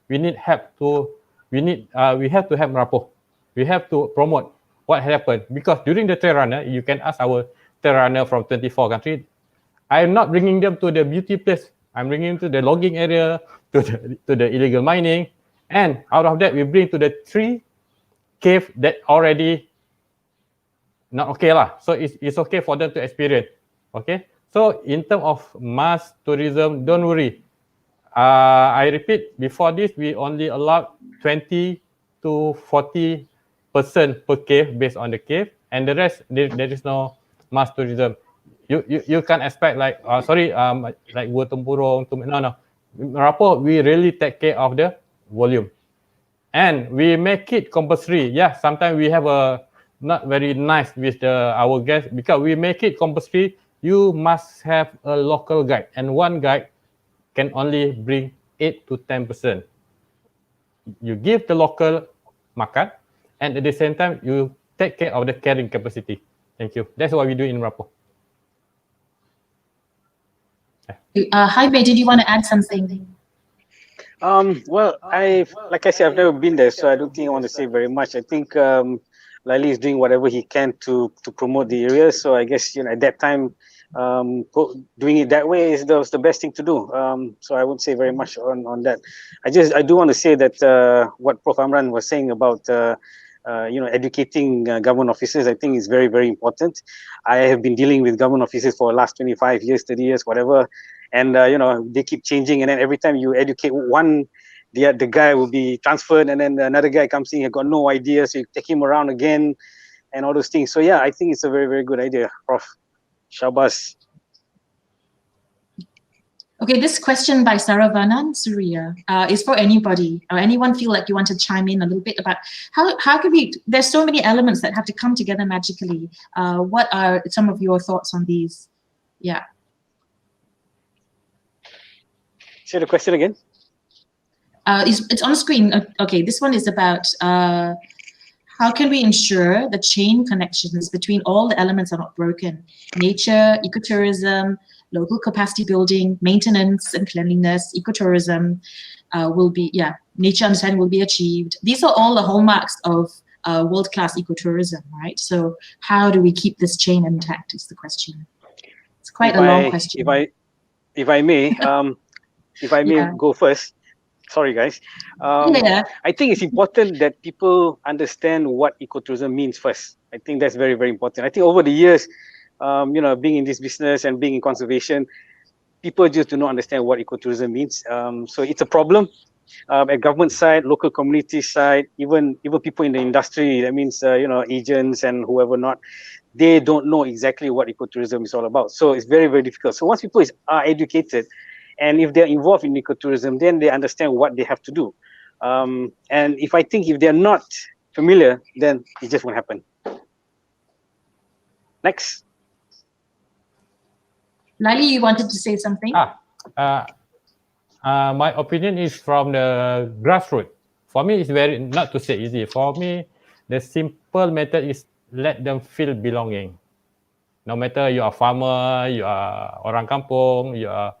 we need help to. We have to help Merapoh. We have to promote what happened because during the trail runner, you can ask our trail runner from 24 countries. I am not bringing them to the beauty place. I'm bringing them to the logging area, to the illegal mining, and out of that, we bring to the 3 cave that already not okay lah. So it's okay for them to experience. Okay. So in terms of mass tourism, don't worry. I repeat, before this, we only allowed 20 to 40% per cave based on the cave, and the rest there is no mass tourism. You can't expect like like Gua Tempurung. No. Merapoh, we really take care of the volume, and we make it compulsory. Yeah, sometimes we have a not very nice with our guests because we make it compulsory. You must have a local guide, and one guide can only bring 8 to 10%. You give the local makan, and at the same time, you take care of the carrying capacity. Thank you. That's what we do in Merapoh. Jaime, did you want to add something? Well, like I said, I've never been there, so I don't think I want to say very much. I think Laili is doing whatever he can to promote the area. So I guess at that time, doing it that way was the best thing to do. So I won't say very much on that. I do want to say that what Prof Amran was saying about educating government officers, I think is very, very important. I have been dealing with government officers for the last 25 years, 30 years, whatever. And they keep changing, and then every time you educate one, the guy will be transferred, and then another guy comes in, he got no idea, so you take him around again, and all those things. So yeah, I think it's a very, very good idea, Prof. Shabas. Okay, this question by Saravanan Surya is for anybody or anyone feel like you want to chime in a little bit about how could we, there's so many elements that have to come together magically. What are some of your thoughts on these? Yeah. Say the question again. It's on screen. Okay, this one is about how can we ensure the chain connections between all the elements are not broken? Nature, ecotourism, local capacity building, maintenance and cleanliness, ecotourism will be, nature understanding will be achieved. These are all the hallmarks of world-class ecotourism, right? So how do we keep this chain intact is the question. It's quite a long question. If I may, if I may go first, Sorry, guys. Yeah. I think it's important that people understand what ecotourism means first. I think that's very, very important. I think over the years, being in this business and being in conservation, people just do not understand what ecotourism means. So it's a problem at government side, local community side, even people in the industry. That means agents and whoever not, they don't know exactly what ecotourism is all about. So it's very, very difficult. So once people are educated, and if they're involved in ecotourism, then they understand what they have to do. And if they're not familiar, then it just won't happen. Next. Lali, you wanted to say something? My opinion is from the grassroots. For me, it's very, not to say easy. For me, the simple method is let them feel belonging. No matter you are farmer, you are orang kampung, you are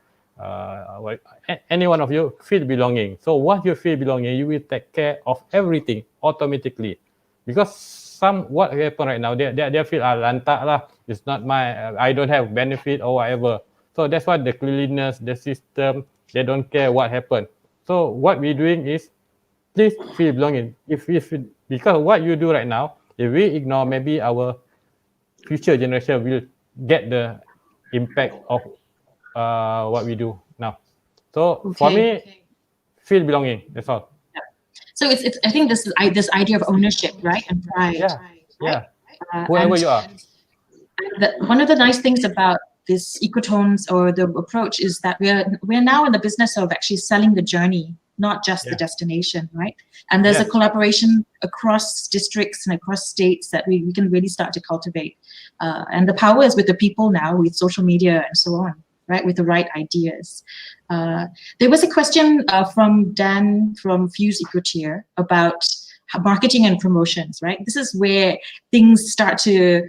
any one of you, feel belonging. So once you feel belonging, you will take care of everything automatically. Because what happen right now, they feel lantak lah. It's not I don't have benefit or whatever. So that's why the cleanliness, the system, they don't care what happened. So what we're doing is, please feel belonging. Because what you do right now, if we ignore, maybe our future generation will get the impact of what we do now. So for me, feel belonging. That's all. Yeah. So it's I think this idea of ownership, right, and pride. Yeah. Right? Yeah. Whoever you are. One of the nice things about this ecotones or the approach is that we're now in the business of actually selling the journey, not just the destination, right? And there's a collaboration across districts and across states that we can really start to cultivate. And the power is with the people now, with social media and so on, right? With the right ideas. There was a question from Dan from Fuse Ecotier about marketing and promotions, right? This is where things start to,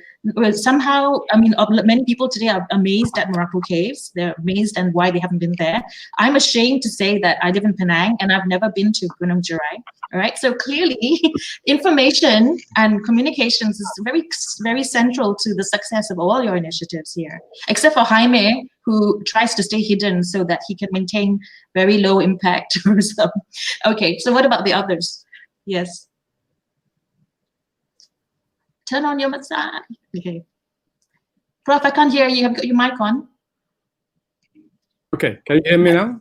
somehow, I mean, many people today are amazed at Morocco Caves. They're amazed and why they haven't been there. I'm ashamed to say that I live in Penang and I've never been to Gunung Jerai, all right? So clearly, information and communications is very, very central to the success of all your initiatives here, except for Jaime, who tries to stay hidden so that he can maintain very low impact tourism. Okay, so what about the others? Yes. Turn on your mic. Okay. Prof, I can't hear you. Have got your mic on. Okay, can you hear me now?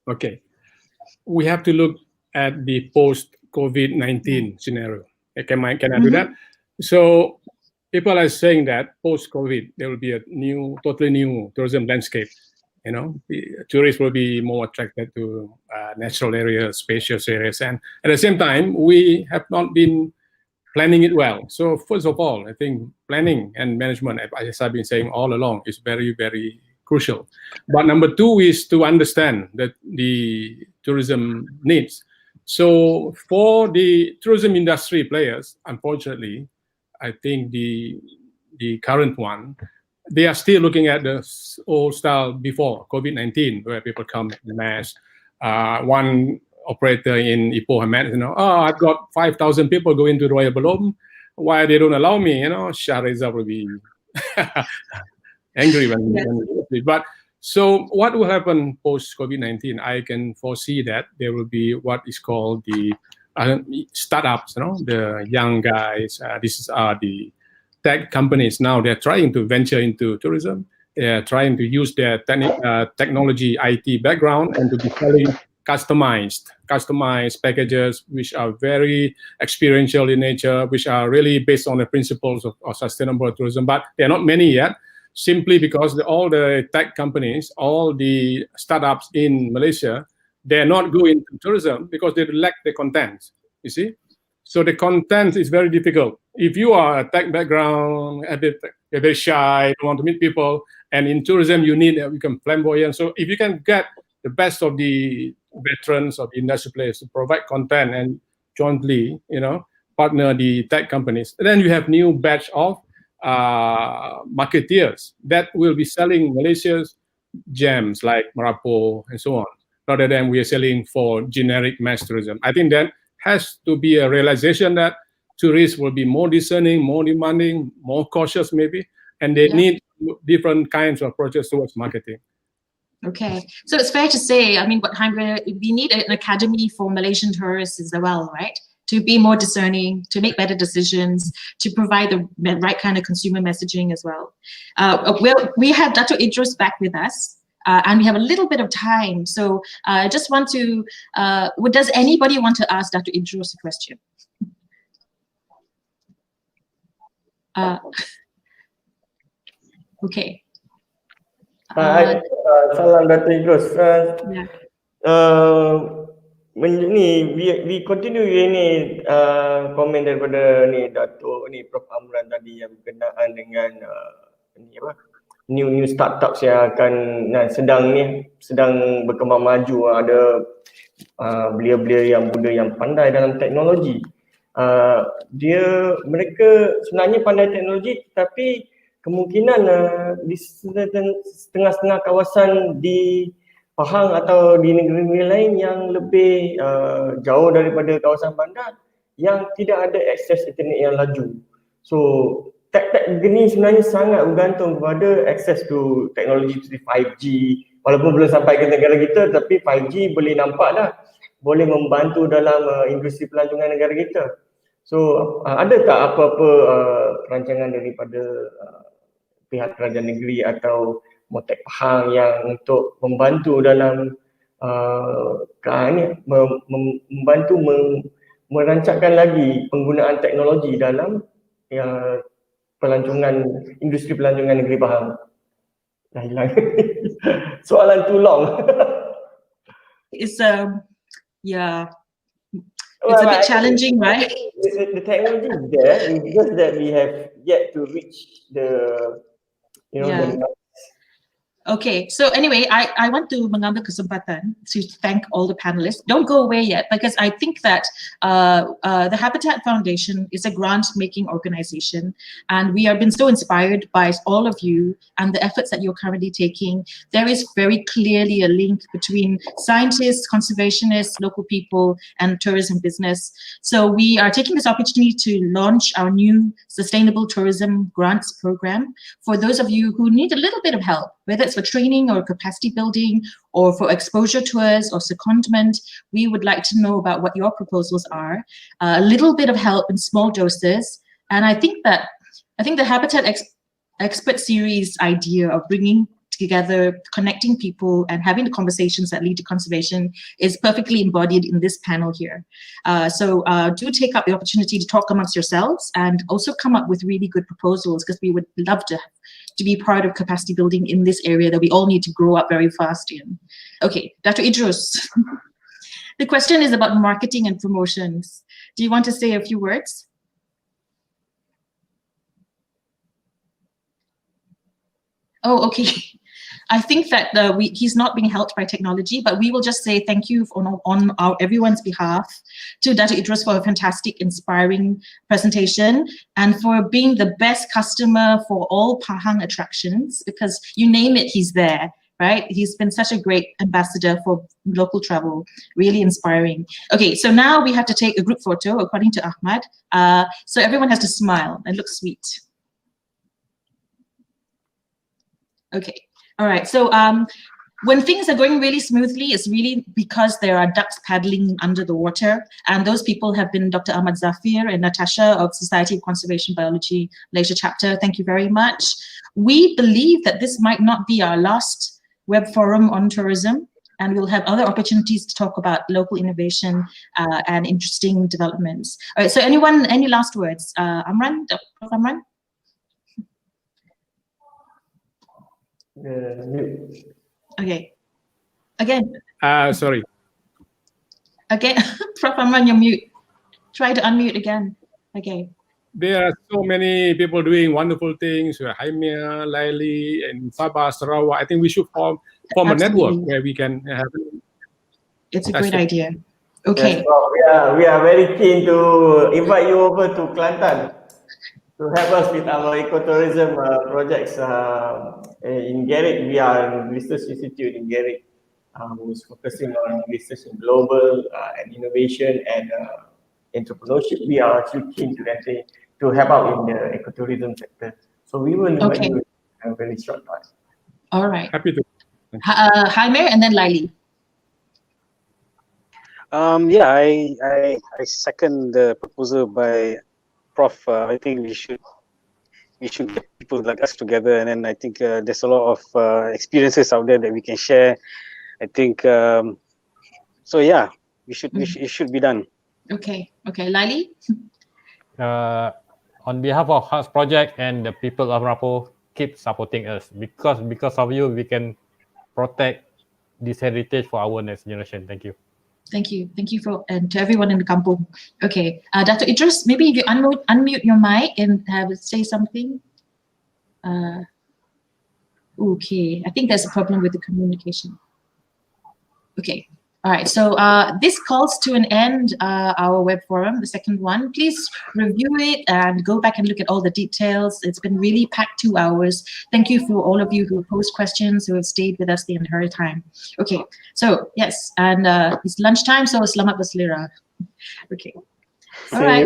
Okay. We have to look at the post-COVID-19 scenario. Can I do that? So people are saying that post-COVID, there will be a totally new tourism landscape. You know, tourists will be more attracted to natural areas, spacious areas. And at the same time, we have not been planning it well. So first of all, I think planning and management, as I've been saying all along, is very, very crucial. But number two is to understand that the tourism needs. So for the tourism industry players, unfortunately, I think the current one, they are still looking at the old style before COVID-19, where people come in mass. One operator in Ipoh Hamed, I've got 5,000 people going to Royal Belum. Why they don't allow me? Shahriza will be angry when but so what will happen post COVID-19? I can foresee that there will be what is called the startups, the young guys. These are the tech companies now. They're trying to venture into tourism. They're trying to use their technology IT background and to be selling customized packages, which are very experiential in nature, which are really based on the principles of sustainable tourism. But there are not many yet, simply because all the tech companies, all the startups in Malaysia, they're not going to tourism because they lack the content, you see? So the content is very difficult. If you are a tech background, you're very shy, don't want to meet people, and in tourism you need become flamboyant. So if you can get the best of the veterans of the industry players to provide content and jointly, partner the tech companies, then you have new batch of marketeers that will be selling Malaysia's gems like Marapo and so on, rather than we are selling for generic mass tourism. I think that has to be a realization that tourists will be more discerning, more demanding, more cautious maybe, and they need different kinds of approaches towards marketing. Okay, so it's fair to say, I mean, we need an academy for Malaysian tourists as well, right? To be more discerning, to make better decisions, to provide the right kind of consumer messaging as well. We have Dr. Idrus back with us, and we have a little bit of time. So I just want to, does anybody want to ask Dr. Idrus a question? Okay. Salam Dr. Idrus. Yeah. We continue ini komen daripada Datuk Prof Amran tadi yang berkenaan dengan new startups yang akan sedang berkembang maju. Ada belia-belia yang muda yang pandai dalam teknologi. Mereka sebenarnya pandai teknologi, tapi kemungkinan di setengah-setengah kawasan di Pahang atau di negeri-negeri lain yang lebih jauh daripada kawasan bandar yang tidak ada akses internet yang laju. So tech begini sebenarnya sangat bergantung kepada akses to teknologi seperti 5G. Walaupun belum sampai ke negara kita, tapi 5G boleh nampak dah, boleh membantu dalam industri pelancongan negara kita. So adakah apa-apa perancangan daripada pihak kerajaan negeri atau Motek Pahang yang untuk membantu dalam membantu merancangkan lagi penggunaan teknologi dalam industri pelancongan negeri Pahang? Dah hilang. Soalan too long. It's yeah. It's a bit challenging, right? The technology is there. It's just that we have yet to reach the the. Okay, so anyway, I want to mengambil kesempatan to thank all the panelists. Don't go away yet, because I think that the Habitat Foundation is a grant-making organization, and we have been so inspired by all of you and the efforts that you're currently taking. There is very clearly a link between scientists, conservationists, local people, and tourism business. So we are taking this opportunity to launch our new Sustainable Tourism Grants Program for those of you who need a little bit of help, whether it's for training or capacity building or for exposure tours or secondment. We would like to know about what your proposals are. A little bit of help in small doses. And I think the Habitat Expert Series idea of bringing together, connecting people and having the conversations that lead to conservation is perfectly embodied in this panel here. So do take up the opportunity to talk amongst yourselves and also come up with really good proposals, because we would love to be part of capacity building in this area that we all need to grow up very fast in. Okay, Dr. Idrus. The question is about marketing and promotions. Do you want to say a few words? Oh, okay. I think that he's not being helped by technology, but we will just say thank you on everyone's behalf to Dr. Idrus for a fantastic, inspiring presentation and for being the best customer for all Pahang attractions, because you name it, he's there, right? He's been such a great ambassador for local travel, really inspiring. Okay, so now we have to take a group photo according to Ahmad. So everyone has to smile and look sweet. Okay. All right, so when things are going really smoothly, it's really because there are ducks paddling under the water, and those people have been Dr. Ahmad Zafir and Natasha of Society of Conservation Biology Malaysia Chapter. Thank you very much. We believe that this might not be our last web forum on tourism, and we'll have other opportunities to talk about local innovation and interesting developments. All right, so any last words? Amran, Prof. Amran? Okay. Again. Sorry. Again, Prof. Amran, you're mute. Try to unmute again. Okay. There are so many people doing wonderful things. Haimia, Laili, and Sabah, Sarawak. I think we should form a network where we can have. It's a great idea. Okay. Yes, we are very keen to invite you over to Kelantan to help us with our ecotourism projects in Garrick. We are research institute in Garrick, who's focusing on research in global and innovation and entrepreneurship. We are actually keen to help out in the ecotourism sector. So we will invite you in a very short time. All right. Happy to. Jaime and then Laili. Yeah, I second the proposal by Prof. I think we should get people like us together, and then I think there's a lot of experiences out there that we can share. I think so. Yeah, it should be done. Okay, Laili. On behalf of Hearts Project and the people of Rapo, keep supporting us because of you we can protect this heritage for our next generation. Thank you. Thank you for and to everyone in the kampung. Okay, Dr. Idris, maybe if you unmute your mic and say something. Okay, I think there's a problem with the communication. Okay, all right. So this calls to an end our web forum, the second one. Please review it and go back and look at all the details. It's been really packed 2 hours. Thank you for all of you who posed questions, who have stayed with us the entire time. Okay, so yes, and it's lunchtime, so selamat berselera. Okay, all right.